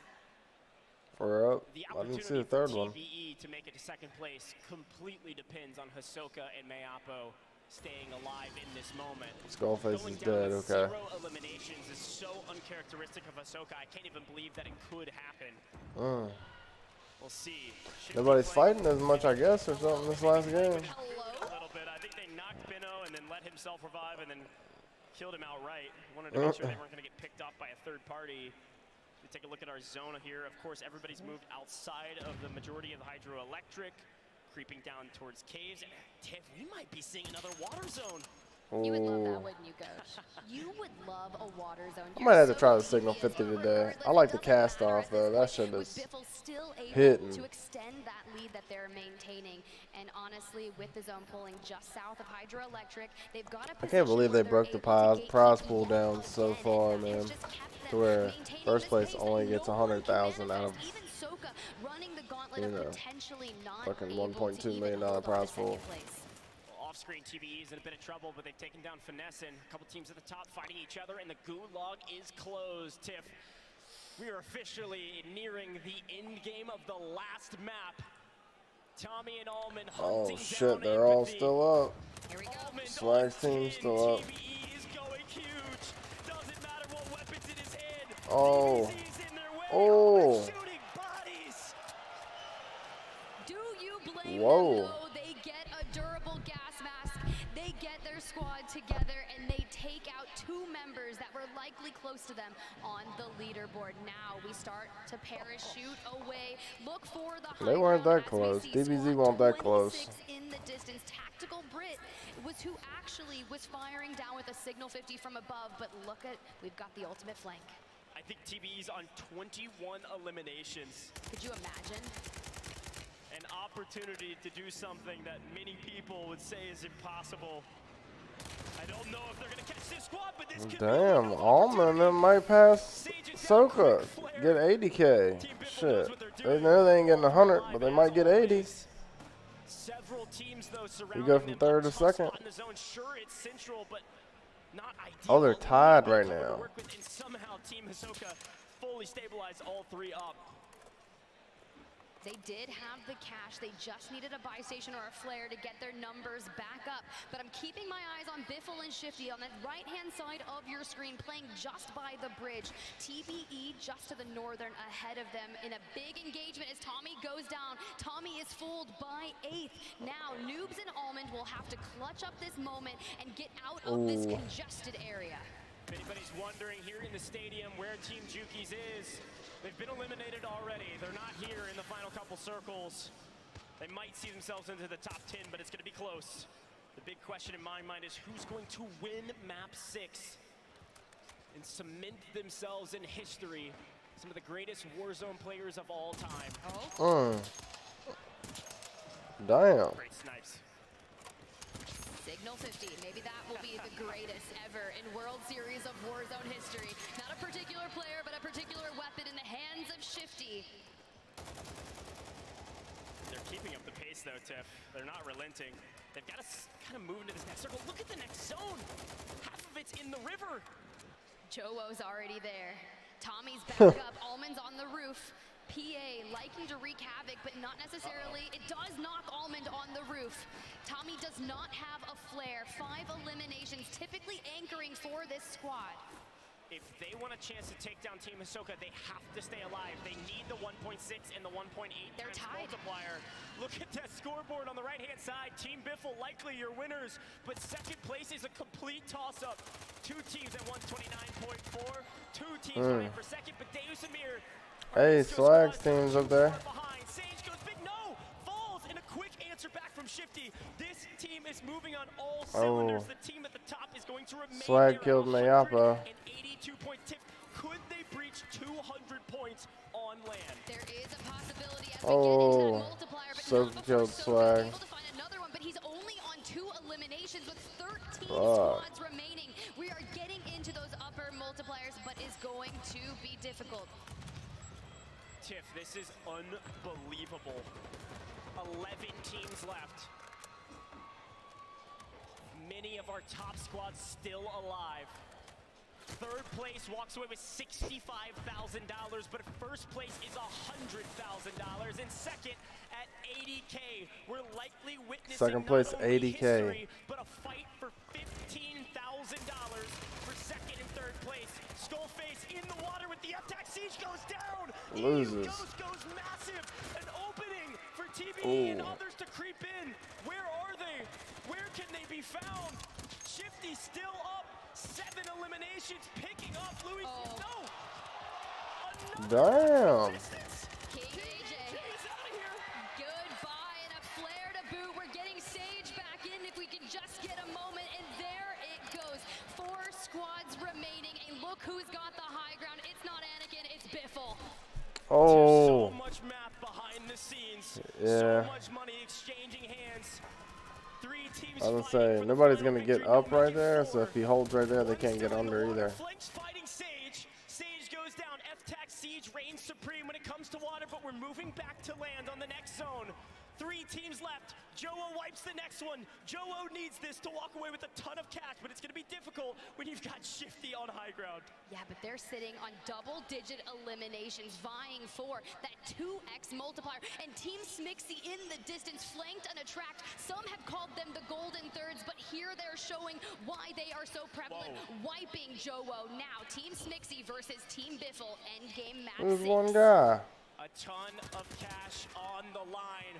For up. I didn't see the third one. TBE to make it to 2nd place completely depends on Hisoka and Mayapo staying alive in this moment. Skullface is dead, okay. 0 eliminations is so uncharacteristic of Hisoka. I can't even believe that it could happen. We'll see. Nobody's fighting as much, I guess, or something this last game. A little bit. I think they knocked Bino and then let himself revive and then killed him outright. Wanted to make sure they weren't going to get picked off by a third party. We take a look at our zone here. Of course, everybody's moved outside of the majority of the hydroelectric, creeping down towards caves. And Tiff, we might be seeing another water zone. You would love that, wouldn't you, Coach? You would love a water zone. I might have to try the Signal 50 today. I like the cast off, though. That shit is hitting. To extend that lead that they're maintaining, and honestly, with the zone pulling just south of hydroelectric, they've got I can't believe they broke the prize pool down so far, man. To where first place only gets 100,000 out of, you know, fucking $1.2 million prize pool. Off-screen TBE is in a bit of trouble, but they've taken down Finesse, and a couple teams at the top fighting each other, and the gulag is closed. Tiff, we are officially nearing the end game of the last map. Tommy and Allman hunting Oh shit, they're all still up. Swag's team's still up. Oh. Oh. Do you blame Whoa. them, though? They get a durable gas mask. They get their squad together, and they take out 2 members that were likely close to them on the leaderboard. Now we start to parachute away. Look for the They weren't that close. DBZ weren't that close. In the distance, Tactical Brit was who actually was firing down with a Signal 50 from above, but look at, we've got the ultimate flank. I think TBE's on 21 eliminations. Could you imagine? An opportunity to do something that many people would say is impossible. I don't know if they're going to catch this squad, but this could Damn, Allman might pass Soka. Get 80K. Shit. They know they ain't getting 100, but they might get 80. Several teams, though, You go from 3rd to 2nd. in the zone. Sure, it's central, but not ideal. Oh, they're tied right now. And somehow Team Hisoka fully stabilized all 3 up. They did have the cash. They just needed a buy station or a flare to get their numbers back up. But I'm keeping my eyes on Biffle and Shifty on the right-hand side of your screen, playing just by the bridge. TBE just to the northern ahead of them in a big engagement as Tommy goes down. Tommy is fooled by 8th. Now, Noobs and Almond will have to clutch up this moment and get out of this congested area. If anybody's wondering here in the stadium where Team Jukies is, they've been eliminated already. They're not here in the final couple circles. They might see themselves into the top 10, but it's going to be close. The big question in my mind is who's going to win map 6 and cement themselves in history. Some of the greatest Warzone players of all time. Damn. Great snipes. Signal 50, maybe that will be the greatest ever in World Series of Warzone history. Not a particular player, but a particular weapon in the hands of Shifty. They're keeping up the pace though, Tiff. They're not relenting. They've got to kind of move into this next circle. Look at the next zone. Half of it's in the river. Jowo's already there. Tommy's back up. Almond's on the roof. PA liking to wreak havoc, but not necessarily. It does knock Almond on the roof. Tommy does not have a flare. 5 eliminations, typically anchoring for this squad. If they want a chance to take down Team Hisoka, they have to stay alive. They need the 1.6 and the 1.8 times multiplier. Look at that scoreboard on the right-hand side. Team Biffle likely your winners, but second place is a complete toss-up. 2 teams at 129.4, 2 teams vying for second, but Deus and Mir. Hey, Swag's team's up there. Sage goes big, no! Falls, and a quick answer back from Shifty. This team is moving on all cylinders. The team at the top is going to remain. Swag killed Mayapa. 82-point tip. Could they breach 200 points on land? There is a possibility as we get into that multiplier, but so killed Swag. able to find another one, but he's only on 2 eliminations with 13 squads remaining. We are getting into those upper multipliers, but is going to be difficult. Tiff, this is unbelievable. 11 teams left. Many of our top squads still alive. Third place walks away with $65,000, but first place is $100,000, and second at 80K. We're likely witnessing second place, not only 80K. history, but a fight for $15,000 for second and third place. Skullface in the water with the F-Tac Siege goes down. Loses. Goes massive. An opening for TBE and others to creep in. Where are they? Where can they be found? Shifty still up. 7 eliminations, picking up Louis. No. Damn. King AJ is out of here. Goodbye and a flare to boot. We're getting Sage back in if we can just get a moment, and there it goes. 4 squads remaining, and look who's got the high ground. It's not Anakin, it's Biffle. So much math behind the scenes. Yeah. So much money exchanging hands. 3 teams. I was gonna say nobody's gonna get up right there, so if he holds right there, they can't get under either. Flanks fighting Sage. Sage goes down. F-Tac Siege reigns supreme when it comes to water, but we're moving back to land on the next zone. 3 teams left. Jowo wipes the next one. Jowo needs this to walk away with a ton of cash, but it's going to be difficult when you've got Shifty on high ground. Yeah, but they're sitting on double-digit eliminations, vying for that 2x multiplier. And Team Smixy in the distance, flanked and attract. Some have called them the golden thirds, but here they're showing why they are so prevalent. Wiping Jowo. Now, Team Smixy versus Team Biffle, endgame map 6. Who's one guy? A ton of cash on the line.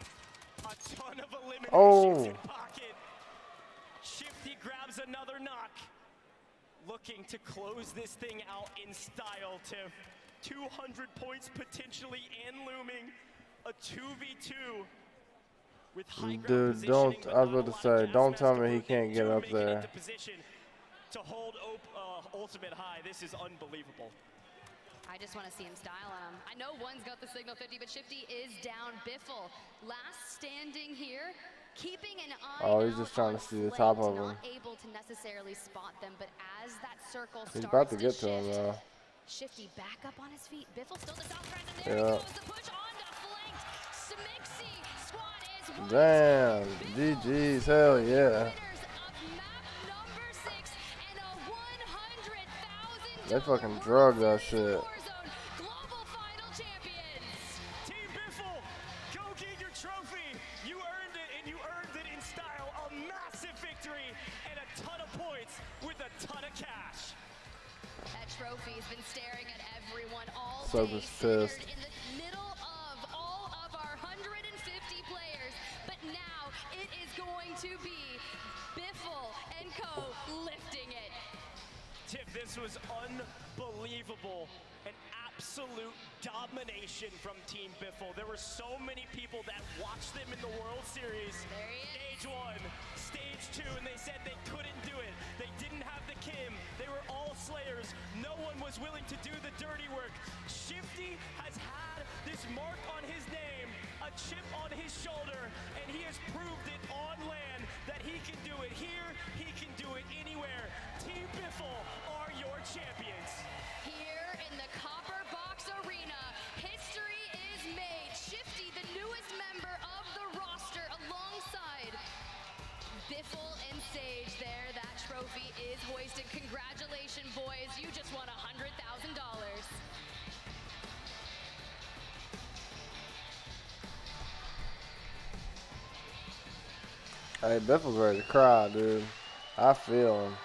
A ton of eliminations in pocket. Shifty grabs another knock. Looking to close this thing out in style, Tiff. 200 points potentially and looming. A 2v2 with high ground Dude, don't. I was about to say, don't tell me he can't get up there. To hold ultimate high. This is unbelievable. I just want to see him style on him. I know one's got the signal 50, but Shifty is down. Biffle, last standing here, keeping an eye he's just trying to see the top of him. Not able to necessarily spot them, but as that circle He's starts about to get to him, though. Shifty back up on his feet. Biffle still the south front, and there he goes. The push on to flanked. Smixy squad is Damn. GG's. Hell yeah. They fucking drug that shit. Team Biffle trophy has been staring at everyone all So day, just centered pissed. in the middle of all of our 150 players. But now it is going to be Biffle and Co. lifting it. Tiff, this was unbelievable. An absolute domination from Team Biffle. There were so many people that watched them in the World Series. Stage 1, Stage 2, and they said they couldn't do it. They didn't have the Kim. They were all slayers. No one was willing to do the dirty work. Shifty has had this mark on his name, a chip on his shoulder, and he has proved it on land that he can do it here, he can do it anywhere. Team Biffle are your champions. Here in the Copper Box Arena, history is made. Shifty, the newest member of the roster, alongside Biffle and Sage there. That trophy is hoisted. Congratulations, boys. You just won $100,000. Hey, Biffle's ready to cry, dude. I feel him.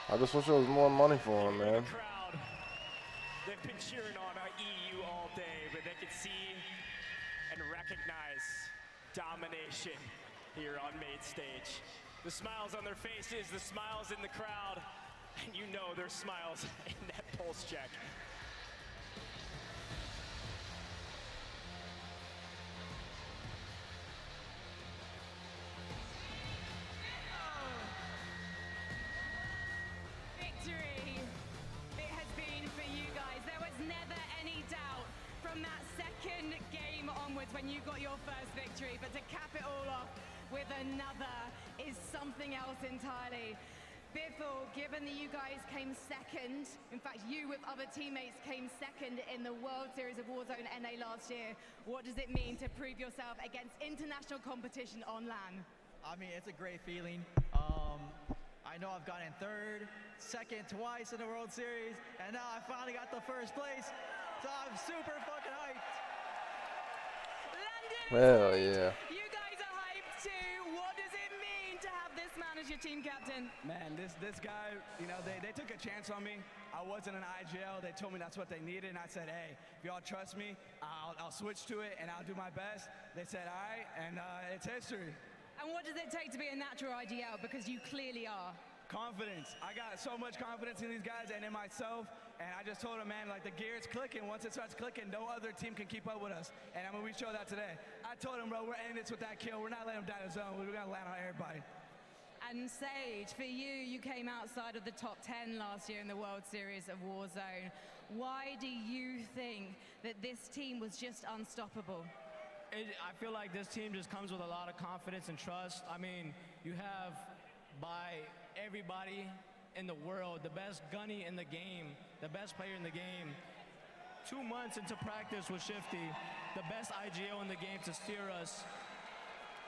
I just wish there was more money for him, man. They've been cheering on our EU all day, but they can see and recognize domination here on main stage. The smiles on their faces, the smiles in the crowd, and you know there's smiles in that pulse check. Victory. It has been for you guys. There was never any doubt from that second game onwards when you got your first victory, but to cap it all off with another is something else entirely. Biffle, given that you guys came second, in fact you with other teammates came second in the World Series of Warzone NA last year, what does it mean to prove yourself against international competition on LAN? I mean, it's a great feeling. I know I've gotten third, second twice in the World Series, and now I finally got the first place, so I'm super fucking hyped. Hell yeah. You guys are hyped too. What does it mean to have this man as your team captain? Man, this guy, you know, they took a chance on me. I wasn't an IGL. They told me that's what they needed, and I said, hey, if y'all trust me, I'll switch to it, and I'll do my best. They said, all right, and it's history. And what does it take to be a natural IGL? Because you clearly are. Confidence. I got so much confidence in these guys and in myself, and I just told them, man, like the gear is clicking. Once it starts clicking, no other team can keep up with us. And I mean, we showed that today. I told them, bro, we're ending this with that kill. We're not letting them die in the zone. We're gonna land on everybody. And Sage, for you, you came outside of the top 10 last year in the World Series of Warzone. Why do you think that this team was just unstoppable? I feel like this team just comes with a lot of confidence and trust. I mean, you have, by everybody in the world, the best gunny in the game, the best player in the game. 2 months into practice with Shifty, the best IGO in the game to steer us.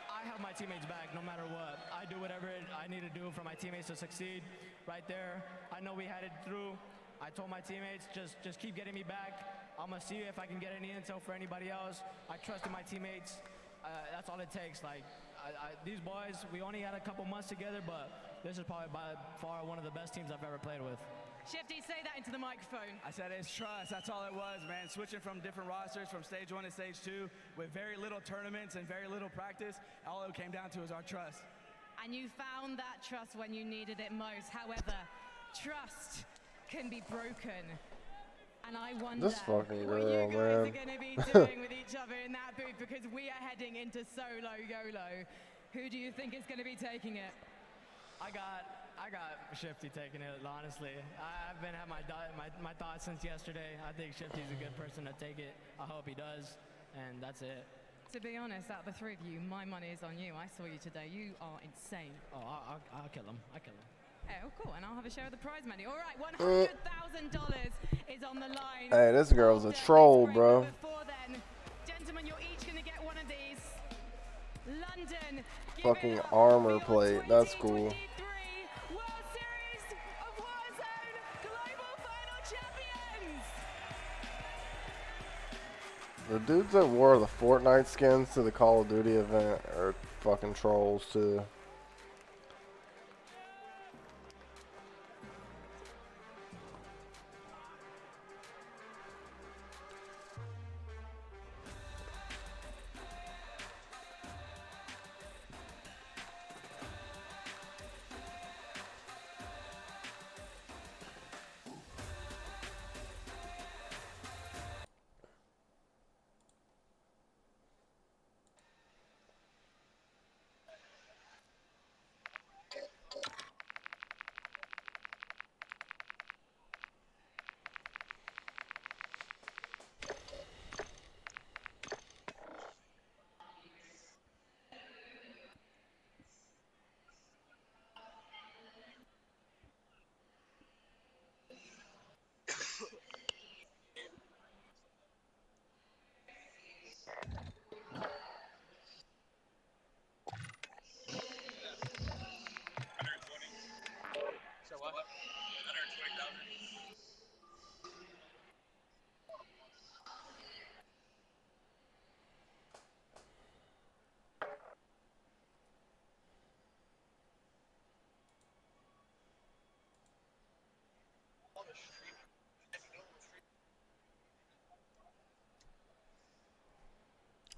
I have my teammates back no matter what. I do whatever I need to do for my teammates to succeed. Right there, I know we had it through. I told my teammates, just keep getting me back. I'm gonna see if I can get any intel for anybody else. I trusted my teammates. That's all it takes. Like these boys, we only had a couple months together, but this is probably by far one of the best teams I've ever played with. Shifty, say that into the microphone. I said it's trust. That's all it was, man. Switching from different rosters from stage 1 to stage 2 with very little tournaments and very little practice. All it came down to is our trust. And you found that trust when you needed it most. However, trust can be broken. And I wonder This fucking what girl, you guys man. are going to be doing with each other in that booth, because we are heading into solo YOLO. Who do you think is going to be taking it? I got Shifty taking it, honestly. I've been at my thoughts since yesterday. I think Shifty's a good person to take it. I hope he does, and that's it. To be honest, out of the three of you, my money is on you. I saw you today. You are insane. Oh, I'll kill him. I'll kill him. Oh, cool, and I'll have a share of the prize money. All right, $100,000 is on the line. Hey, this girl's a troll, bro. Before then, gentlemen, you're each going to get one of these. London. Fucking armor plate. That's cool. World Series of Warzone Global Final Champions. The dudes that wore the Fortnite skins to the Call of Duty event are fucking trolls too.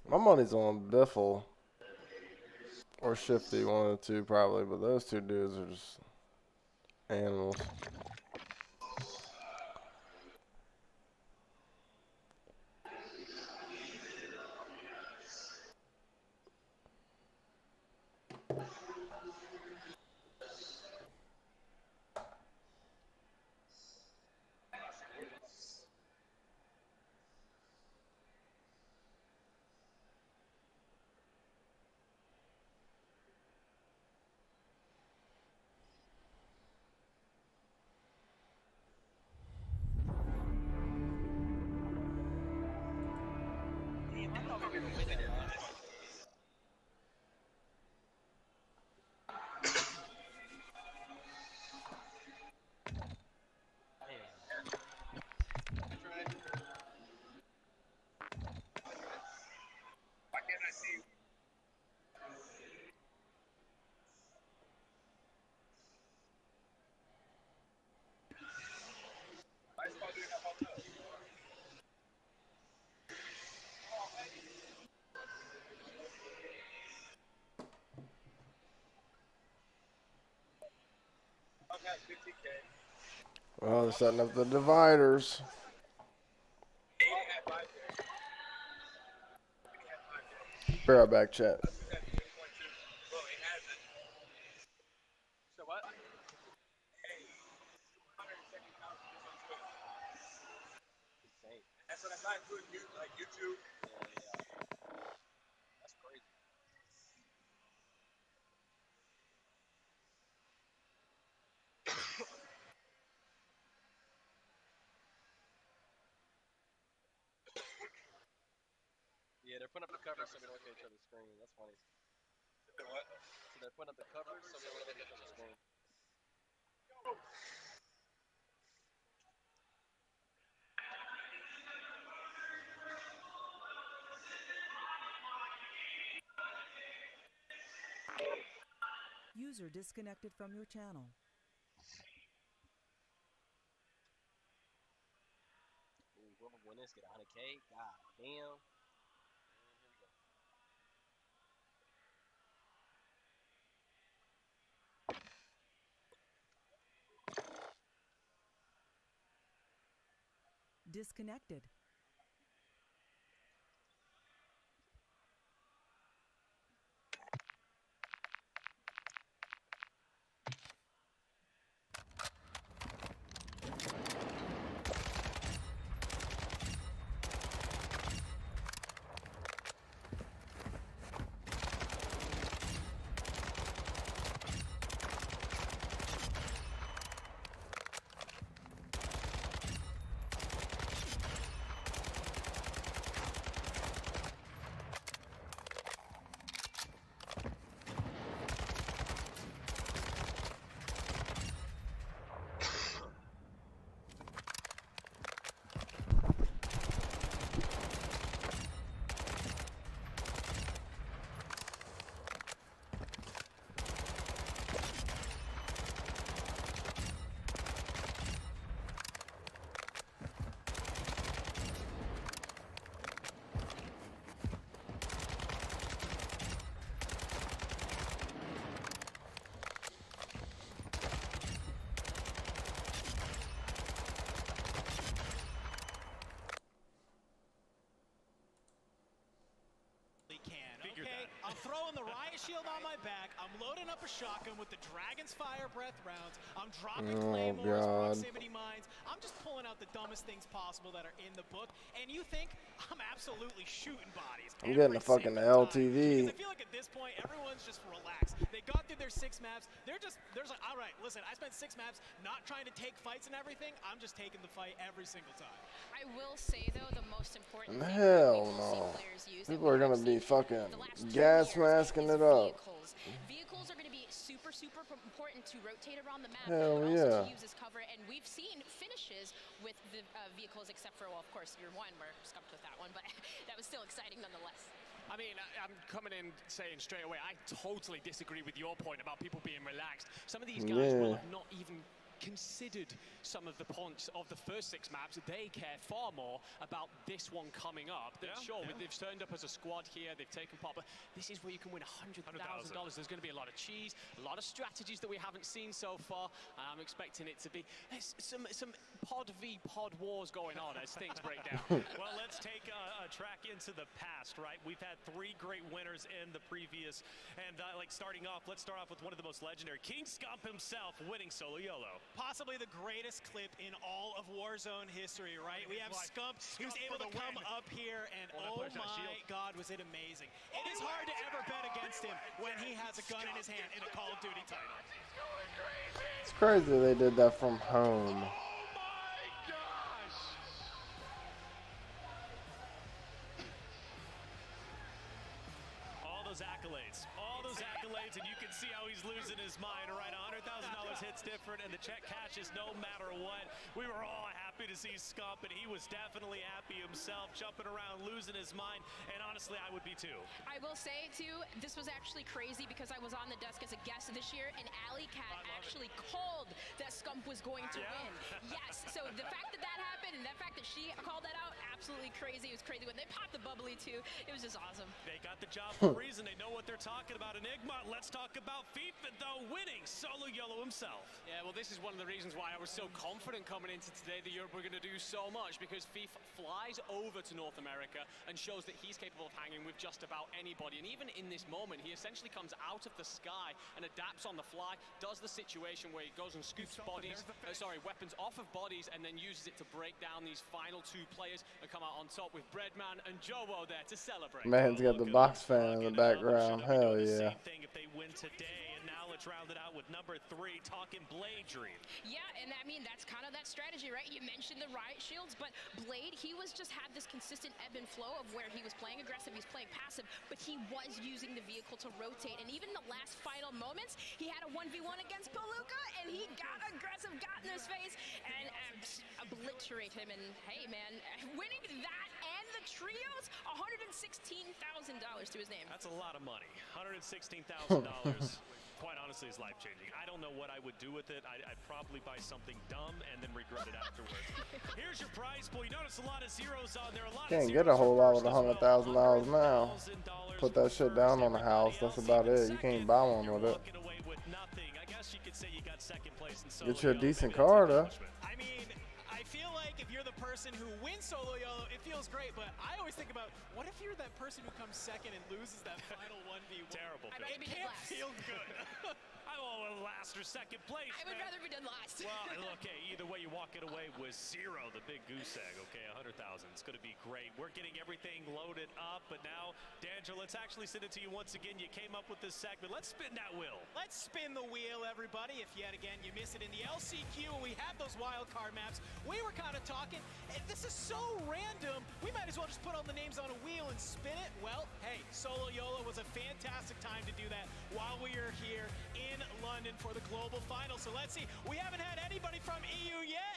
My money's on Biffle or Shifty, one of the two probably, but those two dudes are just animals. Well, they're setting up the dividers. Be right back, chat. So what? That's what I thought doing like YouTube. That's crazy. Yeah, they're putting up the covers so we don't look at each other's screen. That's funny. What? So they're putting up the covers so we don't look at each other's screen. User disconnected from your channel. Ooh, whoever win this get 100K. God damn. Disconnected. I'm throwing the riot shield on my back. I'm loading up a shotgun with the Dragon's Fire Breath rounds. I'm dropping claymores, proximity mines. I'm just pulling out the dumbest things possible that are in the book. And you think I'm absolutely shooting bodies. I'm getting a fucking LTV. I feel like at this point, everyone's just relaxed. They got through their 6 maps. They're like, all right, listen, I spent 6 maps not trying to take fights and everything. I'm just taking the fight every single time. I will say, though, the most important thing Hell no. People are going to be fucking gas masking it up. Vehicles are going to be super important to rotate around the map, Hell but yeah. also to use as cover. And we've seen finishes with the vehicles, except for, well, of course, year 1, we're stumped with that one, but that was still exciting nonetheless. I mean, I'm coming in saying straight away, I totally disagree with your point about people being relaxed. Some of these guys will have not even considered some of the points of the first 6 maps. They care far more about this one coming up. They've turned up as a squad here, they've taken part, but this is where you can win $100,000. There's going to be a lot of cheese, a lot of strategies that we haven't seen so far. I'm expecting it to be some pod v pod wars going on as things break down. Well, let's take a track into the past, right? We've had 3 great winners in the previous, and let's start off with one of the most legendary, King Scump himself winning solo YOLO. Possibly the greatest clip in all of Warzone history, right? We have Scump, he was able to come up here, and oh my God, was it amazing. It is hard to ever bet against him when he has a gun in his hand in a Call of Duty title. It's crazy they did that from home. All those accolades, and you can see how he's losing his mind, right? $100,000 hits different, and the check cashes no matter what. We were all happy to see Scump, and he was definitely happy himself, jumping around, losing his mind, and honestly, I would be too. I will say, too, this was actually crazy because I was on the desk as a guest this year, and Alley Cat actually called that Scump was going to win. Yes, so the fact that that happened, and the fact that she called that out, absolutely crazy. It was crazy when they popped the bubbly, too. It was just awesome. They got the job for a reason. They know what they're talking about. Enigma, let's talk about FIFA, though, winning solo YOLO himself. Yeah, well, this is one of the reasons why I was so confident coming into today that Europe were going to do so much, because FIFA flies over to North America and shows that he's capable of hanging with just about anybody. And even in this moment, he essentially comes out of the sky and adapts on the fly, does the situation where he goes and scoops weapons off of bodies, and then uses it to break down these final 2 players and come out on top with Breadman and Jowo there to celebrate. Man's got the box fan in the background. Hell yeah. If they win today, and now let's round it out with number 3, talking Blade Dream. Yeah, and I mean, that's kind of that strategy, right? You mentioned the riot shields, but Blade, he was just had this consistent ebb and flow of where he was playing aggressive, he's playing passive, but he was using the vehicle to rotate. And even the last final moments, he had a 1v1 against Palooka, and he got aggressive, got in his face, and obliterate him. And hey, man, winning that and the trios, $116,000 to his name. That's a lot of money. $116,000. Quite honestly, is life-changing. I don't know what I would do with it. I'd probably buy something dumb and then regret it afterwards. Here's your prize pool. You notice a lot of zeros on there. Can't get a whole lot with $100,000 now. Put that shit down on the house. That's about it. You can't buy one with it. Get you a decent car, though. I mean, I feel like if you're the person who wins solo YOLO, it feels great, but I always think about, what if you're that person who comes second and loses that final 1v1? Terrible. It can't feel good. I want last or second place. I would rather be dead last. Well, okay, either way, you walk it away with 0, the big goose egg, okay, 100,000. It's going to be great. We're getting everything loaded up, but now, D'Angelo, let's actually send it to you once again. You came up with this segment. Let's spin that wheel. Let's spin the wheel, everybody. If yet again you miss it in the LCQ and we had those wild card maps, we were kind of talking, this is so random, we might as well just put all the names on a wheel and spin it. Well, hey, solo YOLO was a fantastic time to do that while we are here in London for the global final. So let's see, we haven't had anybody from EU yet,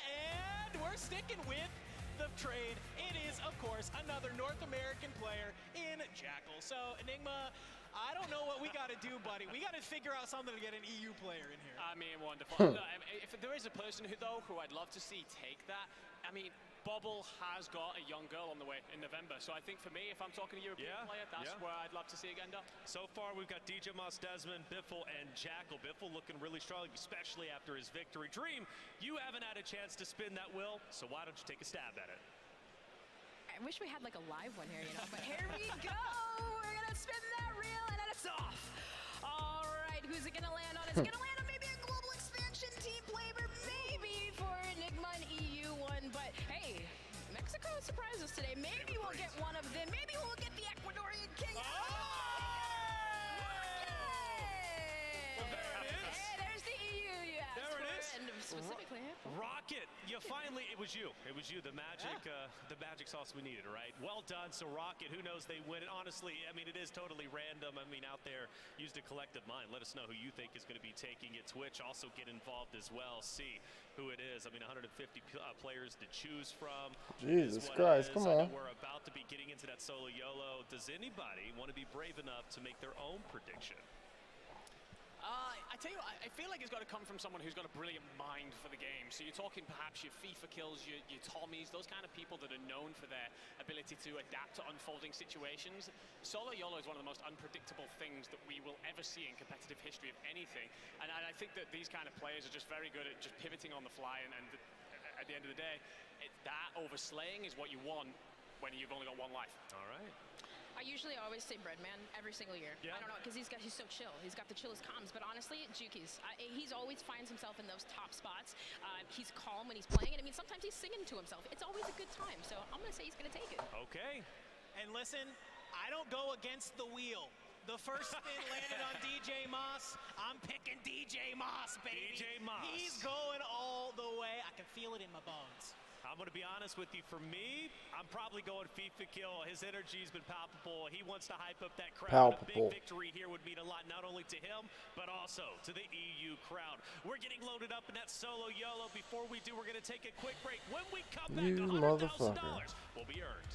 and we're sticking with the trade. It is, of course, another North American player in Jackal. So, Enigma, I don't know what we got to do, buddy. We got to figure out something to get an EU player in here. I mean, wonderful. If there is a person who I'd love to see take that, I mean, Bobble has got a young girl on the way in November. So I think for me, if I'm talking a European player, that's where I'd love to see it end up. So far, we've got DJ Moss, Desmond, Biffle, and Jackal. Biffle looking really strong, especially after his victory. Dream, you haven't had a chance to spin that wheel, so why don't you take a stab at it? I wish we had like a live one here, you know, but here we go. We're going to spin that reel, and then it's off. All right, who's it going to land on? It's going to land on maybe a global expansion team flavor, maybe for Enigma and EU one, but hey, Mexico surprised us today. Maybe we'll get one of them. Maybe we'll get the Ecuadorian king. There's the EU. Yeah, there it is. Specifically, Rocket, it was you, the magic sauce we needed, right? Well done. So Rocket, who knows, they win it. Honestly, I mean, it is totally random. I mean, out there, use a collective mind. Let us know who you think is going to be taking it. Twitch, also get involved as well. See who it is. I mean, 150 players to choose from. Jesus Christ, come on. We're about to be getting into that solo YOLO. Does anybody want to be brave enough to make their own prediction? I tell you, I feel like it's got to come from someone who's got a brilliant mind for the game. So you're talking perhaps your FIFA kills, your Tommies, those kind of people that are known for their ability to adapt to unfolding situations. Solo YOLO is one of the most unpredictable things that we will ever see in competitive history of anything. And I think that these kind of players are just very good at just pivoting on the fly. And at the end of the day, that over slaying is what you want when you've only got one life. All right. I usually always say Breadman every single year. Yeah. I don't know, because he's so chill. He's got the chillest comms. But honestly, Juki's. He's always finds himself in those top spots. He's calm when he's playing. And I mean, sometimes he's singing to himself. It's always a good time. So I'm going to say he's going to take it. Okay. And listen, I don't go against the wheel. The first spin landed on DJ Moss. I'm picking DJ Moss, baby. DJ Moss. He's going all the way. I can feel it in my bones. I'm going to be honest with you. For me, I'm probably going FIFA kill. His energy's been palpable. He wants to hype up that crowd. A big victory here would mean a lot, not only to him, but also to the EU crowd. We're getting loaded up in that solo YOLO. Before we do, we're going to take a quick break. When we come back, $100,000 will be earned.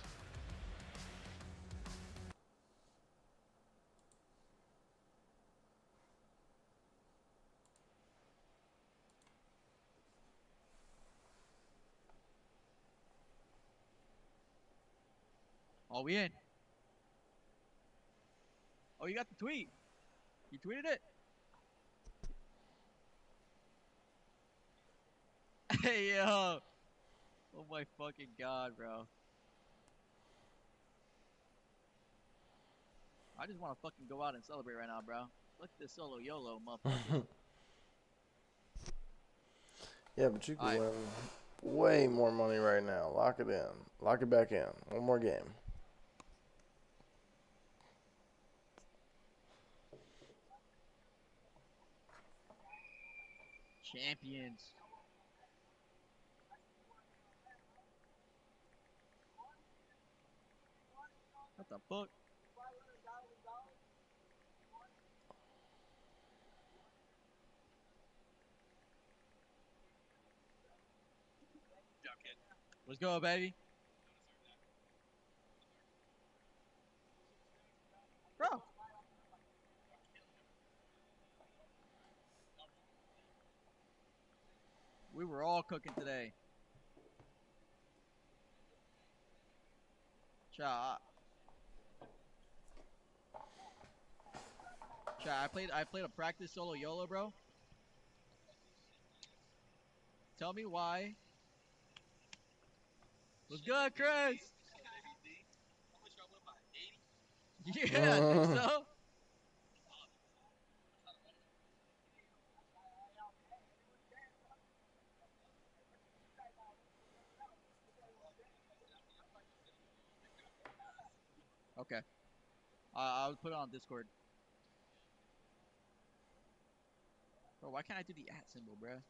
Oh, we in. Oh, you got the tweet. You tweeted it? Hey, yo. Oh, my fucking God, bro. I just want to fucking go out and celebrate right now, bro. Look at this solo YOLO, motherfucker. Yeah, but you can win way more money right now. Lock it in. Lock it back in. One more game. Champions. What the fuck? Let's go, baby. Bro. We were all cooking today. Cha. I played a practice solo YOLO, bro. Tell me why. What's good, Chris? Yeah, I think so. Okay. I'll put it on Discord. Bro, why can't I do the @ symbol, bro?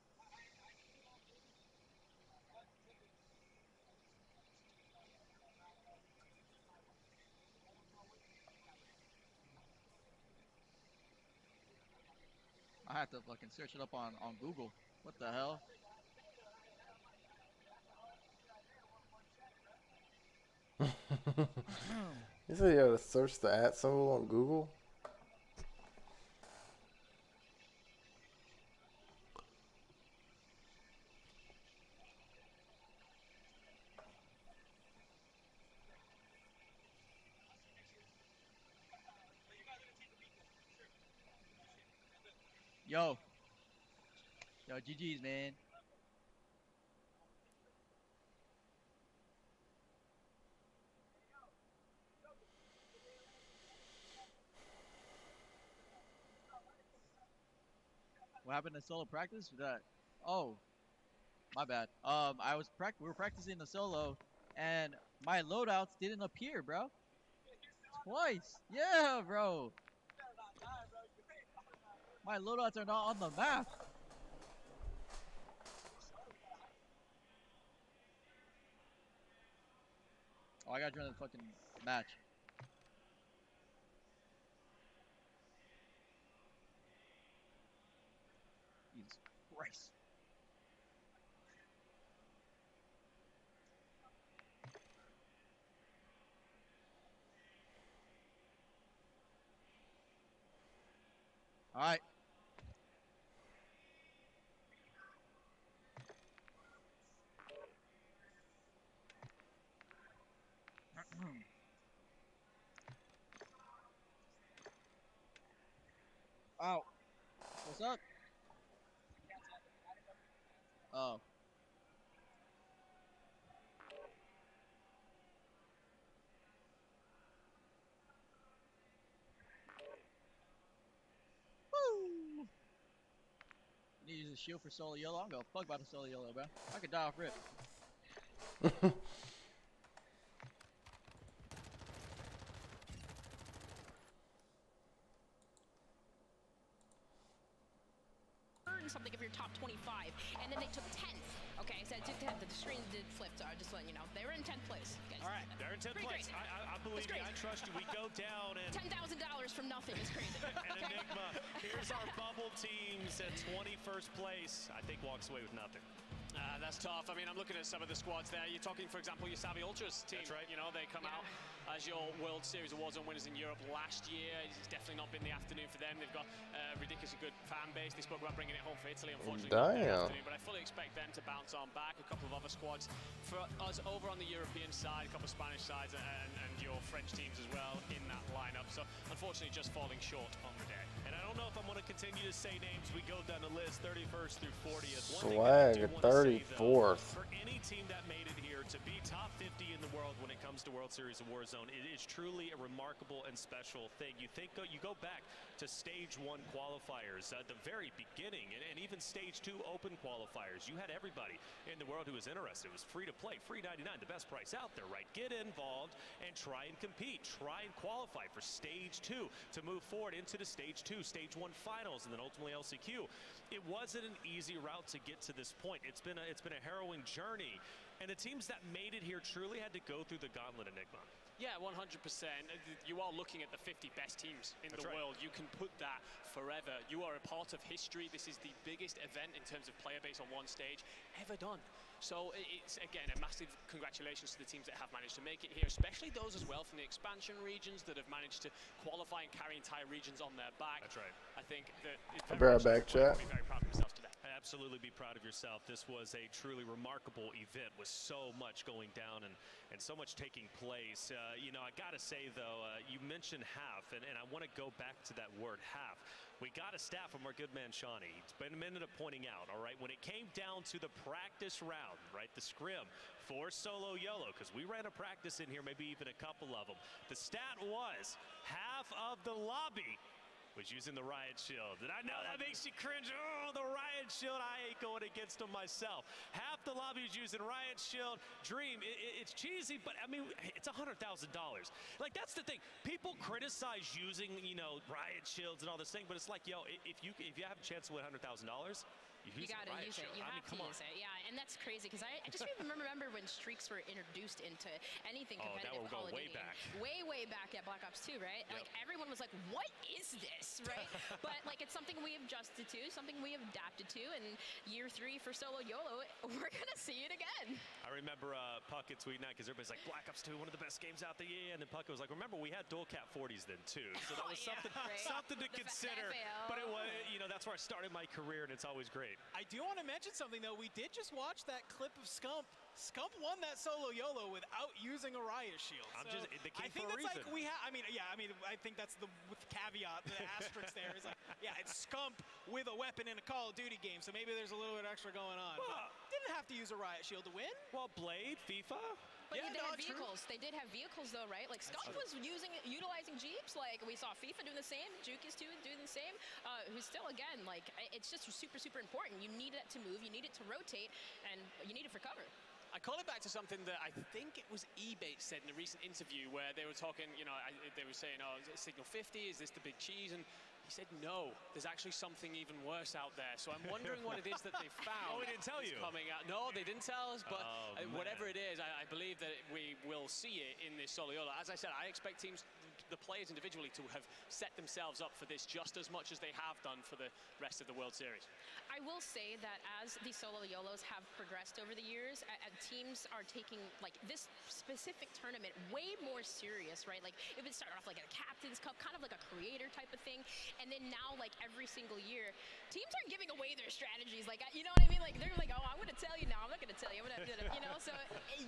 I have to fucking search it up on Google. What the hell? You said you had to search the @ symbol on Google? Yo, GG's, man. What happened to solo practice? Oh, my bad. We were practicing the solo, and my loadouts didn't appear, bro. Twice. Yeah, bro. My loadouts are not on the map. Oh, I gotta join the fucking match. Jesus Christ. All right. Ow. What's up? Oh. Woo! You need to use a shield for solo yellow. I don't give a fuck about the solo yellow, bro. I could die off rip. Something if you're top 25, and then they took 10th. Okay, so the screen did flip, so I just letting you know. They were in 10th place. Guys. All right, they're in 10th place. I believe you. I trust you. We go down and $10,000 from nothing is crazy. and Enigma. Here's our bubble teams at 21st place. I think walks away with nothing. That's tough. I mean, I'm looking at some of the squads there. You're talking, for example, your Savvy Ultras team. That's right. You know, they come out as your World Series of Warzone winners in Europe last year. It's definitely not been the afternoon for them. They've got a ridiculously good fan base. They spoke about bringing it home for Italy, unfortunately. Not their afternoon, but I fully expect them to bounce on back. A couple of other squads for us over on the European side, a couple of Spanish sides, and your French teams as well in that lineup. So, unfortunately, just falling short on the day. And I don't know if I'm going to continue to say names. We go down the list, 31st through 40th. Swag at 34th. For any team that made it here to be top 50 in the world when it comes to World Series of Warzone, it is truly a remarkable and special thing. You go back to stage 1 qualifiers at the very beginning, and even stage 2 open qualifiers. You had everybody in the world who was interested. It was free to play, free 99, the best price out there, right? Get involved and try and compete, try and qualify for stage 2 to move forward into the stage 2, stage 1 finals, and then ultimately LCQ. It wasn't an easy route to get to this point. It's been a harrowing journey, and the teams that made it here truly had to go through the gauntlet, Enigma. Yeah, 100%. You are looking at the 50 best teams in the world. You can put that forever. You are a part of history. This is the biggest event in terms of player base on one stage ever done. So it's, again, a massive congratulations to the teams that have managed to make it here, especially those as well from the expansion regions that have managed to qualify and carry entire regions on their back. That's right. I think that it's I'll be right back, chat. Be very proud of themselves today. Absolutely be proud of yourself. This was a truly remarkable event with so much going down and so much taking place. You know, I got to say, though, you mentioned half, and I want to go back to that word half. We got a stat from our good man Shawnee. It's been a minute of pointing out, all right, when it came down to the practice round, right, the scrim for Solo YOLO, because we ran a practice in here, maybe even a couple of them. The stat was half of the lobby was using the Riot Shield. And I know that makes you cringe. Oh, the Riot Shield. I ain't going against them myself. Half the lobby is using Riot Shield. Dream, it's cheesy, but I mean, it's $100,000. Like, that's the thing. People criticize using, you know, Riot Shields and all this thing, but it's like, yo, if you have a chance to win $100,000, you gotta use it. You have to use it. Yeah, and that's crazy because I just even remember when streaks were introduced into anything competitive. Oh, that will go way back. Way back at Black Ops 2, right? Yep. Like everyone was like, "What is this?" Right? But like it's something we adjusted to, something we adapted to, and year 3 for Solo YOLO, we're gonna see it again. I remember Puckett tweeting out because everybody's like, Black Ops 2, one of the best games out there, yeah. And then Puckett was like, remember we had dual cap 40s then too, so that was something to consider. But it was, you know, that's where I started my career, and it's always great. I do want to mention something, though. We did just watch that clip of Scump. Scump won that Solo YOLO without using a Riot Shield. So I think that's like I think that's the with caveat, the asterisk there is like, yeah, it's Scump with a weapon in a Call of Duty game, so maybe there's a little bit extra going on. Well, didn't have to use a Riot Shield to win. Well, Blade, FIFA. But yeah, they had vehicles. They did have vehicles, though, right? Like Scump was utilizing Jeeps. Like we saw FIFA doing the same. Juki's doing the same. Who's still, again, like it's just super important. You need it to move. You need it to rotate, and you need it for cover. I call it back to something that I think it was eBay said in a recent interview where they were talking, you know, they were saying, oh, is it Signal 50? Is this the big cheese? And he said, no, there's actually something even worse out there. So I'm wondering what it is that they found. Oh, we didn't tell you. Coming out. No, they didn't tell us, but whatever it is, I believe that we will see it in this Solo YOLO. As I said, I expect teams, the players individually, to have set themselves up for this just as much as they have done for the rest of the World Series. I will say that as the Solo YOLOs have progressed over the years, teams are taking like this specific tournament way more serious, right? Like it would start off like a Captain's Cup, kind of like a creator type of thing. And then now, like every single year, teams aren't giving away their strategies. Like, you know what I mean? Like they're like, oh, I'm gonna tell you now. I'm not gonna tell you. I'm gonna, you know. So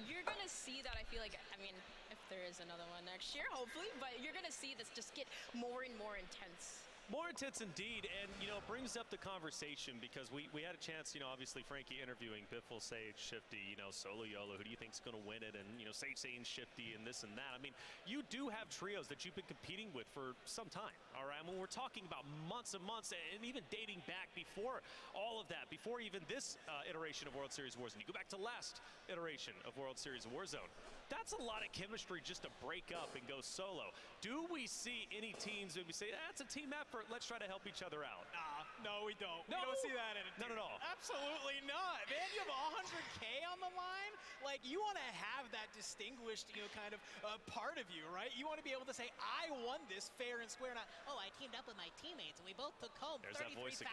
you're gonna see that. I feel like, I mean, if there is another one next year, hopefully, but you're gonna see this just get more and more intense. More intense indeed, and you know, brings up the conversation because we had a chance, you know, obviously Frankie interviewing Biffle, Sage, Shifty, you know, Solo Yolo, who do you think's going to win it, and you know, Sage saying Shifty and this and that. I mean, you do have trios that you've been competing with for some time, all right? I mean, we're talking about months and months, and even dating back before all of that, before even this iteration of World Series Warzone. You go back to last iteration of World Series Warzone. That's a lot of chemistry just to break up and go solo. Do we see any teams that we say, that's a team effort, let's try to help each other out? No, we don't. No? We don't see that in a Not team. at all. Absolutely not. Man, you have 100K on the line. Like, you want to have that distinguished, you know, kind of part of you, right? You want to be able to say, I won this fair and square. Not, oh, I teamed up with my teammates and we both took home $33,000.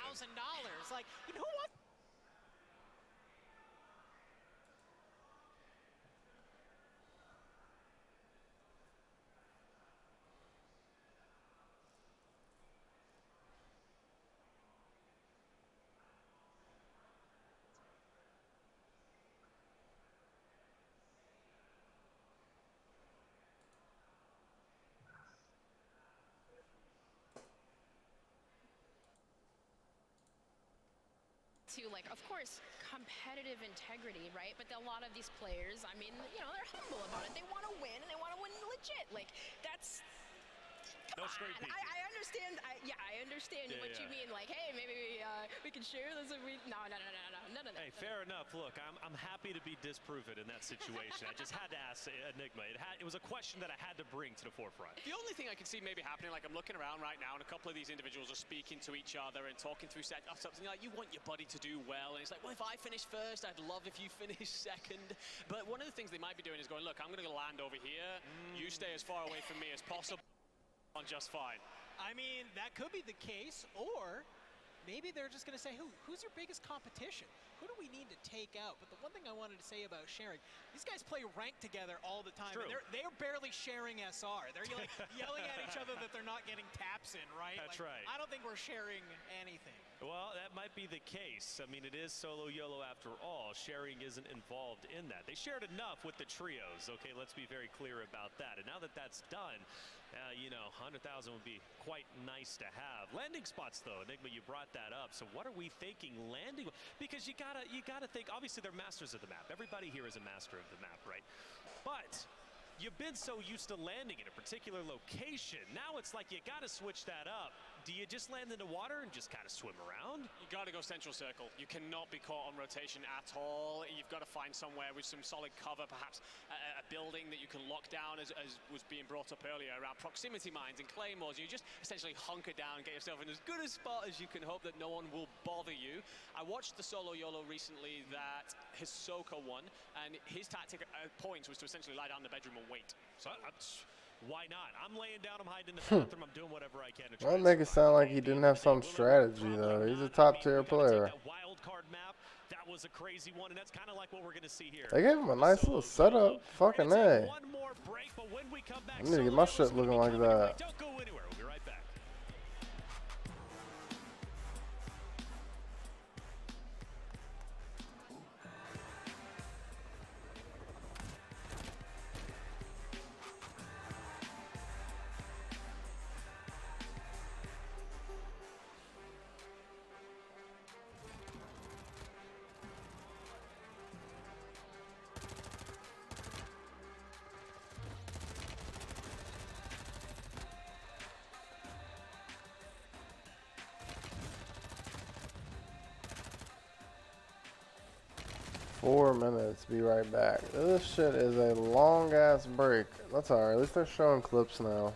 Like, you know what? To, like, of course, competitive integrity, right? But a lot of these players, I mean, you know, they're humble about it. They want to win, and they want to win legit. Like, that's... No straight people. I understand. I understand what you mean. Like, hey, maybe we can share this if we... No, none of that. Hey, fair enough. Look, I'm happy to be disproven in that situation. I just had to ask Enigma. It was a question that I had to bring to the forefront. The only thing I can see maybe happening, like I'm looking around right now, and a couple of these individuals are speaking to each other and talking through setups. And like, you want your buddy to do well, and it's like, well, if I finish first, I'd love if you finish second. But one of the things they might be doing is going, look, I'm going to land over here. You stay as far away from me as possible. On just fine. I mean, that could be the case, or maybe they're just going to say, who's your biggest competition? Who do we need to take out? But the one thing I wanted to say about sharing, these guys play ranked together all the time. And they're barely sharing SR. They're like yelling at each other that they're not getting taps in, right? That's like, right. I don't think we're sharing anything. Well, that might be the case. I mean, it is solo YOLO after all. Sharing isn't involved in that. They shared enough with the trios. Okay, let's be very clear about that. And now that that's done, you know, 100,000 would be quite nice to have. Landing spots, though, Enigma, you brought that up. So what are we thinking landing? Because you gotta think. Obviously, they're masters of the map. Everybody here is a master of the map, right? But you've been so used to landing in a particular location. Now it's like you gotta switch that up. Do you just land in the water and just kind of swim around? You got to go central circle. You cannot be caught on rotation at all. You've got to find somewhere with some solid cover, perhaps a building that you can lock down, as was being brought up earlier, around proximity mines and claymores. You just essentially hunker down and get yourself in as good a spot as you can, hope that no one will bother you. I watched the solo YOLO recently that Hisoka won, and his tactic at points was to essentially lie down in the bedroom and wait. So why not? I'm laying down, I'm hiding in the bathroom, I'm doing whatever I can to try. That'd make it sound like he didn't have some strategy, though. He's a top-tier player. Wild card map, that was a crazy one, and that's kind of like what we're going to see here. They gave him a nice little setup. Fucking A. I need to get my shit looking like that. Don't go anywhere. We'll be right back. 4 minutes, be right back. This shit is a long ass break. That's alright, at least they're showing clips now.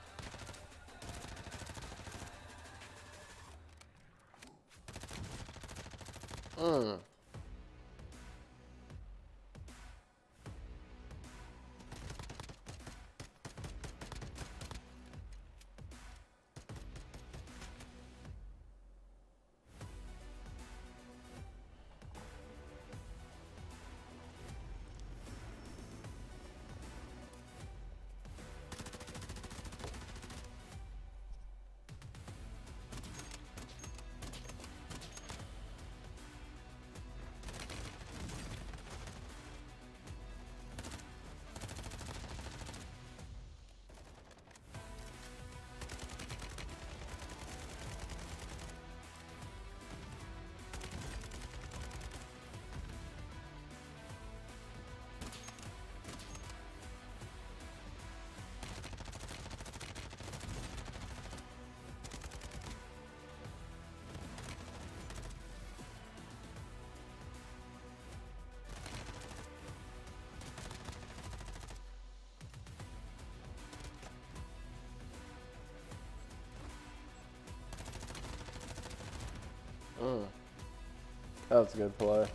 That was a good play.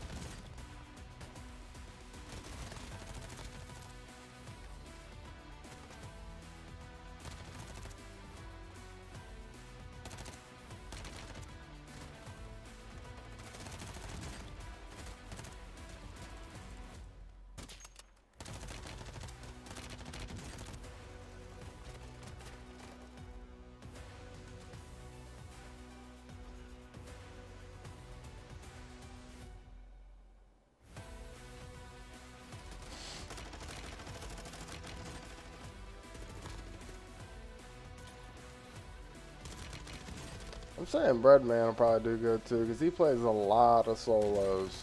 I'm saying Breadman will probably do good too, because he plays a lot of solos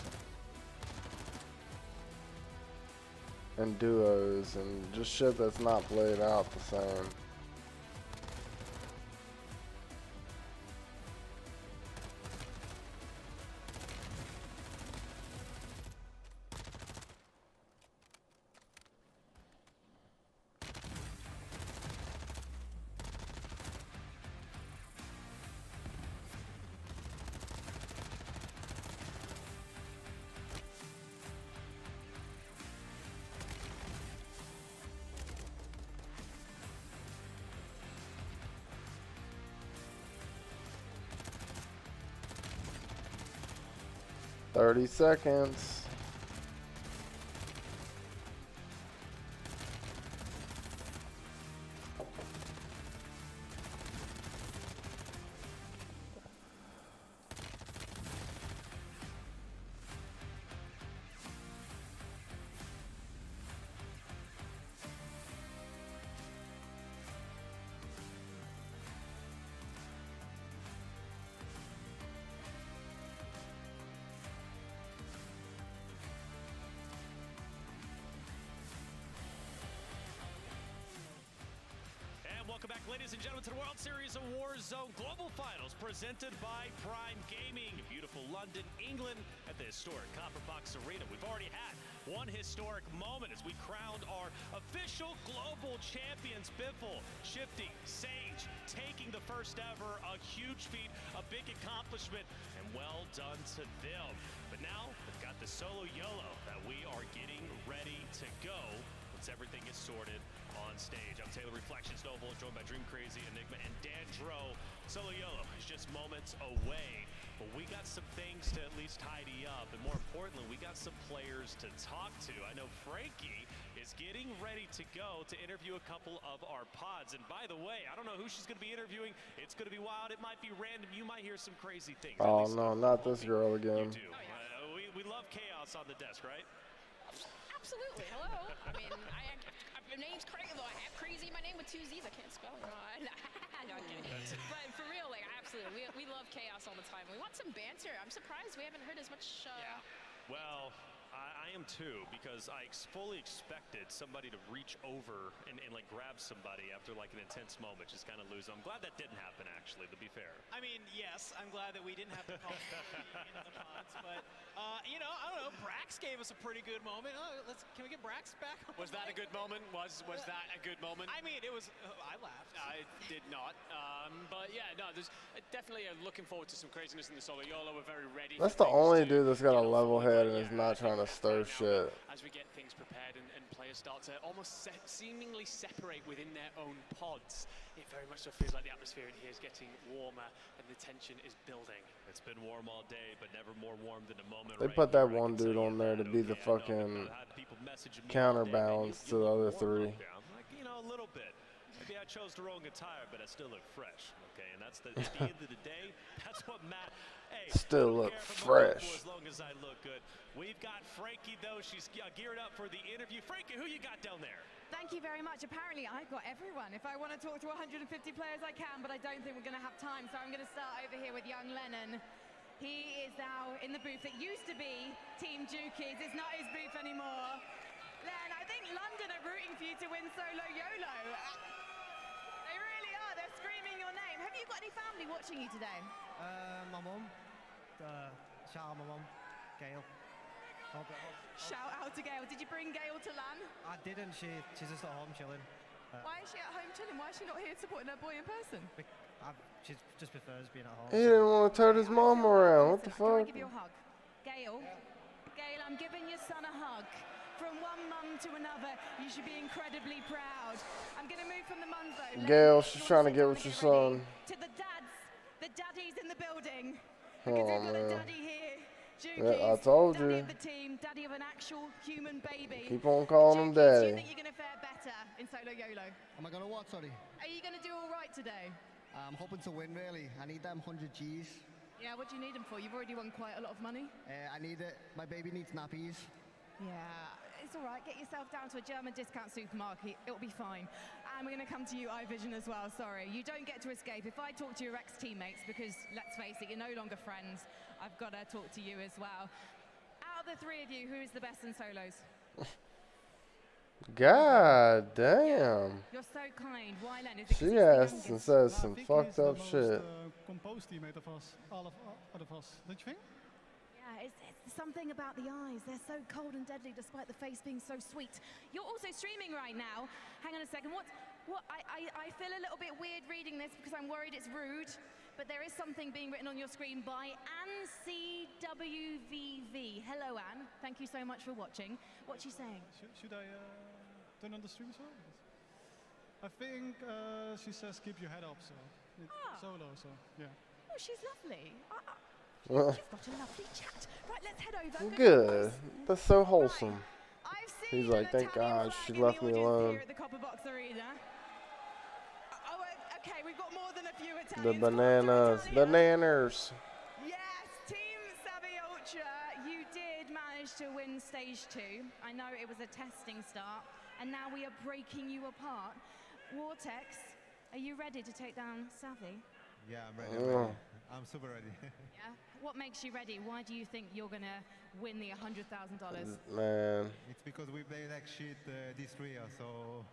and duos and just shit that's not played out the same. Thirty seconds. Welcome back, ladies and gentlemen, to the World Series of Warzone Global Finals presented by Prime Gaming. Beautiful London, England, at the historic Copper Box Arena. We've already had one historic moment as we crowned our official global champions. Biffle, Shifty, Sage, taking the first ever, a huge feat, a big accomplishment, and well done to them. But now we've got the solo YOLO that we are getting ready to go once everything is sorted on stage. I'm Taylor Reflections Noble, joined by Dream Crazy, Enigma, and Dandro. Solo YOLO is just moments away, but we got some things to at least tidy up, and more importantly, we got some players to talk to. I know Frankie is getting ready to go to interview a couple of our pods, and by the way, I don't know who she's going to be interviewing. It's going to be wild. It might be random. You might hear some crazy things. Oh no, not this girl again. We love chaos on the desk, right? Absolutely. Hello. I mean, my name's crazy. I have crazy. My name with two Z's. I can't spell it. No, I'm kidding. But for real, like, absolutely. We love chaos all the time. We want some banter. I'm surprised we haven't heard as much. Yeah. Well, I am too, because I fully expected somebody to reach over and like grab somebody after like an intense moment, just kind of lose them. I'm glad that didn't happen, actually, to be fair. I mean, yes, I'm glad that we didn't have to call into the pods, but you know, I don't know. Brax gave us a pretty good moment. Can we get Brax back? Was that a good moment? Was that a good moment? I mean, it was. I laughed. I did not. But yeah, no, there's definitely looking forward to some craziness in the solo YOLO. We're very ready. That's the only dude that's got a level head and is not trying to stir shit. As we get things prepared and players start to almost seemingly separate within their own pods, it very much so feels like the atmosphere in here is getting warmer and the tension is building. It's been warm all day, but never more warm than a moment. They put that one dude on there to be the fucking counterbalance to the other three. You know, a little bit. Maybe I chose the wrong attire, but I still look fresh. Okay, and that's at the end of the day, that's what matters. Hey, still look fresh. As long as I look good. We've got Frankie, though. She's geared up for the interview. Frankie, who you got down there? Thank you very much. Apparently, I've got everyone. If I want to talk to 150 players, I can, but I don't think we're going to have time. So I'm going to start over here with young Lennon. He is now in the booth that used to be Team Jukies. It's not his booth anymore. Len, I think London are rooting for you to win solo YOLO. They really are. They're screaming your name. Have you got any family watching you today? My mum. Shout out my mum, Gail. Shout out to Gail. Did you bring Gail to LAN? I didn't. She's just at home chilling. Why is she at home chilling? Why is she not here supporting her boy in person? She just prefers being at home. He didn't want to turn his mom around. What the Can I fuck? give you a hug? Gail? Gail, I'm giving your son a hug. From one mum to another, you should be incredibly proud. I'm going to move from the mums though. Gail, she's trying to get with your son. To the dads, the daddies in the building. Come on, man. Daddy here. Yeah, I told you. Daddy of the team, daddy of an actual human baby. Keep on calling him Do you daddy. think you're going to fare better in solo YOLO? Am I going to what, sorry? Are you going to do all right today? I'm hoping to win, really. I need them 100 G's. Yeah, what do you need them for? You've already won quite a lot of money. I need it. My baby needs nappies. Yeah, it's all right. Get yourself down to a German discount supermarket. It'll be fine. And we're going to come to you, iVision, as well. Sorry, you don't get to escape. If I talk to your ex-teammates, because let's face it, you're no longer friends, I've got to talk to you as well. Out of the three of you, who is the best in solos? God damn. You're so kind. Why, Len? Is it 'cause She he's the asks and youngest? says some fucked up shit. Composed teammate of us, all of us, don't you think? Yeah, it's something about the eyes. They're so cold and deadly despite the face being so sweet. You're also streaming right now. Hang on a second. What? I feel a little bit weird reading this because I'm worried it's rude. But there is something being written on your screen by Anne CWVV. Hello, Anne. Thank you so much for watching. What's she saying? Should I turn on the stream as well? I think she says keep your head up, so solo, so yeah. Oh, she's lovely. Well, You've got a lovely chat. Right, let's head over. good. That's so wholesome. He's like, thank God she left me alone. Here at the Copper Box Arena. Oh, okay, we've got more than a few Italians. The bananas. Bananas. Yes, Team Savvy Ultra, you did manage to win stage 2. I know it was a testing start, and now we are breaking you apart. Vortex, are you ready to take down Savvy? Yeah, I'm ready. I'm ready. I'm super ready. Yeah. What makes you ready? Why do you think you're gonna win the $100,000? Man. It's because we play like shit this year, so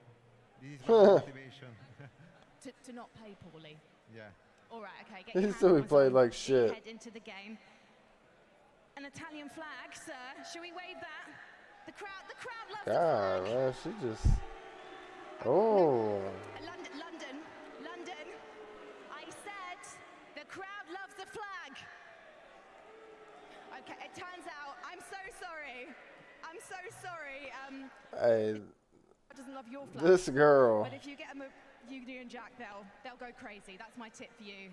this is my motivation. to not play poorly. Yeah. All right. Okay. Get He your still hands played on, like shit. Head into the game. An Italian flag, sir. Should we wave that? The crowd loves God, the flag. man, she just. Oh. London. I said the crowd loves the flag. Okay, it turns out I'm so sorry. Hey, Doesn't love your flag. this girl. But if you get them a Union Jack, they'll go crazy. That's my tip for you.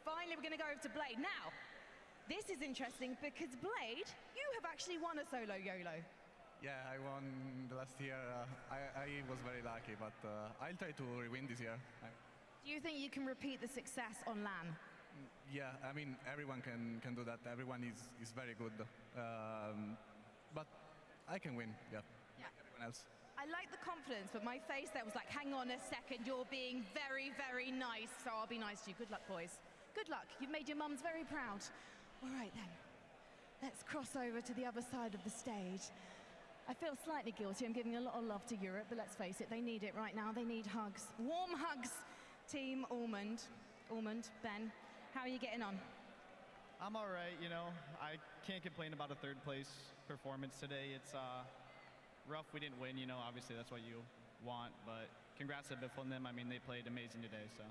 Finally, we're going to go over to Blade. Now, this is interesting because Blade, you have actually won a solo YOLO. Yeah, I won the last year. I was very lucky, but I'll try to win this year. Do you think you can repeat the success on LAN? Yeah, I mean, everyone can do that. Everyone is very good. But I can win, yeah. Like everyone else. I like the confidence, but my face there was like, hang on a second, you're being very, very nice, so I'll be nice to you. Good luck, boys. Good luck. You've made your mums very proud. All right, then. Let's cross over to the other side of the stage. I feel slightly guilty. I'm giving a lot of love to Europe, but let's face it, they need it right now. They need hugs. Warm hugs, Team Almond. Almond, Ben, how are you getting on? I'm all right, you know. I can't complain about a third place performance today. It's rough we didn't win, you know. Obviously, that's what you want, but congrats to Biffle and them. I mean, they played amazing today, so.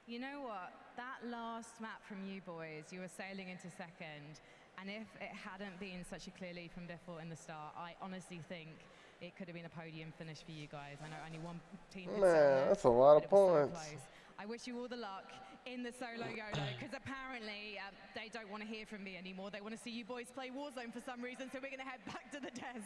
You know what? That last map from you boys, you were sailing into second, and if it hadn't been such a clear lead from Biffle in the start, I honestly think it could have been a podium finish for you guys. I know only one team could Man, that's a lot of points. I wish you all the luck in the solo YOLO, because apparently they don't want to hear from me anymore. They want to see you boys play Warzone for some reason, so we're going to head back to the desk.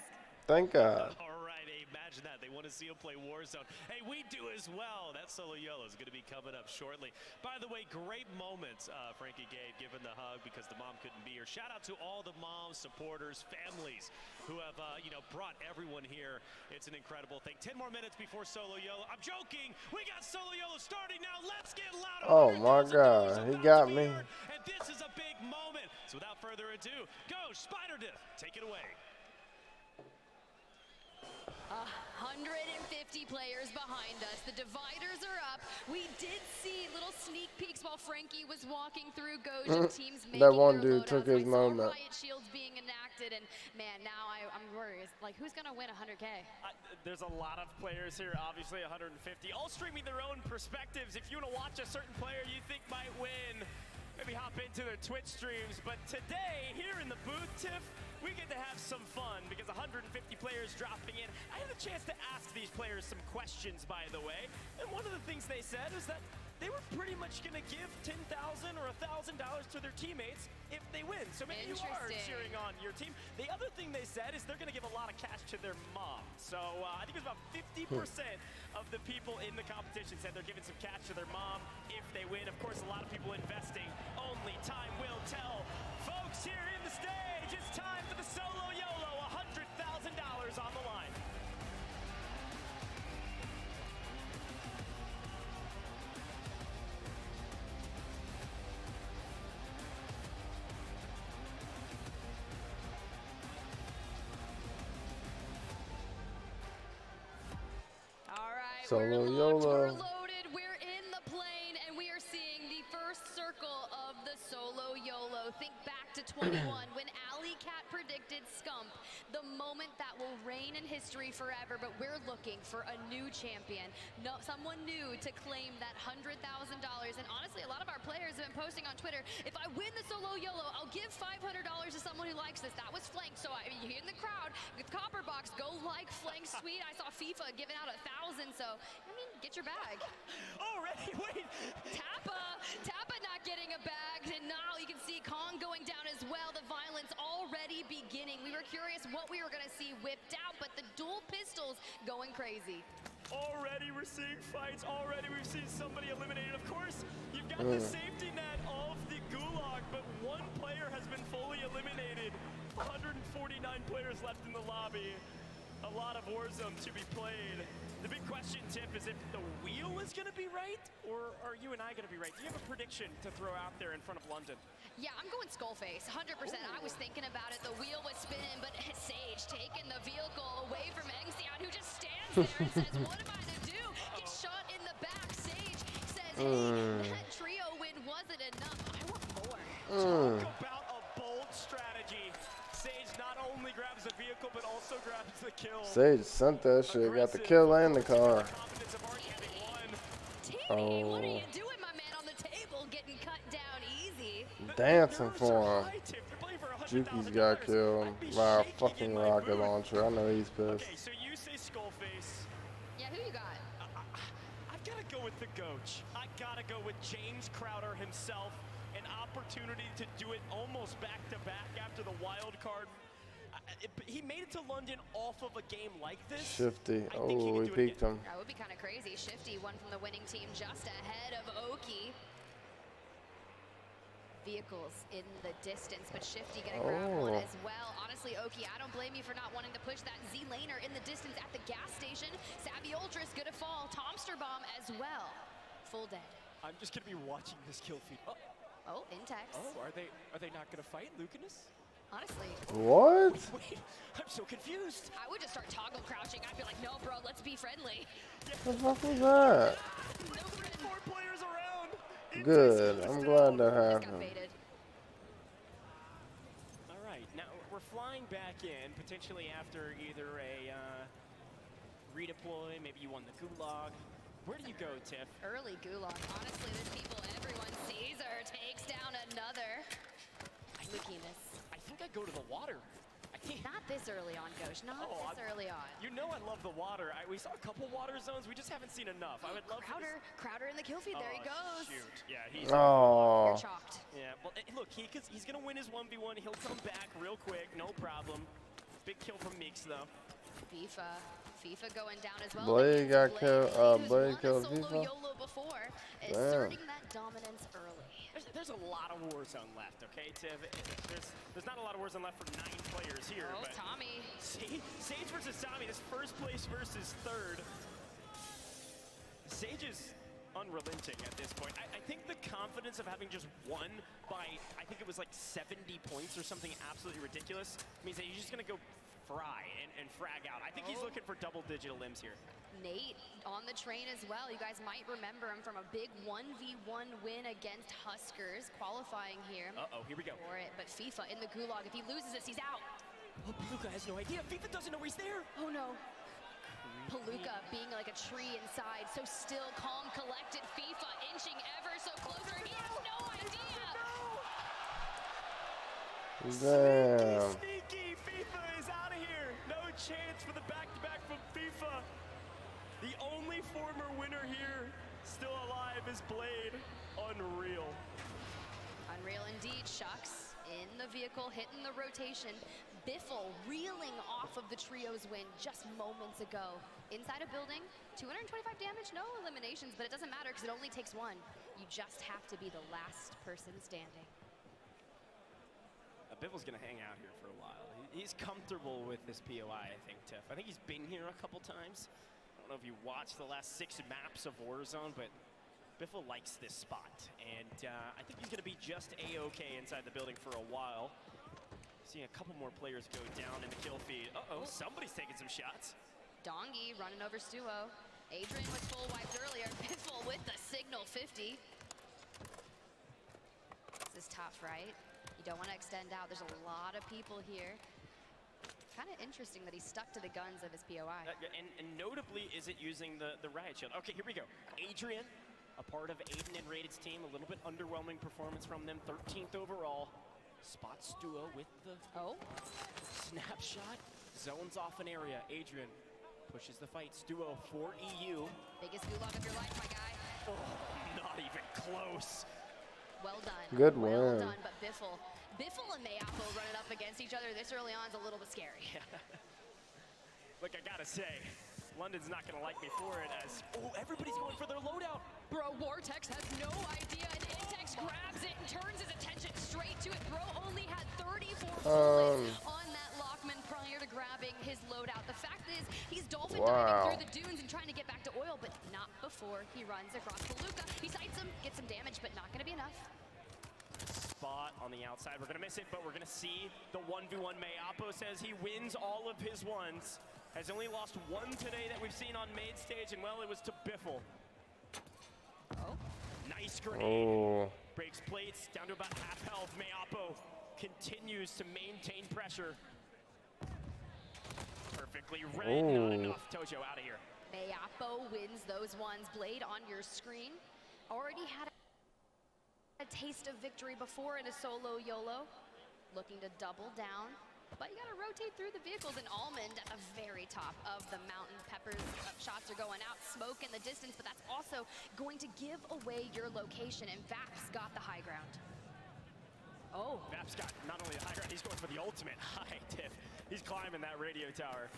Thank God. All right, hey, imagine that. They want to see him play Warzone. Hey, we do as well. That solo YOLO is going to be coming up shortly. By the way, great moments, Frankie gave, giving the hug because the mom couldn't be here. Shout out to all the moms, supporters, families who have, brought everyone here. It's an incredible thing. 10 more minutes before solo YOLO. I'm joking. We got solo YOLO starting now. Let's get loud. Oh my God, he got me. And this is a big moment. So without further ado, go Spider Diff. Take it away. 150 players behind us. The dividers are up. We did see little sneak peeks while Frankie was walking through Gojo teams making that one their dude took his loadouts. moment. Riot shields being enacted. started, and man, now I'm worried. Like, who's gonna win 100K? There's a lot of players here, obviously 150, all streaming their own perspectives. If you want to watch a certain player you think might win, maybe hop into their Twitch streams. But today, here in the booth, Tiff, we get to have some fun because 150 players dropping in. I had a chance to ask these players some questions, by the way, and one of the things they said is that they were pretty much going to give $10,000 or $1,000 to their teammates if they win. So maybe you are cheering on your team. The other thing they said is they're going to give a lot of cash to their mom. So I think it was about 50% of the people in the competition said they're giving some cash to their mom if they win. Of course, a lot of people investing. Only time will tell. Folks, here in the stage, it's time for the Solo YOLO. $100,000 on the line. Solo We're YOLO. loaded, we're in the plane, and we are seeing the first circle of the Solo YOLO. Think back to 21 when Alley Cat predicted Scump, the moment that will reign in history forever, but we're looking for a new champion, someone new to claim that $100,000. And honestly, a lot of our players have been posting on Twitter, if I win the Solo YOLO, I'll give $500 to someone who likes this. That was Flank, so you hear in the crowd, with Copper Box, go like Flank Sweet. I saw FIFA giving out 1,000, so I mean, get your bag. Already, wait. Tappa not getting a bag, and now you can see Kong going down as well. The violence already beginning. We were curious what we were going to see whipped out, but the dual pistols going crazy. Already we're seeing fights. Already we've seen somebody eliminated. Of course, you've got the safety net of the Gulag, but one player has been fully eliminated. 149 players left in the lobby. A lot of Warzone to be played. The big question, Tiff, is if the wheel is going to be right, or are you and I going to be right? Do you have a prediction to throw out there in front of London? Yeah, I'm going Skullface, 100%. I was thinking about it. The wheel was spinning, but Sage taking the vehicle away from Engsteon, who just stands there and says, what am I to do? Gets shot in the back. Sage says, hey, that trio win wasn't enough. I want more. Talk about a bold strategy. Sage not only grabs the vehicle, but also grabs the kill. Sage sent that shit, got the kill and the car. Teamy, what are you doing, my man, on the table, getting cut down easy? Dancing for him. Juki's got killed by a fucking rocket launcher. I know he's pissed. Okay, so you say Skullface. Yeah, who you got? I've got to go with the Goach. I got to go with James Crowder himself. An opportunity to do it almost back-to-back after the wild card. He made it to London off of a game like this. Shifty. Oh, we peeked him. That would be kind of crazy. Shifty, one from the winning team, just ahead of Oki. Vehicles in the distance, but Shifty gonna grab one as well. Honestly, Oki, I don't blame you for not wanting to push that Z-laner in the distance at the gas station. Savvy Ultra's gonna fall. Tomster Bomb as well. Full dead. I'm just gonna be watching this kill feed. Oh, Intex. Oh, are they not gonna fight, Lucanus? Honestly. What? Wait, I'm so confused. I would just start toggle crouching. I'd be like, no, bro, let's be friendly. What the fuck was that? No 4 players around. Good. I'm glad that happened. All right, now we're flying back in, potentially after either a redeploy, maybe you won the Gulag. Where do you go, Tiff? Early Gulag. Honestly, there's people everyone sees her. Takes down another. Lucanus. I think I'd go to the water. Not this early on, Gosh. Not this early on. You know I love the water. We saw a couple water zones. We just haven't seen enough. I would love Crowder in the kill feed. There he goes. Shoot. Yeah, he's you're chalked. Yeah, well, look, he's going to win his 1v1. He'll come back real quick. No problem. Big kill from Meeks, though. FIFA going down as well. Blade got killed. Blade killed FIFA. YOLO before, asserting that dominance early. There's a lot of Warzone left, okay, Tiv? There's not a lot of Warzone left for 9 players here. Oh, but Tommy. Sage versus Tommy. This first place versus third. Sage is unrelenting at this point. I think the confidence of having just won by, I think it was like 70 points or something absolutely ridiculous, means that he's just going to go fry and frag out. I think he's looking for double-digit limbs here. Nate on the train as well. You guys might remember him from a big 1v1 win against Huskers, qualifying here. Uh-oh, here we go. For it, but FIFA in the Gulag. If he loses this, he's out. Oh, Palooka has no idea. FIFA doesn't know where he's there. Oh no. Palooka being like a tree inside, so still calm, collected. FIFA inching ever so closer. He has no idea. Damn. Sneaky. FIFA is out of here. No chance for the back-to-back from FIFA. The only former winner here still alive is Blade. Unreal. Unreal indeed. Shucks in the vehicle, hitting the rotation. Biffle reeling off of the trio's win just moments ago. Inside a building, 225 damage, no eliminations, but it doesn't matter because it only takes one. You just have to be the last person standing. Biffle's gonna hang out here for a while. He's comfortable with this POI, I think, Tiff. I think he's been here a couple times. I don't know if you watched the last 6 maps of Warzone, but Biffle likes this spot. And I think he's gonna be just A-okay inside the building for a while. Seeing a couple more players go down in the kill feed. Uh-oh, somebody's taking some shots. Dongi running over Stuo. Adrian was full wiped earlier. Biffle with the signal 50. This is tough, right? You don't want to extend out. There's a lot of people here. Kind of interesting that he stuck to the guns of his POI. And notably, is it using the riot shield? Okay, here we go. Adrian, a part of Aiden and Raided's team. A little bit underwhelming performance from them. 13th overall. Spots Stuo with the snapshot. Zones off an area. Adrian pushes the fight. Stuo for EU. Biggest gulag of your life, my guy. Oh, not even close. Well done. Good well win. done, but Biffle and Mayapo running up against each other this early on is a little bit scary. Look, I gotta say, London's not gonna like me for it as, oh, everybody's going for their loadout. Bro, Vortex has no idea, and Intex grabs it and turns his attention straight to it. Bro only had 34 bullets on that Lockman prior to grabbing his loadout. The fact is, he's dolphin diving through the dunes and trying to get back to oil, but not before he runs across Palooka. He sights him, gets some damage, but not gonna be enough. Spot on the outside. We're gonna miss it, but we're gonna see the 1v1. Mayapo says he wins all of his ones. Has only lost one today that we've seen on main stage, and well, it was to Biffle. Oh. Nice grenade. Oh. Breaks plates, down to about half health. Mayapo continues to maintain pressure. Perfectly read, not enough. Tojo out of here. Mayapo wins those ones. Blade on your screen. Already had a taste of victory before in a solo YOLO. Looking to double down. But you gotta rotate through the vehicles, and Almond at the very top of the mountain. Peppers shots are going out, smoke in the distance, but that's also going to give away your location, and Vaps got the high ground. Oh. Vaps got not only the high ground, he's going for the ultimate high tip. He's climbing that radio tower.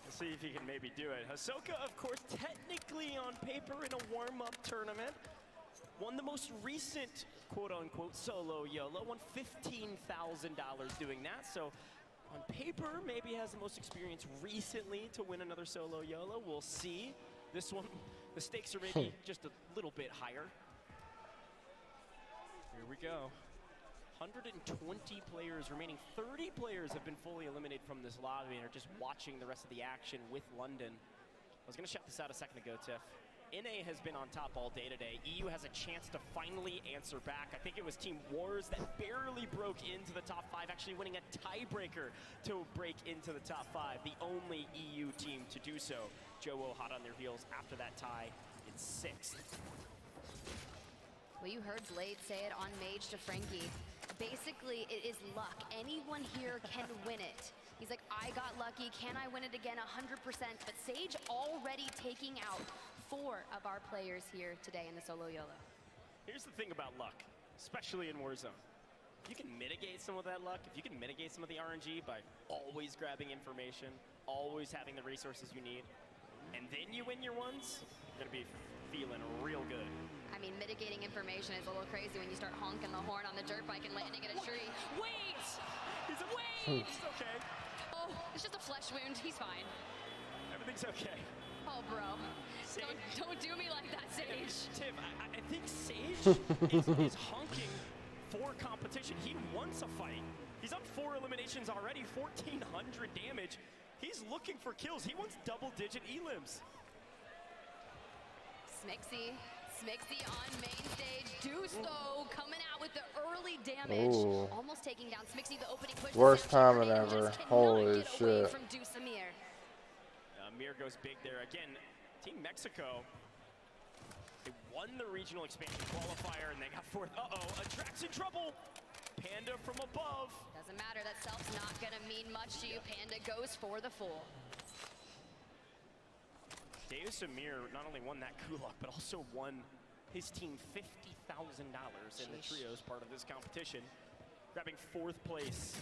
We'll see if he can maybe do it. Hisoka, of course, technically on paper in a warm-up tournament. Won the most recent, quote-unquote, solo YOLO. Won $15,000 doing that. So on paper, maybe has the most experience recently to win another solo YOLO. We'll see. This one, the stakes are maybe just a little bit higher. Here we go. 120 players remaining. 30 players have been fully eliminated from this lobby and are just watching the rest of the action with London. I was gonna shut this out a second ago, Tiff. NA has been on top all day today. EU has a chance to finally answer back. I think it was Team Wars that barely broke into the top 5, actually winning a tiebreaker to break into the top 5. The only EU team to do so. Joe hot on their heels after that tie in 6th. Well, you heard Blade say it on Mage to Frankie. Basically, it is luck. Anyone here can win it. He's like, I got lucky. Can I win it again? 100%. But Sage already taking out 4 of our players here today in the solo YOLO. Here's the thing about luck, especially in Warzone. If you can mitigate some of that luck, if you can mitigate some of the RNG by always grabbing information, always having the resources you need, and then you win your ones, you're gonna be feeling real good. I mean, mitigating information is a little crazy when you start honking the horn on the dirt bike and landing in a tree. Wait! Wait! It's okay. Oh, it's just a flesh wound. He's fine. Everything's okay. Oh, bro. Don't do me like that, Sage. Tim, I think Sage is honking for competition. He wants a fight. He's up 4 eliminations already, 1,400 damage. He's looking for kills. He wants double-digit elims. Smixy Smixy on main stage. Deuce, though, coming out with the early damage. Ooh. Almost taking down Smixy. The opening push. Worst timing ever. Holy shit. From Deuce Amir. Amir goes big there. Again, Team Mexico, they won the regional expansion qualifier and they got fourth. Uh-oh, Attract's in trouble. Panda from above. Doesn't matter, that self's not gonna mean much to you. Panda goes for the full. Deus Amir not only won that Kulak, but also won his team $50,000 in the trios part of this competition, grabbing fourth place.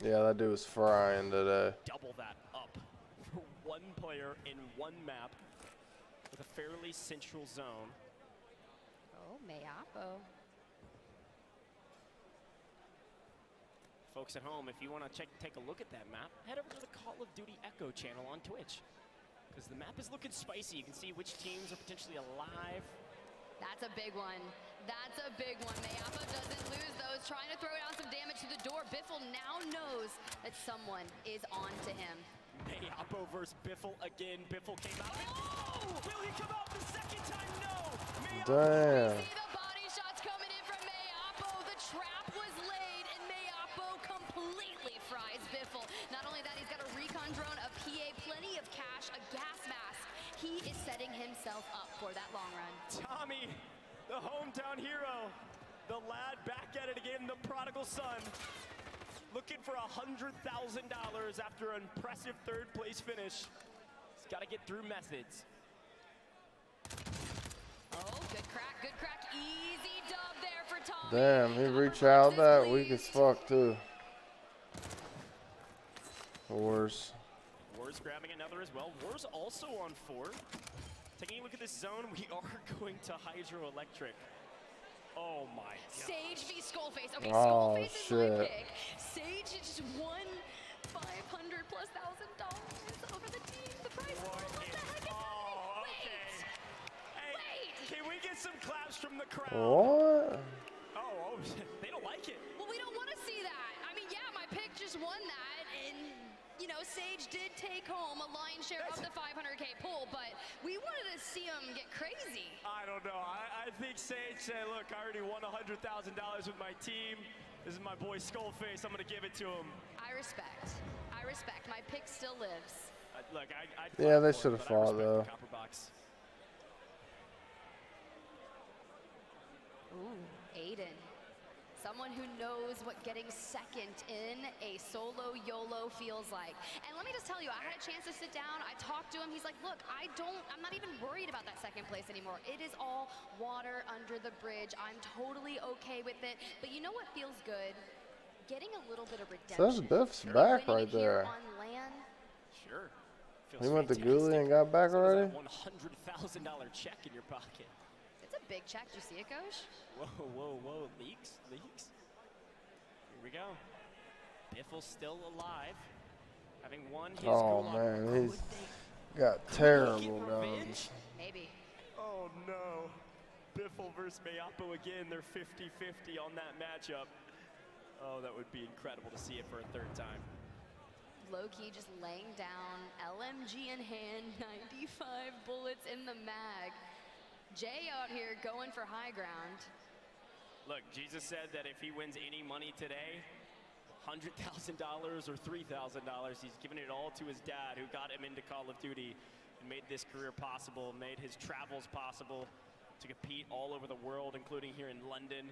Yeah, that dude was frying today. Double that up for one player in one map with a fairly central zone. Oh, Mayapo. Folks at home, if you want to take a look at that map, head over to the Call of Duty Echo channel on Twitch, because the map is looking spicy. You can see which teams are potentially alive. That's a big one. That's a big one. Mayapo doesn't lose those. Trying to throw down some damage to the door. Biffle now knows that someone is on to him. Mayapo versus Biffle again. Biffle came out. Oh! Will he come out the second time? No! Damn. See the body shots coming in from Mayapo. The trap was laid, and Mayapo completely fries Biffle. Not only that, he's got a recon drone, a PA, plenty of cash, a gas mask. He is setting himself up for that long run. Tommy, the hometown hero, the lad back at it again, the prodigal son, looking for $100,000 after an impressive third place finish. He's got to get through methods. Oh, good crack, easy dub there for Tommy. Damn, he reached out that weak as fuck too. Wars. Wars grabbing another as well. Wars also on 4. Taking a look at this zone, we are going to Hydroelectric. Oh my god. Sage v Skullface. Okay, Oh, Skullface is shit. my pick. Sage just won $500,000+ over the team. The prize pool. What the heck is happening? Hey, can we get some claps from the crowd? What? Oh, they don't like it. Well, we don't want to see that. I mean, yeah, my pick just won that, and you know, Sage did take home a lion's share of the 500K pool, but we wanted to see him get crazy. I don't know. I think Sage said, look, I already won $100,000 with my team. This is my boy Skullface. I'm going to give it to him. I respect. My pick still lives. Look, Yeah, they should have fought though. Ooh, Aiden. Someone who knows what getting second in a solo YOLO feels like. And let me just tell you, I had a chance to sit down, I talked to him, he's like, look, I'm not even worried about that second place anymore. It is all water under the bridge. I'm totally okay with it. But you know what feels good? Getting a little bit of redemption. Says Biff's back right there. On land. Sure. He went to Ghoulie and got back already? $100,000 check in your pocket. It's a big check. Do you see it, Coach? Whoa. Leaks. Here we go. Biffle's still alive, having won his Oh man, he's got terrible guns. Maybe. Oh no. Biffle versus Mayapo again. They're 50-50 on that matchup. Oh, that would be incredible to see it for a third time. Low-key just laying down, LMG in hand, 95 bullets in the mag. Jay out here going for high ground. Look, Jesus said that if he wins any money today, $100,000 or $3,000, he's giving it all to his dad who got him into Call of Duty and made this career possible, made his travels possible to compete all over the world, including here in London.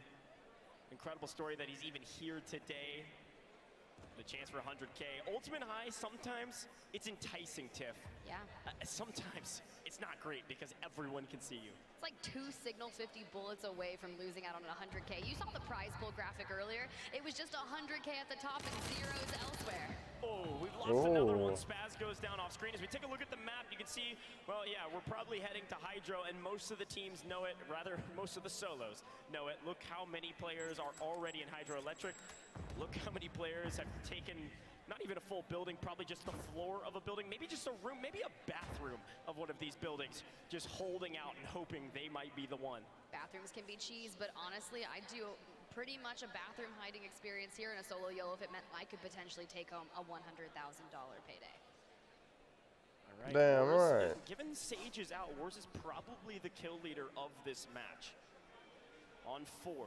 Incredible story that he's even here today. The chance for 100K. Ultimate high, sometimes it's enticing, Tiff. Yeah. Sometimes it's not great because everyone can see you. It's like 2 Signal 50 bullets away from losing out on 100K. You saw the prize pool graphic earlier. It was just 100K at the top and zeros elsewhere. Oh, we've lost another one. Spaz goes down off screen. As we take a look at the map, you can see, well, yeah, we're probably heading to Hydro, and most of the teams know it, rather, most of the solos know it. Look how many players are already in Hydroelectric. Look how many players have taken not even a full building, probably just the floor of a building, maybe just a room, maybe a bathroom of one of these buildings, just holding out and hoping they might be the one. Bathrooms can be cheese, but honestly, I do pretty much a bathroom hiding experience here in a solo YOLO if it meant I could potentially take home a $100,000 payday. All Right? Damn Wars, right. Given Sage is out, Wars is probably the kill leader of this match. On 4.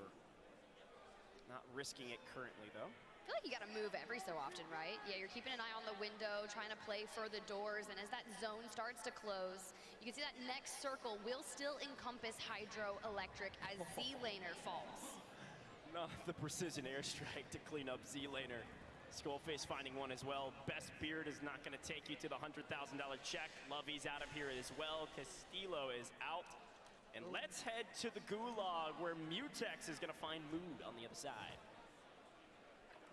Not risking it currently, though. I feel like you got to move every so often, right? Yeah, you're keeping an eye on the window, trying to play for the doors, and as that zone starts to close, you can see that next circle will still encompass Hydro Electric as Z-Laner falls. Not the precision airstrike to clean up Z-Laner. Skullface finding one as well. Best Beard is not going to take you to the $100,000 check. Lovey's out of here as well. Castillo is out. And let's head to the Gulag, where Mutex is going to find Mood on the other side.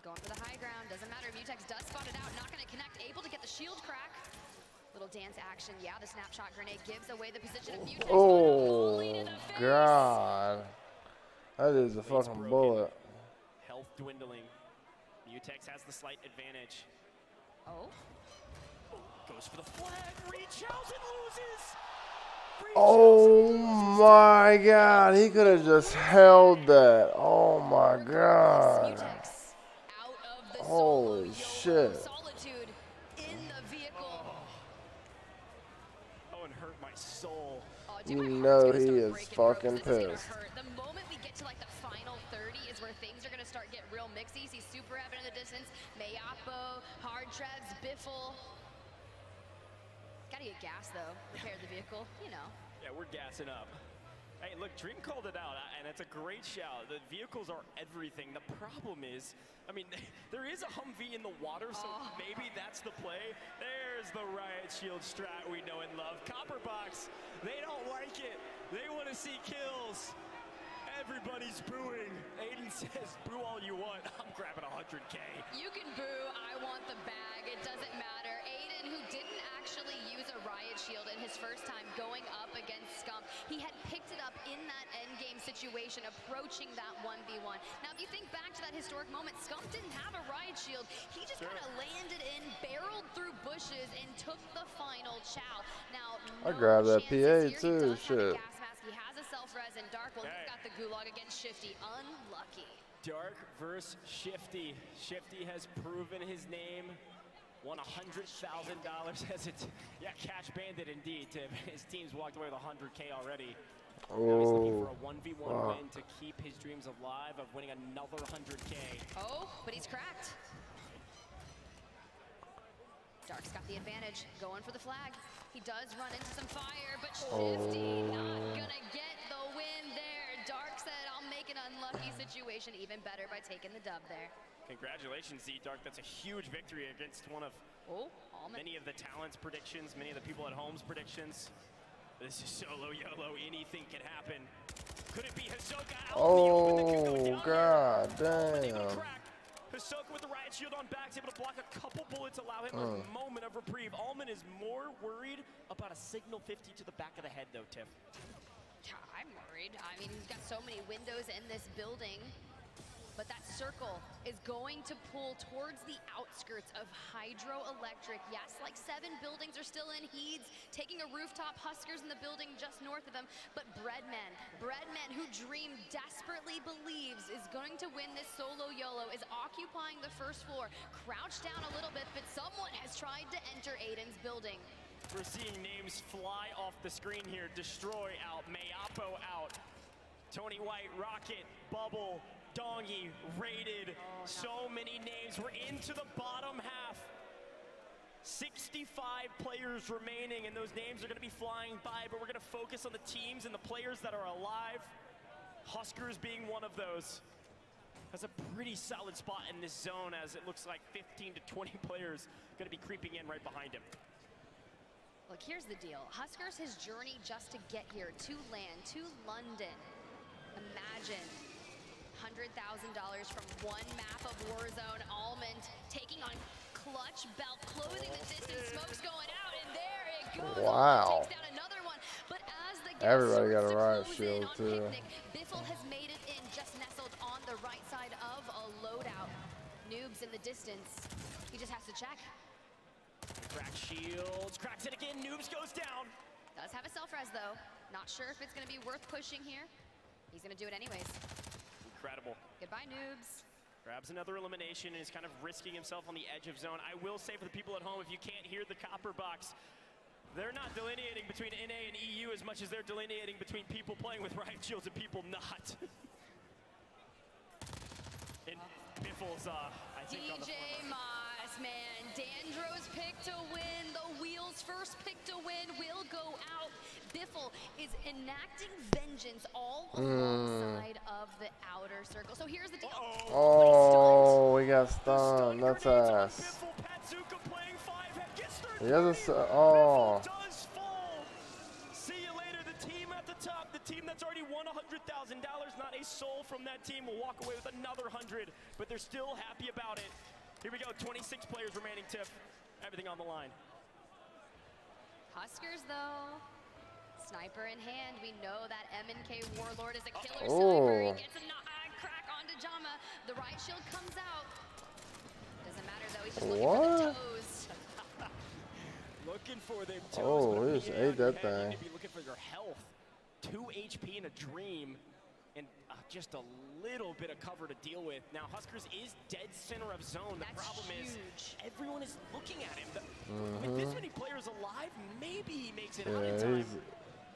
Going for the high ground, doesn't matter. Mutex does spot it out, not going to connect, able to get the shield crack. Little dance action, yeah, the snapshot grenade gives away the position of Mutex. Oh, God. That is a fucking bullet. Health dwindling. Mutex has the slight advantage. Oh. Goes for the flag, reach out and loses. Oh my God, he could have just held that. Oh my God. Holy shit. Solitude in the vehicle. Oh, and hurt my soul. You know he is fucking pissed. The moment we get to like the final 30 is where things are going to start getting real mixy. See Super Evan in the distance, Mayapo, Hard Treads, Biffle. Gotta get gas though, repair the vehicle, you know. Yeah, we're gassing up. Hey, look, Dream called it out, and it's a great shout. The vehicles are everything. The problem is, I mean, there is a Humvee in the water, so maybe that's the play. There's the Riot Shield strat we know and love. Copperbox, they don't like it. They want to see kills. Everybody's booing. Aiden says, boo all you want. I'm grabbing 100K. You can boo, I want the bag, it doesn't matter. Aiden, who didn't actually use a Riot Shield in his first time going up against Scump, he had picked it up in that endgame situation, approaching that 1v1. Now, if you think back to that historic moment, Scump didn't have a Riot Shield. He just kind of landed in, barreled through bushes, and took the final chow. Now, I grabbed that PA too, shit. He has a self-res, and Dark, well, he's got the Gulag against Shifty. Unlucky. Dark versus Shifty. Shifty has proven his name. Won $100,000 as it, yeah, Cash Bandit indeed. His team's walked away with 100K already. Now he's looking for a 1v1 win to keep his dreams alive of winning another 100K. Oh, but he's cracked. Dark's got the advantage, going for the flag. He does run into some fire, but Shifty not gonna get the win there. Dark said, I'll make an unlucky situation even better by taking the dub there. Congratulations, Z-Dark. That's a huge victory against one of many of the talents' predictions, many of the people at home's predictions. This is solo YOLO. Anything can happen. Could it be Hisoka out? Oh, God damn. Hisoka with the Riot Shield on back, is able to block a couple bullets, allow him a moment of reprieve. Allman is more worried about a signal 50 to the back of the head, though, Tiff. I'm worried. I mean, he's got so many windows in this building. But that circle is going to pull towards the outskirts of Hydro Electric. Yes, like 7 buildings are still in Heeds, taking a rooftop. Huskers in the building just north of them. But Breadman, who Dream desperately believes is going to win this solo YOLO, is occupying the first floor. Crouched down a little bit, but someone has tried to enter Aiden's building. We're seeing names fly off the screen here. Destroy out, Mayapo out. Tony White, Rocket, Bubble, Dongy, Rated, so many names. We're into the bottom half. 65 players remaining, and those names are going to be flying by, but we're going to focus on the teams and the players that are alive. Huskers being one of those. That's a pretty solid spot in this zone, as it looks like 15 to 20 players going to be creeping in right behind him. Look, here's the deal. Huskers, his journey just to get here, to land, to London. Imagine $100,000 from one map of Warzone. Almond taking on Clutch Belt, closing the distance. Smoke's going out, and there it goes. Wow. Takes down another one. But as the Everybody got a Riot Shield too. Biffle has made it in, just nestled on the right side of a loadout. Noobs in the distance. He just has to check. Crack shields, cracks it again. Noobs goes down. Does have a self-res though. Not sure if it's going to be worth pushing here. He's going to do it anyways. Incredible. Goodbye, Noobs. Grabs another elimination and is kind of risking himself on the edge of zone. I will say for the people at home, if you can't hear the copper box, They're not delineating between NA and EU as much as they're delineating between people playing with riot shields and people not. And Biffle's, I think, on the DJ Moss, man. Dandro's pick to win. The Wheels first pick to win will go out. Biffle is enacting vengeance all alongside of the outer circle. So here's the deal. Oh, we got stunned. That's ass. He has a, oh. See you later. The team at the top, the team that's already won $100,000, not a soul from that team will walk away with another 100, but they're still happy about it. Here we go, 26 players remaining, Tiff. Everything on the line. Huskers, though. Sniper in hand. We know that M&K Warlord is a killer Oh. sniper. He gets a crack onto Jama. The riot shield comes out. Doesn't matter, though. He's just looking for the toes. Looking for them toes. Oh, he just ate that You thing. need to be looking for your health. 2 HP in a dream, and just a little bit of cover to deal with. Now, Huskers is dead center of zone. The problem is everyone is looking at him. With this many players alive, maybe he makes it out in time.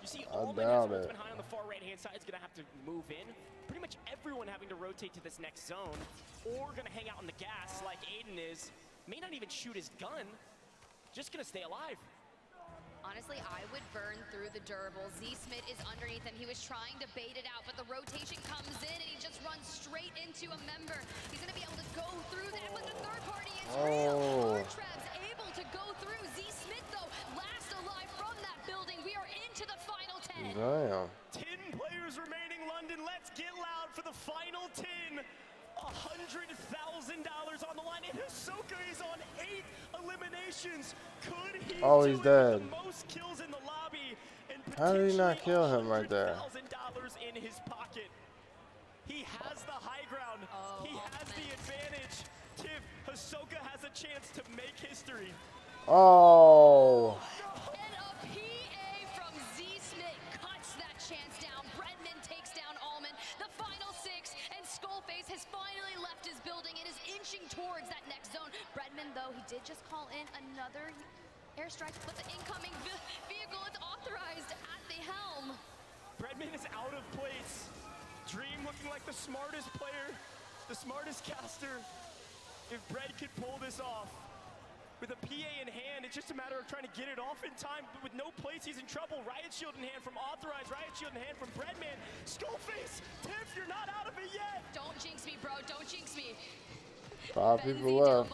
You see, Allman has what's been high on the far right-hand side is going to have to move in. Pretty much everyone having to rotate to this next zone, or going to hang out on the gas like Aiden is. May not even shoot his gun. Just going to stay alive. Honestly, I would burn through the durable. Z-Smith is underneath him. He was trying to bait it out, but the rotation comes in, and he just runs straight into a member. He's going to be able to go through that with the third party. It's real. Treb's able to go through. Z-Smith, though, last alive from that building. We are into the final 10. Damn. 10 players remaining, London. Let's get loud for the final 10. $100,000 on the line, and Hisoka is on 8 eliminations. Could he He's dead. the most kills in the lobby? And How did he not kill him right there? $100,000 in his pocket. He has the high ground. He has the advantage. Tiff, Hisoka has a chance to make history. Oh. And a PA from Z-Smith cuts that chance down. Bredman takes down Allman. The final 6, and Skullface has finally left his building and is inching towards that next zone. Bredman, though, he did just call in another airstrike, but the incoming vehicle is authorized at the helm. Bredman is out of place. Dream looking like the smartest player, the smartest caster. If Bred could pull this off. With a PA in hand, it's just a matter of trying to get it off in time, but with no place, he's in trouble. Riot Shield in hand from Authorized, Riot Shield in hand from Bredman. Skullface, Tiff, you're not out of it yet. Don't jinx me, bro, don't jinx me. 5 people left.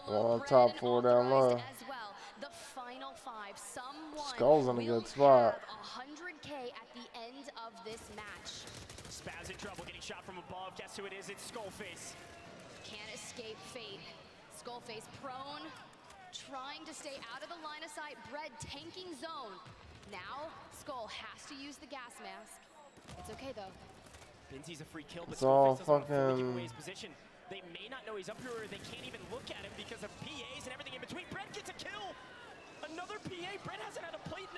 One on top, 4 down low. As well. The final 5, someone Skull's in a good spot. 100K at the end of this match. Spaz in trouble, getting shot from above. Guess who it is? It's Skullface. Can't escape fate. Skullface prone, trying to stay out of the line of sight. Bred tanking zone. Now, Skull has to use the gas mask. It's okay, though. Binzy's a free kill, but It's all Skullface doesn't want to fully give fucking- away his position. They may not know he's up here, or they can't even look at him because of PAs and everything in between. Bred gets a kill. Another PA. Bred hasn't had a plate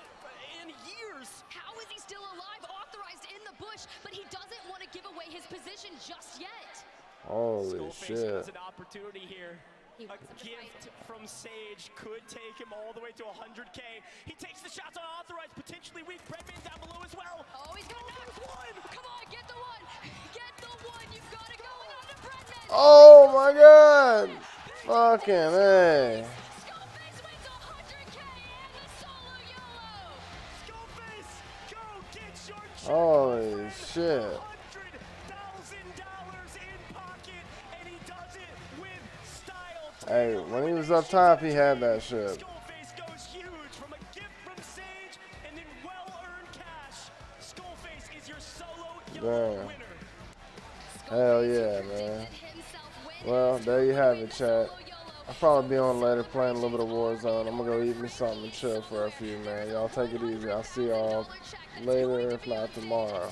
in years. How is he still alive? Authorized in the bush, but he doesn't want to give away his position just yet. Holy Skullface shit. has an opportunity here. A gift from Sage could take him all the way to 100K. He takes the shots on Authorized, potentially weak. Bredman down below as well. Oh, he's gonna knock one. Come on, get the one. Get the one. You've got to go on to Bredman. Oh my god. Fucking A. Skullface wins 100K and the solo YOLO. Skullface, go get your check. Holy shit. $100,000 in pocket, and he does it with style. Hey, when he was up top, he had that shit. Skullface goes huge from a gift from Sage and then well-earned cash. Skullface is your solo YOLO Damn. winner. Hell yeah, man. Well, there you have it, chat. I'll probably be on later playing a little bit of Warzone. I'm gonna go eat me something and chill for a few, man. Y'all take it easy. I'll see y'all later, if not tomorrow.